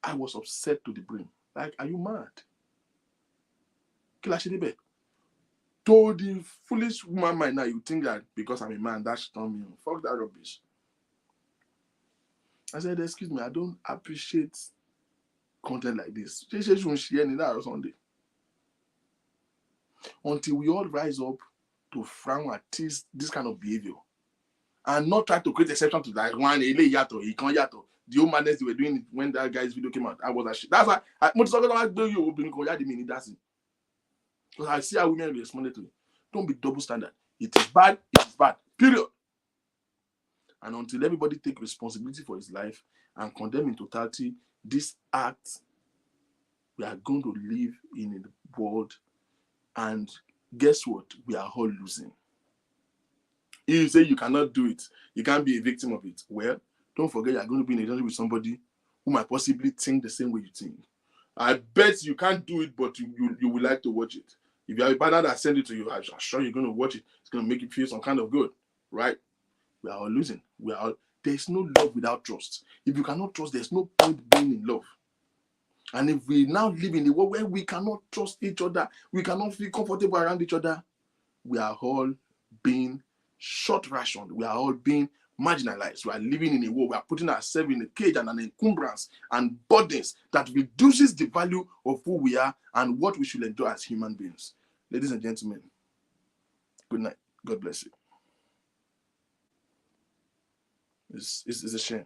[SPEAKER 5] I was upset to the brim. Like, are you mad? To the foolish woman mind now, you think that because I'm a man, that should turn me on. Fuck that rubbish. I said, excuse me, I don't appreciate content like this. Until we all rise up to frown at this kind of behavior and not try to create exception to like one the old madness they were doing when that guy's video came out. I was ashamed. That's why because I see how women responded to it. Don't be double standard. It is bad, period. And until everybody take responsibility for his life and condemn in totality this act, we are going to live in a world, and guess what? We are all losing. If you say you cannot do it, you can't be a victim of it. Well, don't forget you're going to be in a relationship with somebody who might possibly think the same way you think. I bet you can't do it, but you would like to watch it. If you have a partner that send it to you, I'm sure you're going to watch it. It's going to make you feel some kind of good, right? We are all losing. There's no love without trust. If you cannot trust, there's no point being in love. And if we now live in a world where we cannot trust each other, we cannot feel comfortable around each other, we are all being short rationed. We are all being marginalized. We are living in a world. We are putting ourselves in a cage and an encumbrance and burdens that reduces the value of who we are and what we should enjoy as human beings. Ladies and gentlemen, good night. God bless you. It's a shame.